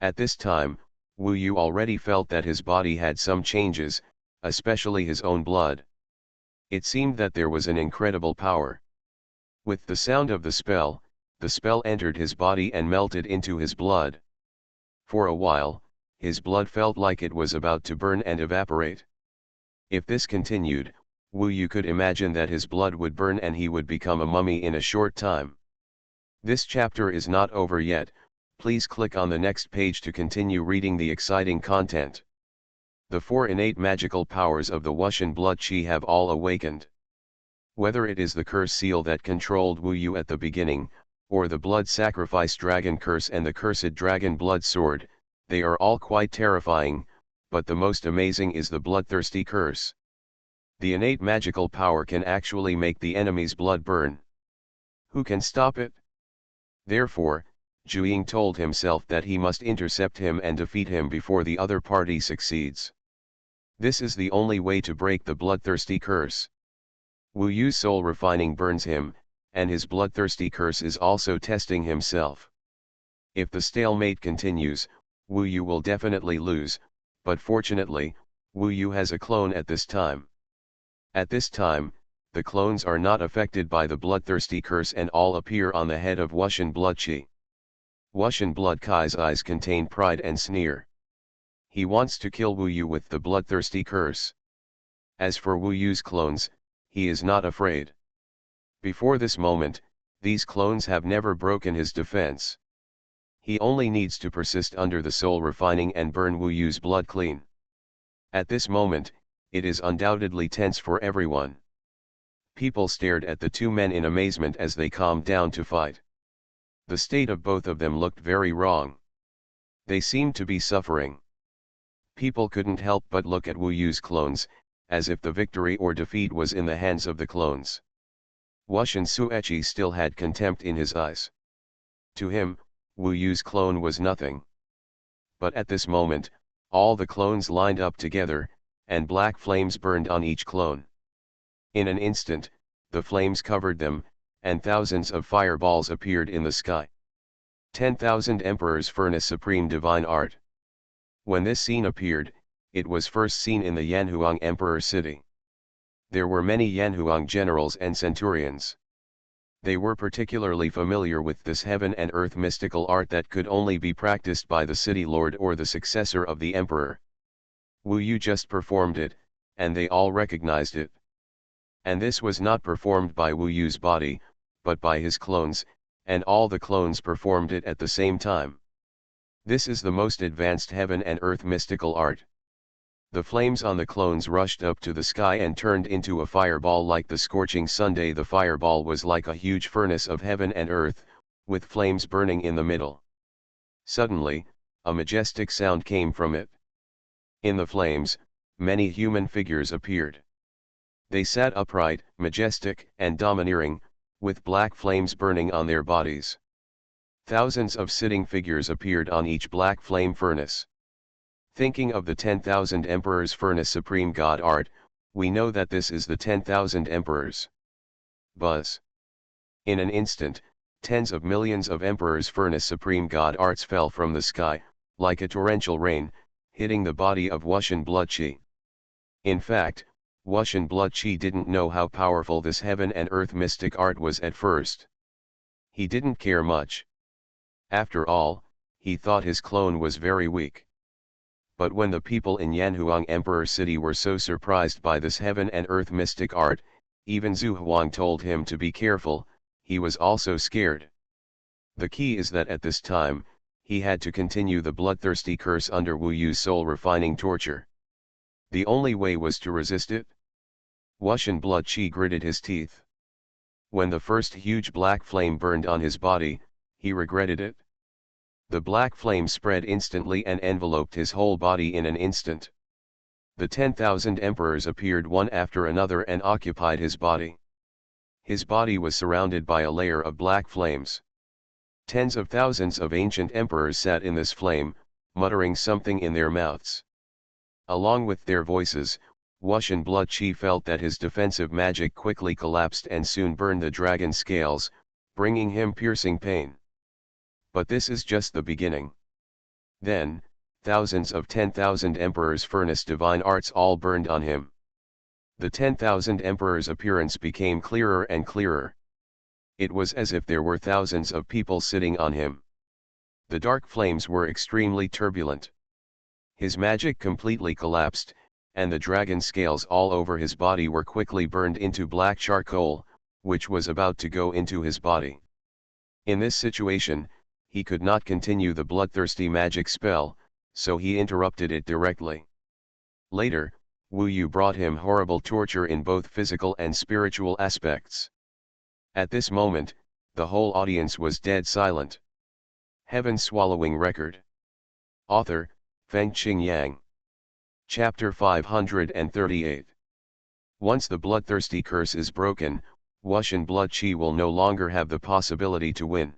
At this time, Wu Yu already felt that his body had some changes, especially his own blood. It seemed that there was an incredible power. With the sound of the spell entered his body and melted into his blood. For a while, his blood felt like it was about to burn and evaporate. If this continued, Wu Yu could imagine that his blood would burn and he would become a mummy in a short time. This chapter is not over yet, please click on the next page to continue reading the exciting content. The 4 innate magical powers of the Wuxian blood qi have all awakened. Whether it is the curse seal that controlled Wu Yu at the beginning, or the blood sacrifice dragon curse and the cursed dragon blood sword, they are all quite terrifying, but the most amazing is the bloodthirsty curse. The innate magical power can actually make the enemy's blood burn. Who can stop it? Therefore, Zhu Ying told himself that he must intercept him and defeat him before the other party succeeds. This is the only way to break the bloodthirsty curse. Wu Yu's soul refining burns him, and his bloodthirsty curse is also testing himself. If the stalemate continues, Wu Yu will definitely lose, but fortunately, Wu Yu has a clone at this time. At this time, the clones are not affected by the bloodthirsty curse and all appear on the head of Wuxian blood qi. Wuxian blood qi's eyes contain pride and sneer. He wants to kill Wu Yu with the bloodthirsty curse. As for Wu Yu's clones, he is not afraid. Before this moment, these clones have never broken his defense. He only needs to persist under the soul refining and burn Wu Yu's blood clean. At this moment, it is undoubtedly tense for everyone. People stared at the two men in amazement as they calmed down to fight. The state of both of them looked very wrong. They seemed to be suffering. People couldn't help but look at Wu Yu's clones, as if the victory or defeat was in the hands of the clones. Wuxian Sueqi still had contempt in his eyes. To him, Wu Yu's clone was nothing. But at this moment, all the clones lined up together, and black flames burned on each clone. In an instant, the flames covered them, and thousands of fireballs appeared in the sky. 10,000 Emperor's Furnace Supreme Divine Art. When this scene appeared, it was first seen in the Yanhuang Emperor city. There were many Yanhuang generals and centurions. They were particularly familiar with this heaven and earth mystical art that could only be practiced by the city lord or the successor of the emperor. Wu Yu just performed it, and they all recognized it. And this was not performed by Wu Yu's body, but by his clones, and all the clones performed it at the same time. This is the most advanced heaven and earth mystical art. The flames on the clones rushed up to the sky and turned into a fireball like the scorching Sunday. The fireball was like a huge furnace of heaven and earth, with flames burning in the middle. Suddenly, a majestic sound came from it. In the flames, many human figures appeared. They sat upright, majestic, and domineering, with black flames burning on their bodies. Thousands of sitting figures appeared on each black flame furnace. Thinking of the 10,000 Emperor's Furnace Supreme God Art, we know that this is the 10,000 Emperors. Buzz. In an instant, tens of millions of Emperor's Furnace Supreme God Arts fell from the sky, like a torrential rain, hitting the body of Wuxian blood qi. In fact, Wuxian blood qi didn't know how powerful this heaven and earth mystic art was at first. He didn't care much. After all, he thought his clone was very weak. But when the people in Yanhuang Emperor City were so surprised by this heaven and earth mystic art, even Xuanhuan told him to be careful, he was also scared. The key is that at this time, he had to continue the bloodthirsty curse under Wu Yu's soul refining torture. The only way was to resist it. Wuxian blood qi gritted his teeth. When the first huge black flame burned on his body, he regretted it. The black flame spread instantly and enveloped his whole body in an instant. The 10,000 emperors appeared one after another and occupied his body. His body was surrounded by a layer of black flames. Tens of thousands of ancient emperors sat in this flame, muttering something in their mouths. Along with their voices, Wuxian blood qi felt that his defensive magic quickly collapsed and soon burned the dragon scales, bringing him piercing pain. But this is just the beginning. Then, thousands of 10,000 emperors' furnace divine arts all burned on him. The 10,000 emperors' appearance became clearer and clearer. It was as if there were thousands of people sitting on him. The dark flames were extremely turbulent. His magic completely collapsed, and the dragon scales all over his body were quickly burned into black charcoal, which was about to go into his body. In this situation, he could not continue the bloodthirsty magic spell, so he interrupted it directly. Later, Wu Yu brought him horrible torture in both physical and spiritual aspects. At this moment, the whole audience was dead silent. Heaven Swallowing Record. Author, Fengqing Yang. Chapter 538. Once the bloodthirsty curse is broken, Wuxian blood qi will no longer have the possibility to win.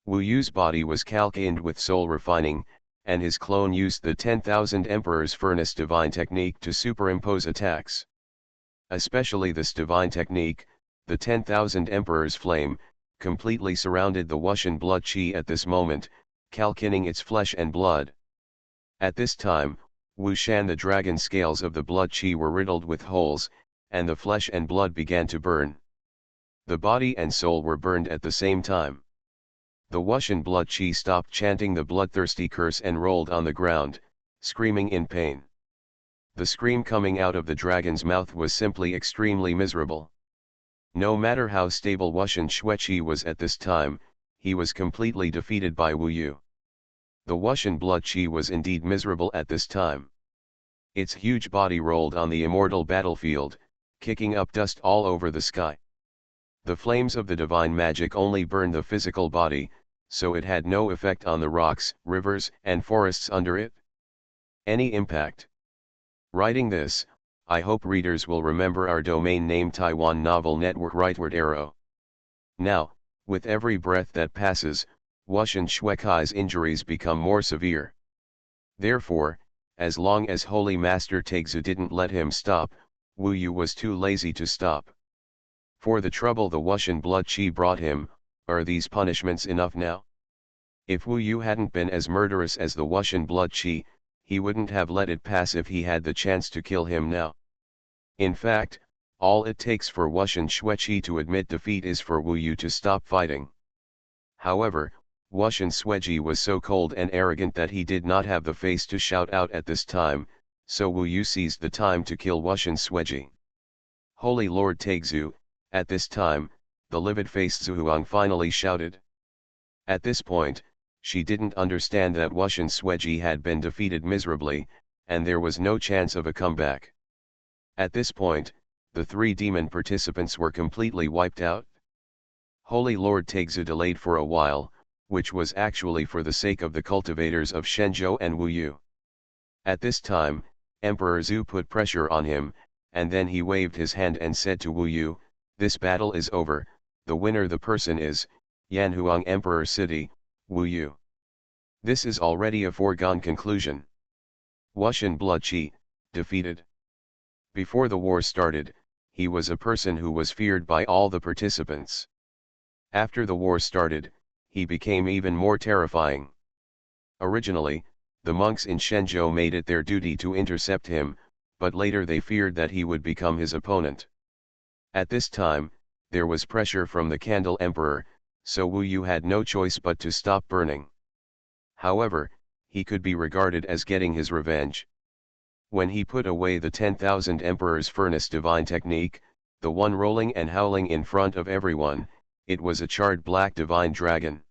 Wu Yu's body was calcined with soul refining, and his clone used the 10,000 Emperor's furnace divine technique to superimpose attacks. Especially this divine technique, the 10,000 Emperor's flame, completely surrounded the Wuxian blood qi at this moment, calcining its flesh and blood. At this time, Wu Shan the dragon scales of the blood qi were riddled with holes, and the flesh and blood began to burn. The body and soul were burned at the same time. The Wuxian blood qi stopped chanting the bloodthirsty curse and rolled on the ground, screaming in pain. The scream coming out of the dragon's mouth was simply extremely miserable. No matter how stable Wuxian Shueqi was at this time, he was completely defeated by Wu Yu. The Wuxian blood qi was indeed miserable at this time. Its huge body rolled on the immortal battlefield, kicking up dust all over the sky. The flames of the divine magic only burned the physical body, so it had no effect on the rocks, rivers, and forests under it. Any impact? Writing this, I hope readers will remember our domain name Taiwan Novel Network Rightward Arrow. Now, with every breath that passes, Wuxian Shueqi's injuries become more severe. Therefore, as long as Holy Master Taixu didn't let him stop, Wu Yu was too lazy to stop. For the trouble the Wuxian blood qi brought him, are these punishments enough now? If Wu Yu hadn't been as murderous as the Wuxian blood qi, he wouldn't have let it pass if he had the chance to kill him now. In fact, all it takes for Wuxian Shueqi to admit defeat is for Wu Yu to stop fighting. However, Wuxian Shueqi was so cold and arrogant that he did not have the face to shout out at this time, so Wu Yu seized the time to kill Wuxian Shueqi. Holy Lord Taixu, at this time, the livid-faced Xuanhuan finally shouted. At this point, she didn't understand that Wuxian Shueqi had been defeated miserably, and there was no chance of a comeback. At this point, the three demon participants were completely wiped out. Holy Lord Taixu delayed for a while, which was actually for the sake of the cultivators of Shenzhou and Wu Yu. At this time, Emperor Zhu put pressure on him, and then he waved his hand and said to Wu Yu, "This battle is over, the winner the person is, Yanhuang Emperor City, Wu Yu." This is already a foregone conclusion. Wuxian blood qi, defeated. Before the war started, he was a person who was feared by all the participants. After the war started, he became even more terrifying. Originally, the monks in Shenzhou made it their duty to intercept him, but later they feared that he would become his opponent. At this time, there was pressure from the Candle Emperor, so Wu Yu had no choice but to stop burning. However, he could be regarded as getting his revenge. When he put away the 10,000 Emperor's furnace divine technique, the one rolling and howling in front of everyone, it was a charred black divine dragon.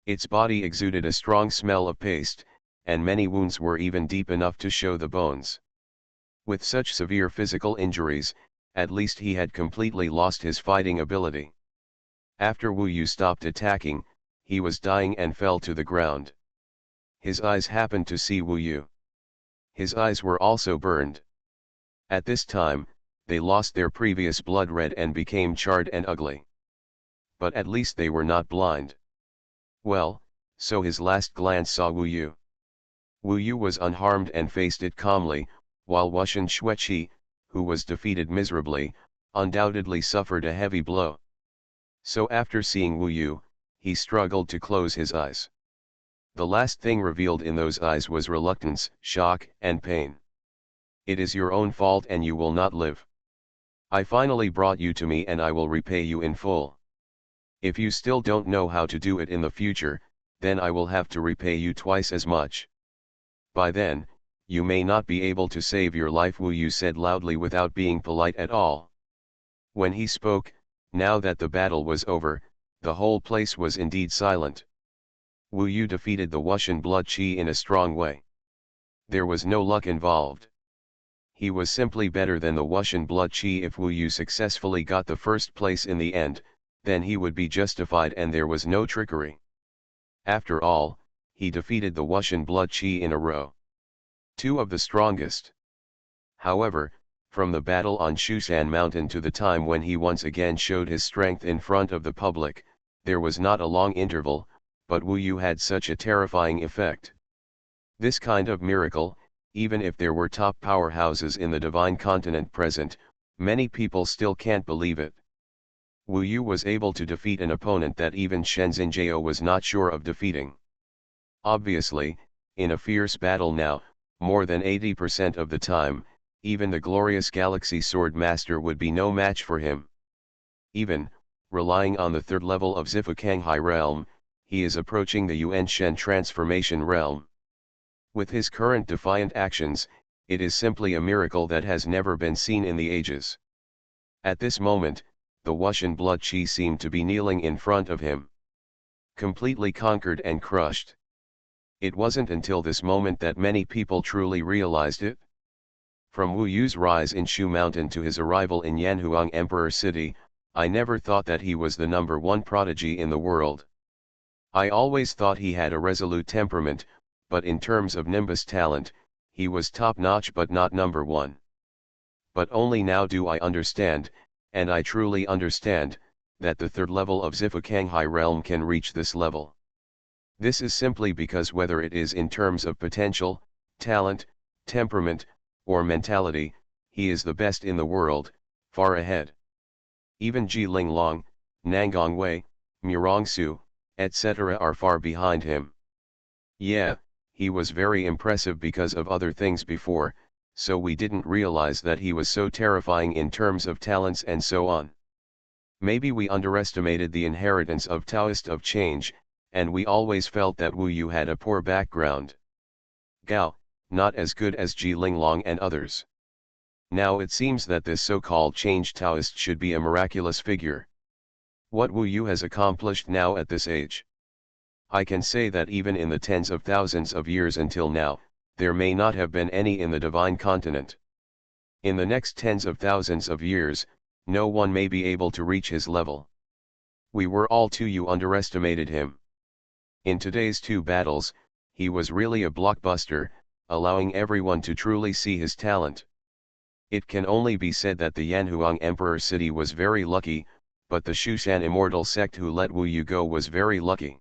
Its body exuded a strong smell of paste, and many wounds were even deep enough to show the bones. With such severe physical injuries, at least he had completely lost his fighting ability. After Wu Yu stopped attacking, he was dying and fell to the ground. His eyes happened to see Wu Yu. His eyes were also burned. At this time, they lost their previous blood red and became charred and ugly. But at least they were not blind. Well, so his last glance saw Wu Yu. Wu Yu was unharmed and faced it calmly, while Wuxian Xueqi, who was defeated miserably, undoubtedly suffered a heavy blow. So after seeing Wu Yu, he struggled to close his eyes. The last thing revealed in those eyes was reluctance, shock, and pain. It is your own fault and you will not live. I finally brought you to me and I will repay you in full. If you still don't know how to do it in the future, then I will have to repay you twice as much. By then, you may not be able to save your life, Wu Yu said loudly without being polite at all. When he spoke, now that the battle was over, the whole place was indeed silent. Wu Yu defeated the Wuxian blood qi in a strong way. There was no luck involved. He was simply better than the Wuxian blood qi. If Wu Yu successfully got the first place in the end, then he would be justified and there was no trickery. After all, he defeated the Wuxian blood qi in a row. Two of the strongest. However, from the battle on Shushan Mountain to the time when he once again showed his strength in front of the public, there was not a long interval, but Wu Yu had such a terrifying effect. This kind of miracle, even if there were top powerhouses in the divine continent present, many people still can't believe it. Wu Yu was able to defeat an opponent that even Shenzhen Jiao was not sure of defeating. Obviously, in a fierce battle now, more than 80% of the time, even the glorious Galaxy Sword Master would be no match for him. Even, relying on the third level of Zifukanghai realm, he is approaching the Yuan Shen transformation realm. With his current defiant actions, it is simply a miracle that has never been seen in the ages. At this moment, the Wuxian blood qi seemed to be kneeling in front of him. Completely conquered and crushed. It wasn't until this moment that many people truly realized it. From Wu Yu's rise in Shu Mountain to his arrival in Yanhuang Emperor City, I never thought that he was the #1 prodigy in the world. I always thought he had a resolute temperament, but in terms of Nimbus talent, he was top-notch but not #1. But only now do I understand, and I truly understand, that the third level of Zifukanghai realm can reach this level. This is simply because whether it is in terms of potential, talent, temperament, or mentality, he is the best in the world, far ahead. Even Ji Linglong, Nangong Wei, Murongsu, etc. are far behind him. Yeah, he was very impressive because of other things before, so we didn't realize that he was so terrifying in terms of talents and so on. Maybe we underestimated the inheritance of Taoist of change, and we always felt that Wu Yu had a poor background. Gao, not as good as Ji Linglong and others. Now it seems that this so-called changed Taoist should be a miraculous figure. What Wu Yu has accomplished now at this age. I can say that even in the tens of thousands of years until now, there may not have been any in the divine continent. In the next tens of thousands of years, no one may be able to reach his level. We were all too underestimated him. In today's two battles, he was really a blockbuster, allowing everyone to truly see his talent. It can only be said that the Yanhuang Emperor City was very lucky, but the Shushan Immortal sect who let Wu Yu go was very lucky.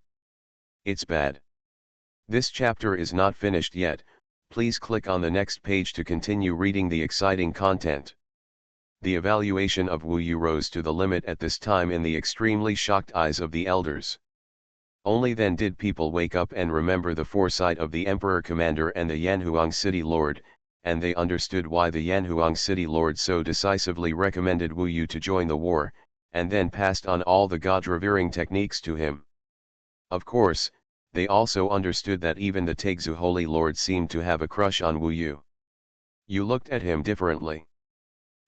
It's bad. This chapter is not finished yet, please click on the next page to continue reading the exciting content. The evaluation of Wu Yu rose to the limit at this time in the extremely shocked eyes of the elders. Only then did people wake up and remember the foresight of the Emperor Commander and the Yanhuang City Lord, and they understood why the Yanhuang City Lord so decisively recommended Wu Yu to join the war, and then passed on all the god-revering techniques to him. Of course, they also understood that even the Taixu Holy Lord seemed to have a crush on Wu Yu. You looked at him differently.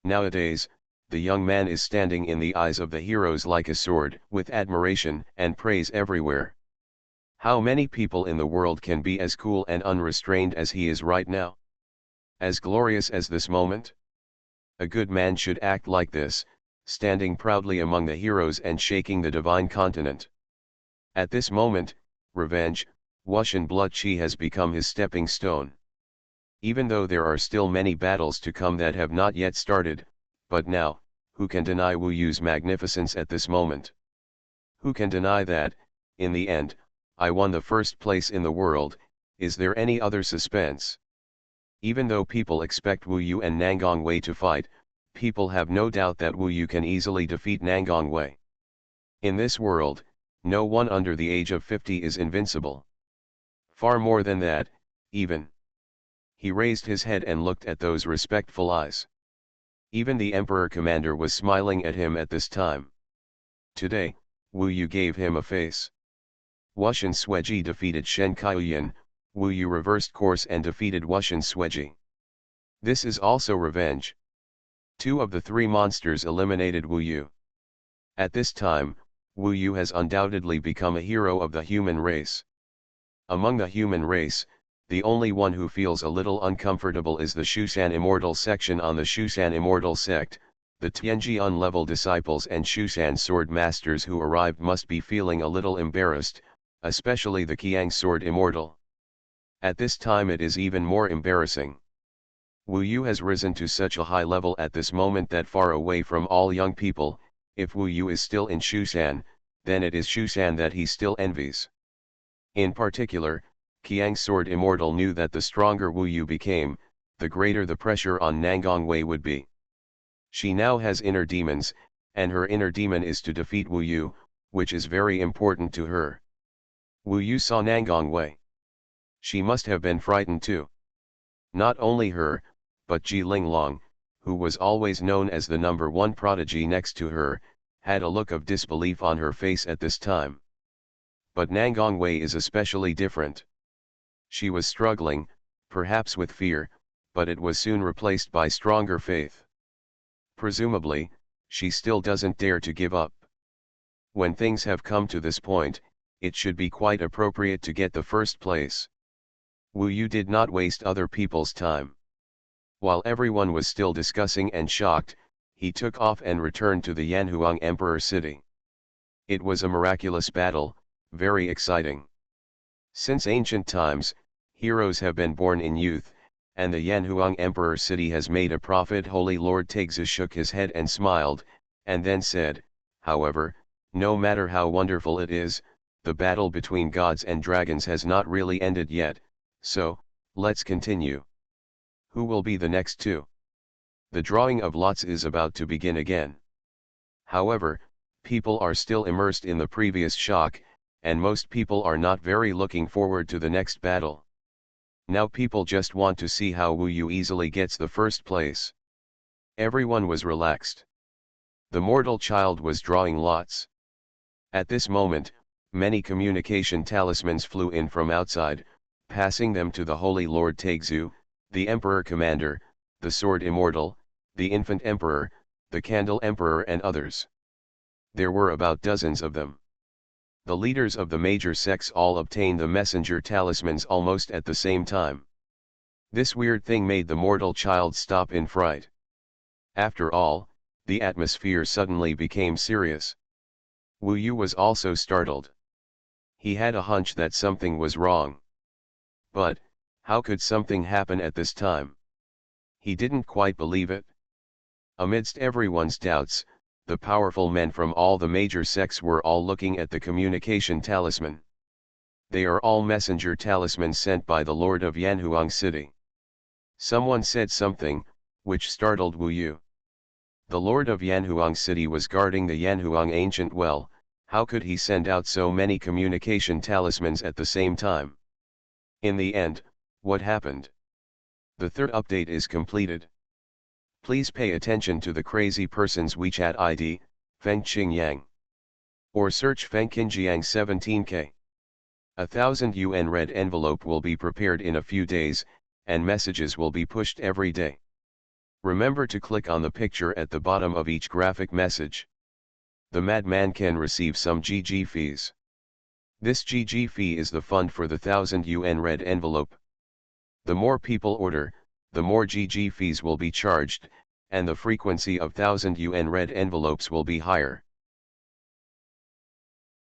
Nowadays, the young man is standing in the eyes of the heroes like a sword, with admiration and praise everywhere. How many people in the world can be as cool and unrestrained as he is right now? As glorious as this moment? A good man should act like this, standing proudly among the heroes and shaking the divine continent. At this moment, revenge, Wuxian blood qi has become his stepping stone. Even though there are still many battles to come that have not yet started, but now, who can deny Wu Yu's magnificence at this moment? Who can deny that, in the end, I won the first place in the world? Is there any other suspense? Even though people expect Wu Yu and Nangong Wei to fight, people have no doubt that Wu Yu can easily defeat Nangong Wei. In this world, no one under the age of 50 is invincible. Far more than that, even. He raised his head and looked at those respectful eyes. Even the Emperor Commander was smiling at him at this time. Today, Wu Yu gave him a face. Wuxian Sueji defeated Shen Kaiyan, Wu Yu reversed course and defeated Wuxian Sueji. This is also revenge. 2 of the 3 monsters eliminated Wu Yu. At this time, Wu Yu has undoubtedly become a hero of the human race. Among the human race, the only one who feels a little uncomfortable is the Xuanhuan Immortal section. On the Xuanhuan Immortal sect, the Tianjian level disciples and Xuanhuan sword masters who arrived must be feeling a little embarrassed, especially the Qiang sword immortal. At this time it is even more embarrassing. Wu Yu has risen to such a high level at this moment that far away from all young people, if Wu Yu is still in Xuanhuan, then it is Xuanhuan that he still envies. In particular, Qiang sword immortal knew that the stronger Wu Yu became, the greater the pressure on Nangong Wei would be. She now has inner demons, and her inner demon is to defeat Wu Yu, which is very important to her. Wu Yu saw Nangong Wei. She must have been frightened too. Not only her, but Ji Linglong, who was always known as the #1 prodigy next to her, had a look of disbelief on her face at this time. But Nangong Wei is especially different. She was struggling, perhaps with fear, but it was soon replaced by stronger faith. Presumably, she still doesn't dare to give up. When things have come to this point, it should be quite appropriate to get the first place. Wu Yu did not waste other people's time. While everyone was still discussing and shocked, he took off and returned to the Yanhuang Emperor city. It was a miraculous battle, very exciting. Since ancient times, heroes have been born in youth, and the Yanhuang Emperor city has made a prophet. Holy Lord Taixu shook his head and smiled, and then said, however, no matter how wonderful it is, the battle between gods and dragons has not really ended yet, so, let's continue. Who will be the next 2? The drawing of lots is about to begin again. However, people are still immersed in the previous shock, and most people are not very looking forward to the next battle. Now people just want to see how Wu Yu easily gets the first place. Everyone was relaxed. The mortal child was drawing lots. At this moment, many communication talismans flew in from outside, passing them to the Holy Lord Taixu, the Emperor Commander, the Sword Immortal, the Infant Emperor, the Candle Emperor and others. There were about dozens of them. The leaders of the major sects all obtained the messenger talismans almost at the same time. This weird thing made the mortal child stop in fright. After all, the atmosphere suddenly became serious. Wu Yu was also startled. He had a hunch that something was wrong. But, how could something happen at this time? He didn't quite believe it. Amidst everyone's doubts, the powerful men from all the major sects were all looking at the communication talisman. They are all messenger talismans sent by the Lord of Yanhuang City. Someone said something, which startled Wu Yu. The Lord of Yanhuang City was guarding the Yanhuang ancient well. How could he send out so many communication talismans at the same time? In the end, what happened? The third update is completed. Please pay attention to the crazy person's WeChat ID, Feng Qingyang. Or search Feng Qingyang 17K. A 1000 yuan red envelope will be prepared in a few days, and messages will be pushed every day. Remember to click on the picture at the bottom of each graphic message. The madman can receive some GG fees. This GG fee is the fund for the 1000 yuan red envelope. The more people order, the more GG fees will be charged, and the frequency of 1000 yuan red envelopes will be higher.